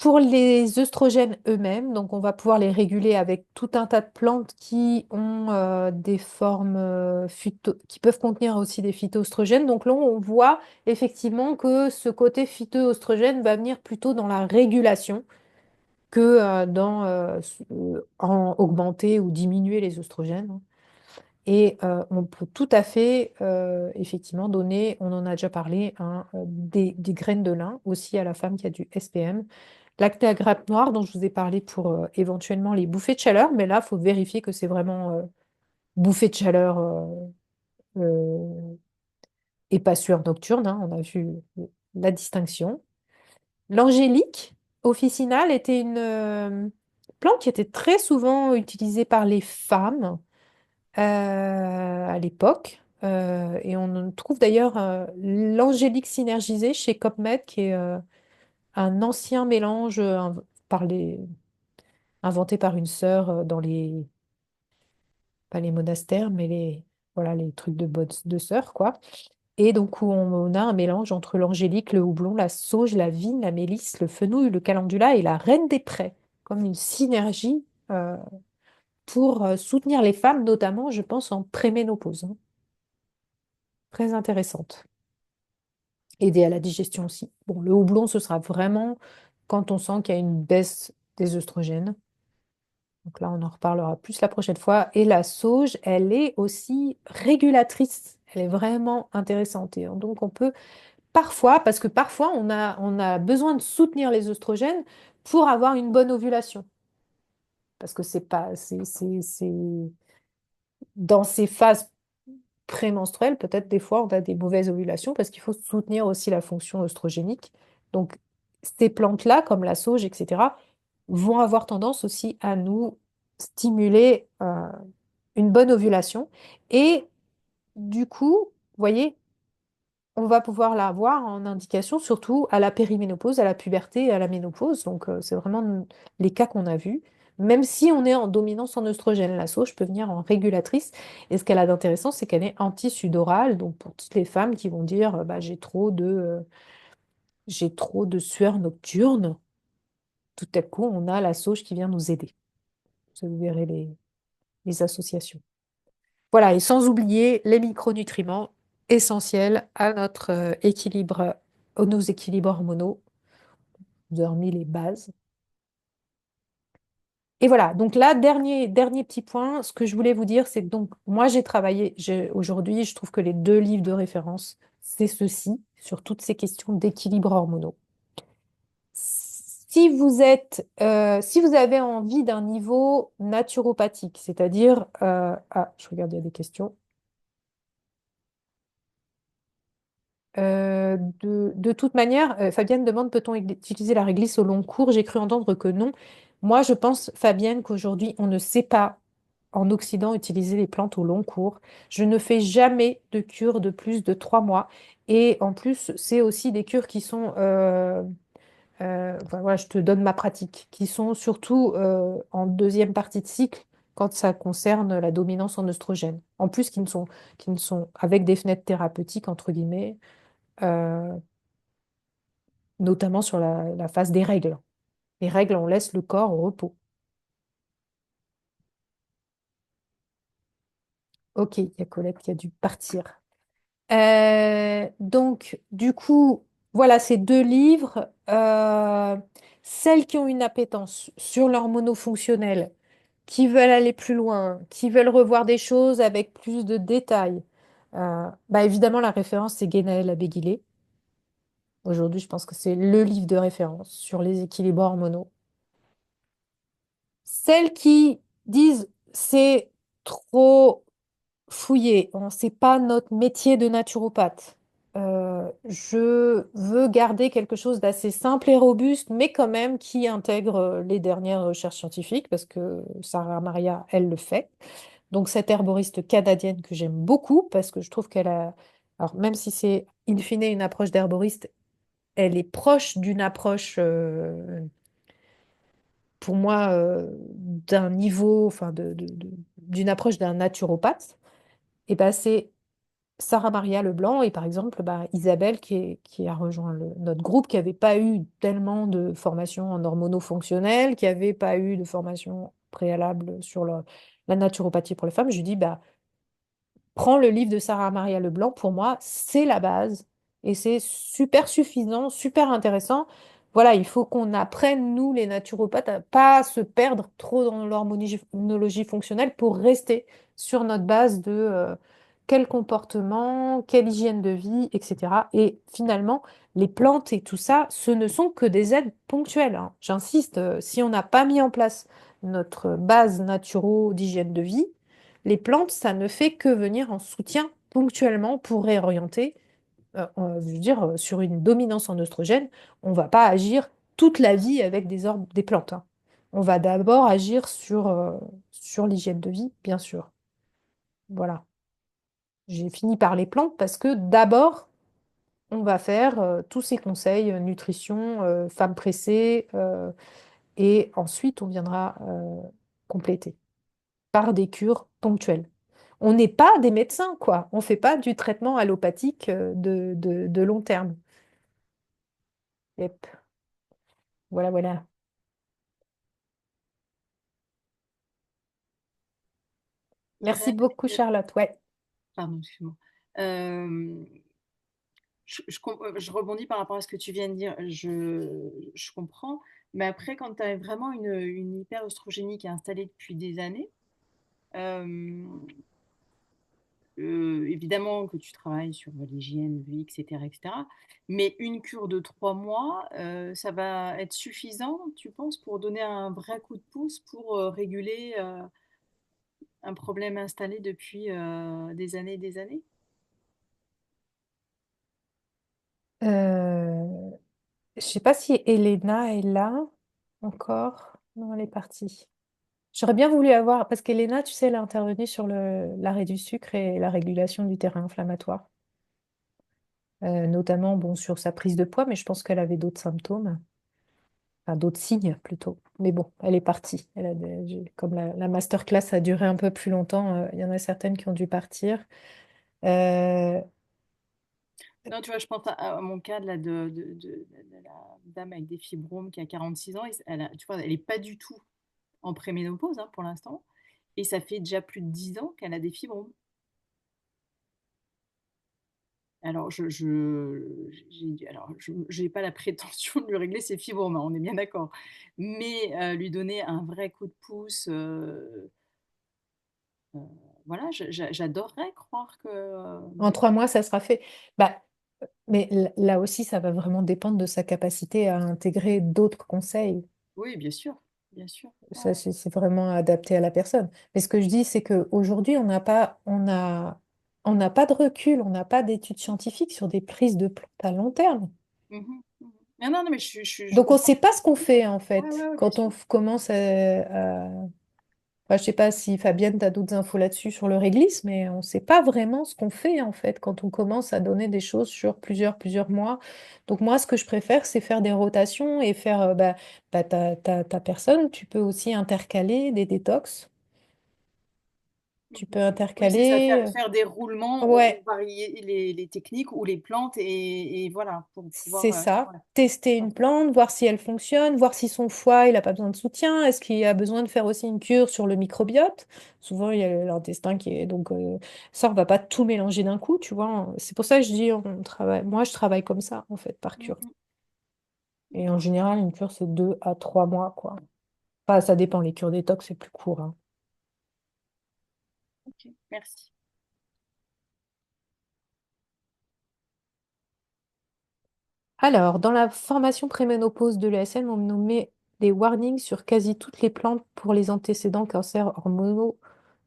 Pour les œstrogènes eux-mêmes, donc on va pouvoir les réguler avec tout un tas de plantes qui ont des formes qui peuvent contenir aussi des phytoœstrogènes. Donc là, on voit effectivement que ce côté phytoœstrogène va venir plutôt dans la régulation que dans en augmenter ou diminuer les œstrogènes. Et on peut tout à fait effectivement donner, on en a déjà parlé, hein, des graines de lin aussi à la femme qui a du SPM. L'acné à grappe noire dont je vous ai parlé pour éventuellement les bouffées de chaleur, mais là, il faut vérifier que c'est vraiment bouffée de chaleur euh, et pas sueur nocturne, hein, on a vu la distinction. L'angélique officinale était une plante qui était très souvent utilisée par les femmes à l'époque. Et on trouve d'ailleurs l'angélique synergisée chez Copmed, qui est un ancien mélange par inventé par une sœur dans pas les monastères, mais voilà, les trucs de sœurs, quoi. Et donc, où on a un mélange entre l'angélique, le houblon, la sauge, la vigne, la mélisse, le fenouil, le calendula et la reine des prés, comme une synergie pour soutenir les femmes, notamment, je pense, en préménopause, hein. Très intéressante. Aider à la digestion aussi. Bon, le houblon, ce sera vraiment quand on sent qu'il y a une baisse des œstrogènes. Donc là, on en reparlera plus la prochaine fois. Et la sauge, elle est aussi régulatrice. Elle est vraiment intéressante. Et donc, on peut parfois, parce que parfois, on a besoin de soutenir les œstrogènes pour avoir une bonne ovulation. Parce que c'est pas, dans ces phases prémenstruelles, peut-être des fois, on a des mauvaises ovulations parce qu'il faut soutenir aussi la fonction œstrogénique. Donc, ces plantes-là, comme la sauge, etc., vont avoir tendance aussi à nous stimuler une bonne ovulation. Et du coup, vous voyez, on va pouvoir la avoir en indication, surtout à la périménopause, à la puberté et à la ménopause. Donc, c'est vraiment les cas qu'on a vus. Même si on est en dominance en œstrogène, la sauge peut venir en régulatrice. Et ce qu'elle a d'intéressant, c'est qu'elle est anti-sudorale. Donc, pour toutes les femmes qui vont dire bah, j'ai trop de sueur nocturne, tout à coup, on a la sauge qui vient nous aider. Vous verrez les associations. Voilà, et sans oublier les micronutriments essentiels à notre équilibre, à nos équilibres hormonaux, hormis les bases. Et voilà, donc là, dernier petit point, ce que je voulais vous dire, c'est que donc moi j'ai travaillé, aujourd'hui, je trouve que les deux livres de référence, c'est ceci. sur toutes ces questions d'équilibre hormonaux. Si vous avez envie d'un niveau naturopathique, c'est-à-dire, je regarde, il y a des questions. De toute manière, Fabienne demande, peut-on utiliser la réglisse au long cours? J'ai cru entendre que non. Moi, je pense, Fabienne, qu'aujourd'hui, on ne sait pas en Occident utiliser les plantes au long cours. Je ne fais jamais de cure de plus de 3 mois. Et en plus, c'est aussi des cures qui sont, enfin, voilà, je te donne ma pratique, qui sont surtout en deuxième partie de cycle quand ça concerne la dominance en oestrogène. En plus, qui ne sont avec des fenêtres thérapeutiques, entre guillemets, euh, notamment sur la phase des règles. Les règles, on laisse le corps au repos. Ok, il y a Colette qui a dû partir. Donc, du coup, voilà ces deux livres. Celles qui ont une appétence sur leur monofonctionnel, qui veulent aller plus loin, qui veulent revoir des choses avec plus de détails. Bah évidemment, la référence, c'est Guénaël Abéguilé. Aujourd'hui, je pense que c'est le livre de référence sur les équilibres hormonaux. Celles qui disent c'est trop fouillé, c'est pas notre métier de naturopathe. Je veux garder quelque chose d'assez simple et robuste, mais quand même qui intègre les dernières recherches scientifiques, parce que Sarah Maria, elle le fait. Donc cette herboriste canadienne que j'aime beaucoup, parce que je trouve qu'elle a, alors même si c'est in fine une approche d'herboriste, elle est proche d'une approche, pour moi, d'un niveau, enfin d'une approche d'un naturopathe. Et ben c'est Sarah Maria Leblanc et par exemple bah, Isabelle qui a rejoint notre groupe, qui n'avait pas eu tellement de formation en hormonofonctionnel, qui n'avait pas eu de formation préalable sur la naturopathie pour les femmes. Je lui dis, bah, prends le livre de Sarah Maria Leblanc, pour moi, c'est la base et c'est super suffisant, super intéressant. Voilà, il faut qu'on apprenne, nous, les naturopathes, à pas se perdre trop dans l'hormonologie fonctionnelle pour rester sur notre base de quel comportement, quelle hygiène de vie, etc. Et finalement, les plantes et tout ça, ce ne sont que des aides ponctuelles, hein. J'insiste, si on n'a pas mis en place notre base naturo d'hygiène de vie, les plantes, ça ne fait que venir en soutien ponctuellement pour réorienter. Je veux dire, sur une dominance en oestrogène, on ne va pas agir toute la vie avec des plantes, hein. On va d'abord agir sur l'hygiène de vie, bien sûr. Voilà. J'ai fini par les plantes parce que d'abord, on va faire tous ces conseils, nutrition, femmes pressées, et ensuite on viendra compléter par des cures ponctuelles. On n'est pas des médecins, quoi. On ne fait pas du traitement allopathique de long terme. Yep. Voilà, voilà. Merci Ouais, beaucoup, Charlotte. Ouais. pardon, excuse-moi. Euh, je rebondis par rapport à ce que tu viens de dire. Je comprends. Mais après, quand tu as vraiment une hyper-oestrogénie qui est installée depuis des années, euh, évidemment que tu travailles sur l'hygiène, vie, etc., etc. Mais une cure de 3 mois, ça va être suffisant, tu penses, pour donner un vrai coup de pouce pour réguler un problème installé depuis des années et des années? Je sais pas si Elena est là encore. Non, elle est partie. J'aurais bien voulu avoir, parce qu'Elena, tu sais, elle a intervenu sur l'arrêt du sucre et la régulation du terrain inflammatoire. Notamment bon, sur sa prise de poids, mais je pense qu'elle avait d'autres symptômes, enfin d'autres signes plutôt. Mais bon, elle est partie. Comme la masterclass a duré un peu plus longtemps, il y en a certaines qui ont dû partir. Euh, Non, tu vois, je pense à mon cas là, de la dame avec des fibromes qui a 46 ans. Tu vois, elle n'est pas du tout en préménopause hein, pour l'instant. Et ça fait déjà plus de 10 ans qu'elle a des fibromes. Alors, j'ai pas la prétention de lui régler ses fibromes, hein, on est bien d'accord. Mais lui donner un vrai coup de pouce, euh, voilà, j'adorerais croire que. En 3 mois, ça sera fait. Bah, Mais là aussi, ça va vraiment dépendre de sa capacité à intégrer d'autres conseils. Oui, bien sûr, bien sûr. Ouais, Ça, c'est vraiment adapté à la personne. Mais ce que je dis, c'est qu'aujourd'hui, on n'a pas de recul, on n'a pas d'études scientifiques sur des prises de plantes à long terme. mhm, mhm. Non, non, non, mais je Donc, on ne comprends sait pas ce qu'on complètement. fait, en Ouais, ouais, fait, ouais, bien quand on sûr. commence enfin, je sais pas si Fabienne, tu as d'autres infos là-dessus sur le réglisse, mais on ne sait pas vraiment ce qu'on fait en fait quand on commence à donner des choses sur plusieurs mois. Donc moi, ce que je préfère, c'est faire des rotations et faire ta personne. Tu peux aussi intercaler des détox. Tu Mhm. peux Oui, c'est ça, intercaler. faire des roulements pour Ouais, varier les techniques ou les plantes et voilà, pour c'est pouvoir. ça. Ouais, Tester d'accord. une plante, voir si elle fonctionne, voir si son foie, il n'a pas besoin de soutien. Est-ce qu'il a besoin de faire aussi une cure sur le microbiote? Souvent, il y a l'intestin qui est... Donc, ça, on va pas tout mélanger d'un coup, tu vois. C'est pour ça que je dis, on travaille... Moi, je travaille comme ça, en fait, par cure. Mhm. Et en général, une cure, c'est 2 à 3 mois, quoi. Enfin, ça dépend. Les cures détox, c'est plus court, hein. Ok, merci. Alors, dans la formation préménopause de l'ESN, on nous met des warnings sur quasi toutes les plantes pour les antécédents cancers hormonaux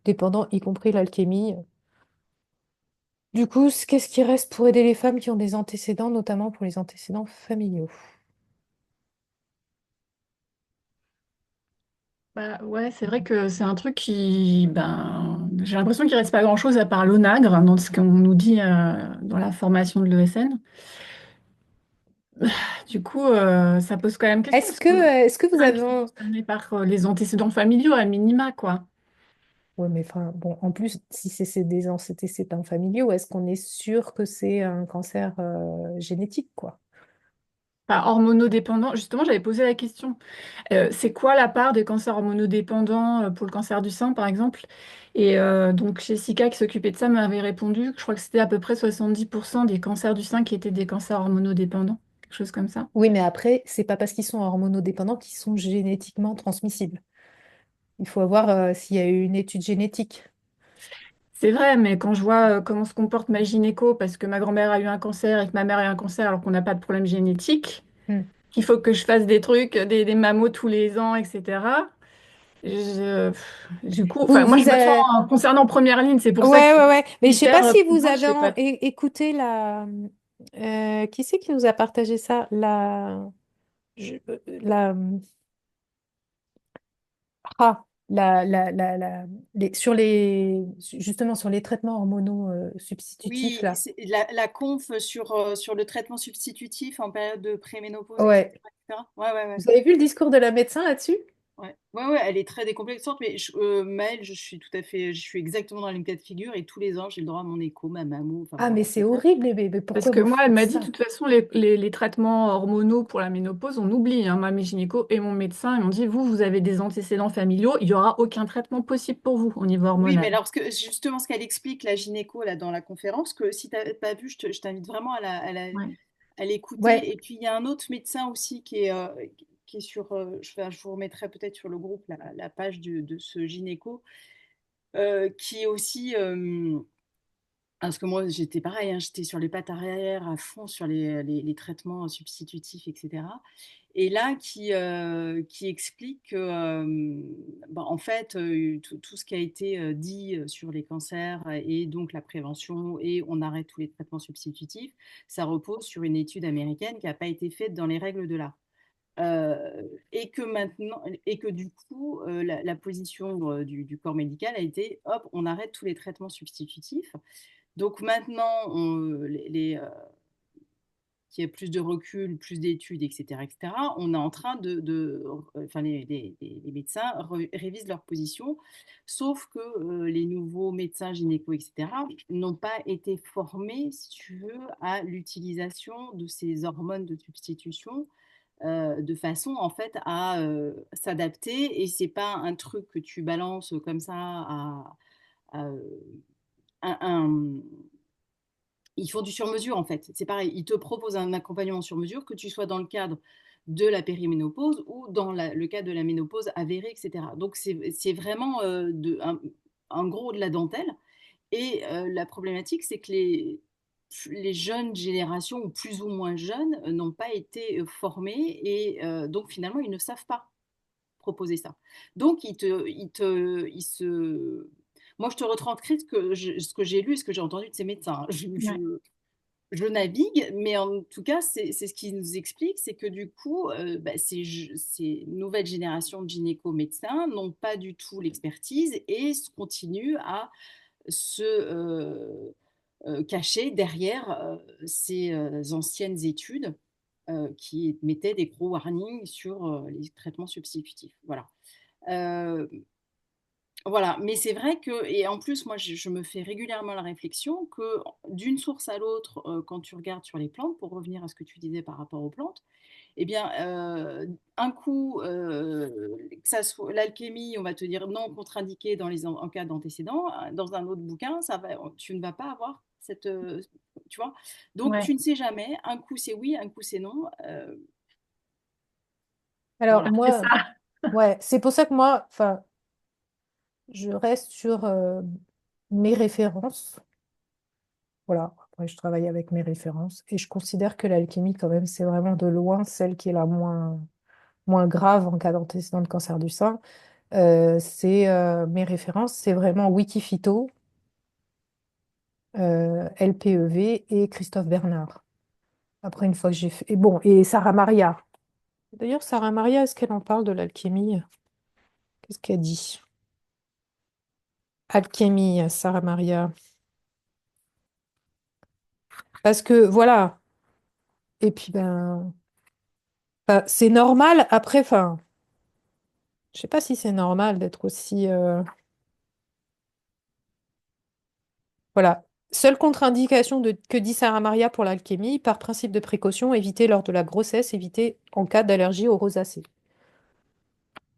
dépendants, y compris l'alchémie. Du coup, qu'est-ce qui reste pour aider les femmes qui ont des antécédents, notamment pour les antécédents familiaux? Bah ouais, c'est vrai que c'est un truc qui, ben, j'ai l'impression qu'il reste pas grand-chose à part l'onagre dans ce qu'on nous dit dans la formation de l'ESN. Du coup, ça pose quand même question parce qu'on Est-ce que vous femmes avez... qui sont concernées par les antécédents familiaux à minima, quoi. Ouais, mais enfin, bon, en plus, si c'est des antécédents familiaux, est-ce qu'on est sûr que c'est un cancer génétique, quoi? Enfin, hormonodépendants, justement, j'avais posé la question. C'est quoi la part des cancers hormonodépendants pour le cancer du sein, par exemple? Et donc, Jessica, qui s'occupait de ça, m'avait répondu que je crois que c'était à peu près 70% des cancers du sein qui étaient des cancers hormonodépendants, quelque chose comme ça. Oui, mais après, c'est pas parce qu'ils sont hormonodépendants qu'ils sont génétiquement transmissibles. Il faut voir s'il y a eu une étude génétique. C'est vrai, mais quand je vois comment se comporte ma gynéco, parce que ma grand-mère a eu un cancer et que ma mère a eu un cancer alors qu'on n'a pas de problème génétique, Hmm. qu'il faut que je fasse des trucs, des mammos tous les ans, etc. Du coup, enfin, moi, je Vous me sens avez... concernée en première ligne. C'est pour ça que Ouais, c'est ouais, ouais. Mais je sais pas hyper si vous présent. Je avez fais pas. écouté la... qui c'est qui nous a partagé ça? La... Ah, sur justement sur les traitements hormonaux substitutifs, Oui, là. c'est la conf sur le traitement substitutif en période de préménopause, Ouais. etc., etc. Ouais, ouais, ouais. Vous avez vu le discours de la médecin là-dessus? Ouais, ouais, ouais, elle est très décomplexante, mais Maëlle, je suis exactement dans les cas de figure et tous les ans, j'ai le droit à mon écho, ma mammo, enfin Ah, voilà. mais c'est horrible, mais Parce pourquoi que vous moi, elle faites m'a dit, de ça? toute façon, les traitements hormonaux pour la ménopause, on oublie. Hein. Moi, mes gynéco et mon médecin, ils m'ont dit, vous avez des antécédents familiaux, il n'y aura aucun traitement possible pour vous au niveau Oui, mais hormonal. alors, justement, ce qu'elle explique, la gynéco, là, dans la conférence, que si tu n'as pas vu, je t'invite vraiment Ouais. à l'écouter. Ouais. Et puis, il y a un autre médecin aussi qui est sur, je vous remettrai peut-être sur le groupe la page de ce gynéco, qui est aussi, parce que moi, j'étais pareil, hein, j'étais sur les pattes arrière à fond sur les traitements substitutifs, etc. Et là, qui explique que, bah, en fait, tout ce qui a été dit sur les cancers et donc la prévention et on arrête tous les traitements substitutifs, ça repose sur une étude américaine qui n'a pas été faite dans les règles de l'art. Et que maintenant, et que du coup, la position du corps médical a été, hop, on arrête tous les traitements substitutifs. Donc maintenant, qu'il y ait plus de recul, plus d'études, etc., on est en train enfin, les médecins révisent leur position, sauf que les nouveaux médecins gynéco, etc., n'ont pas été formés, si tu veux, à l'utilisation de ces hormones de substitution de façon en fait à s'adapter et c'est pas un truc que tu balances comme ça à, un, ils font du sur-mesure en fait. C'est pareil, ils te proposent un accompagnement sur-mesure, que tu sois dans le cadre de la périménopause ou dans le cadre de la ménopause avérée, etc. Donc c'est vraiment un gros de la dentelle. Et la problématique, c'est que les jeunes générations, ou plus ou moins jeunes, n'ont pas été formés et donc finalement, ils ne savent pas proposer ça. Donc, moi, je te retranscris ce que j'ai lu et ce que j'ai entendu de ces médecins. Ouais. Je navigue, mais en tout cas, c'est ce qu'ils nous expliquent, c'est que du coup, bah, ces nouvelles générations de gynéco-médecins n'ont pas du tout l'expertise et continuent à se cacher derrière ces anciennes études qui mettaient des gros warnings sur les traitements substitutifs. Voilà. Euh, voilà, mais c'est vrai que, et en plus, moi, je me fais régulièrement la réflexion que d'une source à l'autre, quand tu regardes sur les plantes, pour revenir à ce que tu disais par rapport aux plantes, eh bien, un coup, que ça soit l'alchémie, on va te dire non contre-indiqué en cas d'antécédent. Dans un autre bouquin, tu ne vas pas avoir cette, tu vois. Donc, Ouais. tu ne sais jamais. Un coup, c'est oui, un coup, c'est non. Alors Voilà. C'est ça. moi, ouais, c'est pour ça que moi, enfin, je reste sur mes références. Voilà, après je travaille avec mes références et je considère que l'alchimie, quand même, c'est vraiment de loin celle qui est la moins grave en cas d'antécédent de cancer du sein. Mes références, c'est vraiment Wikiphyto, LPEV et Christophe Bernard. Après, une fois que j'ai fait. Et bon, et Sarah Maria. D'ailleurs, Sarah Maria, est-ce qu'elle en parle de l'alchimie? Qu'est-ce qu'elle dit? Alchimie, Sarah Maria. Parce que voilà. Et puis ben, c'est normal. Après, enfin, je sais pas si c'est normal d'être aussi. Voilà. Seule contre-indication que dit Sarah Maria pour l'alchimie, par principe de précaution, éviter lors de la grossesse, éviter en cas d'allergie aux rosacées.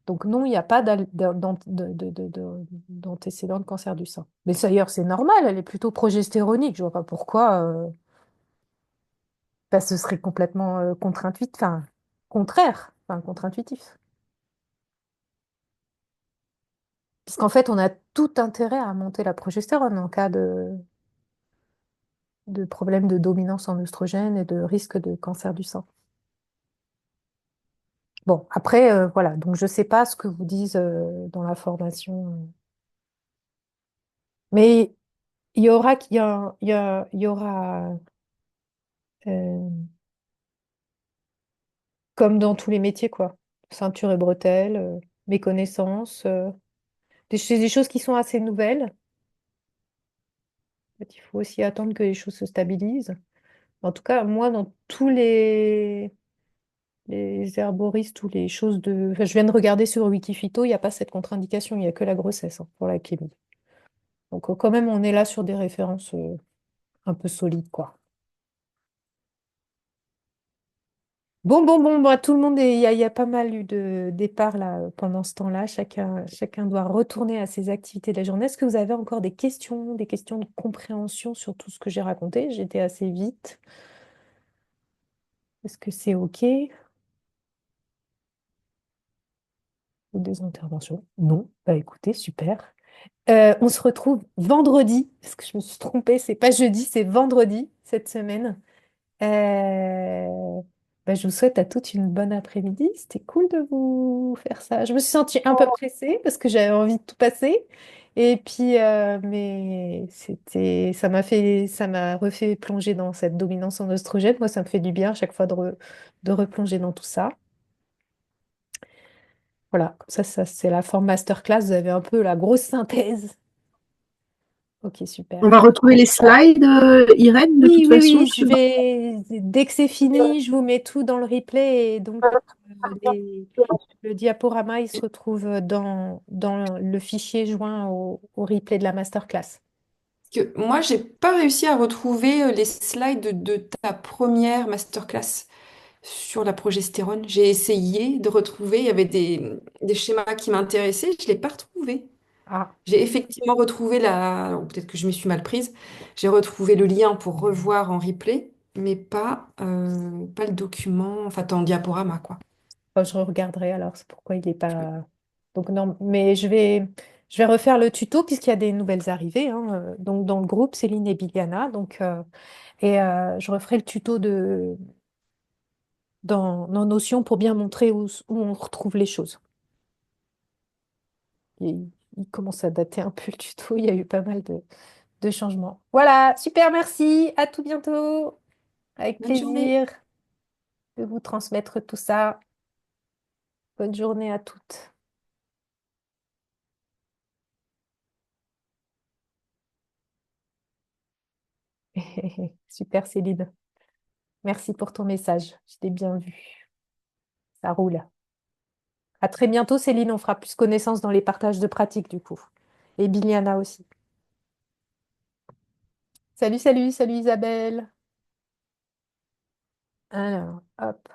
Donc non, il n'y a pas d'antécédent de cancer du sein. Mais d'ailleurs, c'est normal, elle est plutôt progestéronique. Je vois pas pourquoi bah, ce serait complètement contre-intuitif, enfin contraire, enfin contre-intuitif. Puisqu'en fait, on a tout intérêt à monter la progestérone en cas de problème de dominance en oestrogène et de risque de cancer du sein. Bon, après, voilà, donc je ne sais pas ce que vous disent dans la formation, mais il y aura euh, comme dans tous les métiers, quoi. Ceinture et bretelles, méconnaissance, c'est des choses qui sont assez nouvelles. En fait, il faut aussi attendre que les choses se stabilisent. En tout cas, moi, dans tous les herboristes, toutes les choses de... Enfin, je viens de regarder sur Wikiphyto, il n'y a pas cette contre-indication, il n'y a que la grossesse hein, pour la chimie. Donc quand même, on est là sur des références un peu solides, quoi. Bon, tout le monde il y a pas mal eu de départs là pendant ce temps-là. Chacun doit retourner à ses activités de la journée. Est-ce que vous avez encore des questions de compréhension sur tout ce que j'ai raconté? J'étais assez vite. Est-ce que c'est OK? Ou des interventions? Non. Bah écoutez, super. On se retrouve vendredi, parce que je me suis trompée, c'est pas jeudi, c'est vendredi cette semaine. Euh, je vous souhaite à toutes une bonne après-midi. C'était cool de vous faire ça. Je me suis sentie un peu pressée parce que j'avais envie de tout passer. Et puis, mais ça m'a refait plonger dans cette dominance en oestrogène. Moi, ça me fait du bien à chaque fois de replonger dans tout ça. Voilà, comme ça c'est la forme masterclass. Vous avez un peu la grosse synthèse. Ok, On super. va retrouver les slides, Irène, de toute façon. Oui, dès que c'est fini, je vous mets tout dans le replay et donc le diaporama, il se retrouve dans le fichier joint au replay de la masterclass. Que moi, j'ai pas réussi à retrouver les slides de ta première masterclass sur la progestérone. J'ai essayé de retrouver, il y avait des schémas qui m'intéressaient, je ne l'ai pas retrouvé. Ah, J'ai effectivement retrouvé ou peut-être que je m'y suis mal prise, j'ai retrouvé le lien pour revoir en replay, mais pas le document, enfin, en diaporama, quoi. je regarderai alors, c'est pourquoi il n'est pas... Donc non, mais Je vais refaire le tuto puisqu'il y a des nouvelles arrivées, hein, donc dans le groupe, Céline et Biliana. Je referai le tuto dans Notion pour bien montrer où on retrouve les choses. Il commence à dater un peu le tuto, il y a eu pas mal de changements. Voilà, super, merci. À tout bientôt. Avec Bonne journée. plaisir de vous transmettre tout ça. Bonne journée à toutes. Super, Céline. Merci pour ton message. Je t'ai bien vu. Ça roule. À très bientôt, Céline. On fera plus connaissance dans les partages de pratiques, du coup. Et Biliana aussi. Salut, salut, salut Isabelle. Alors, hop.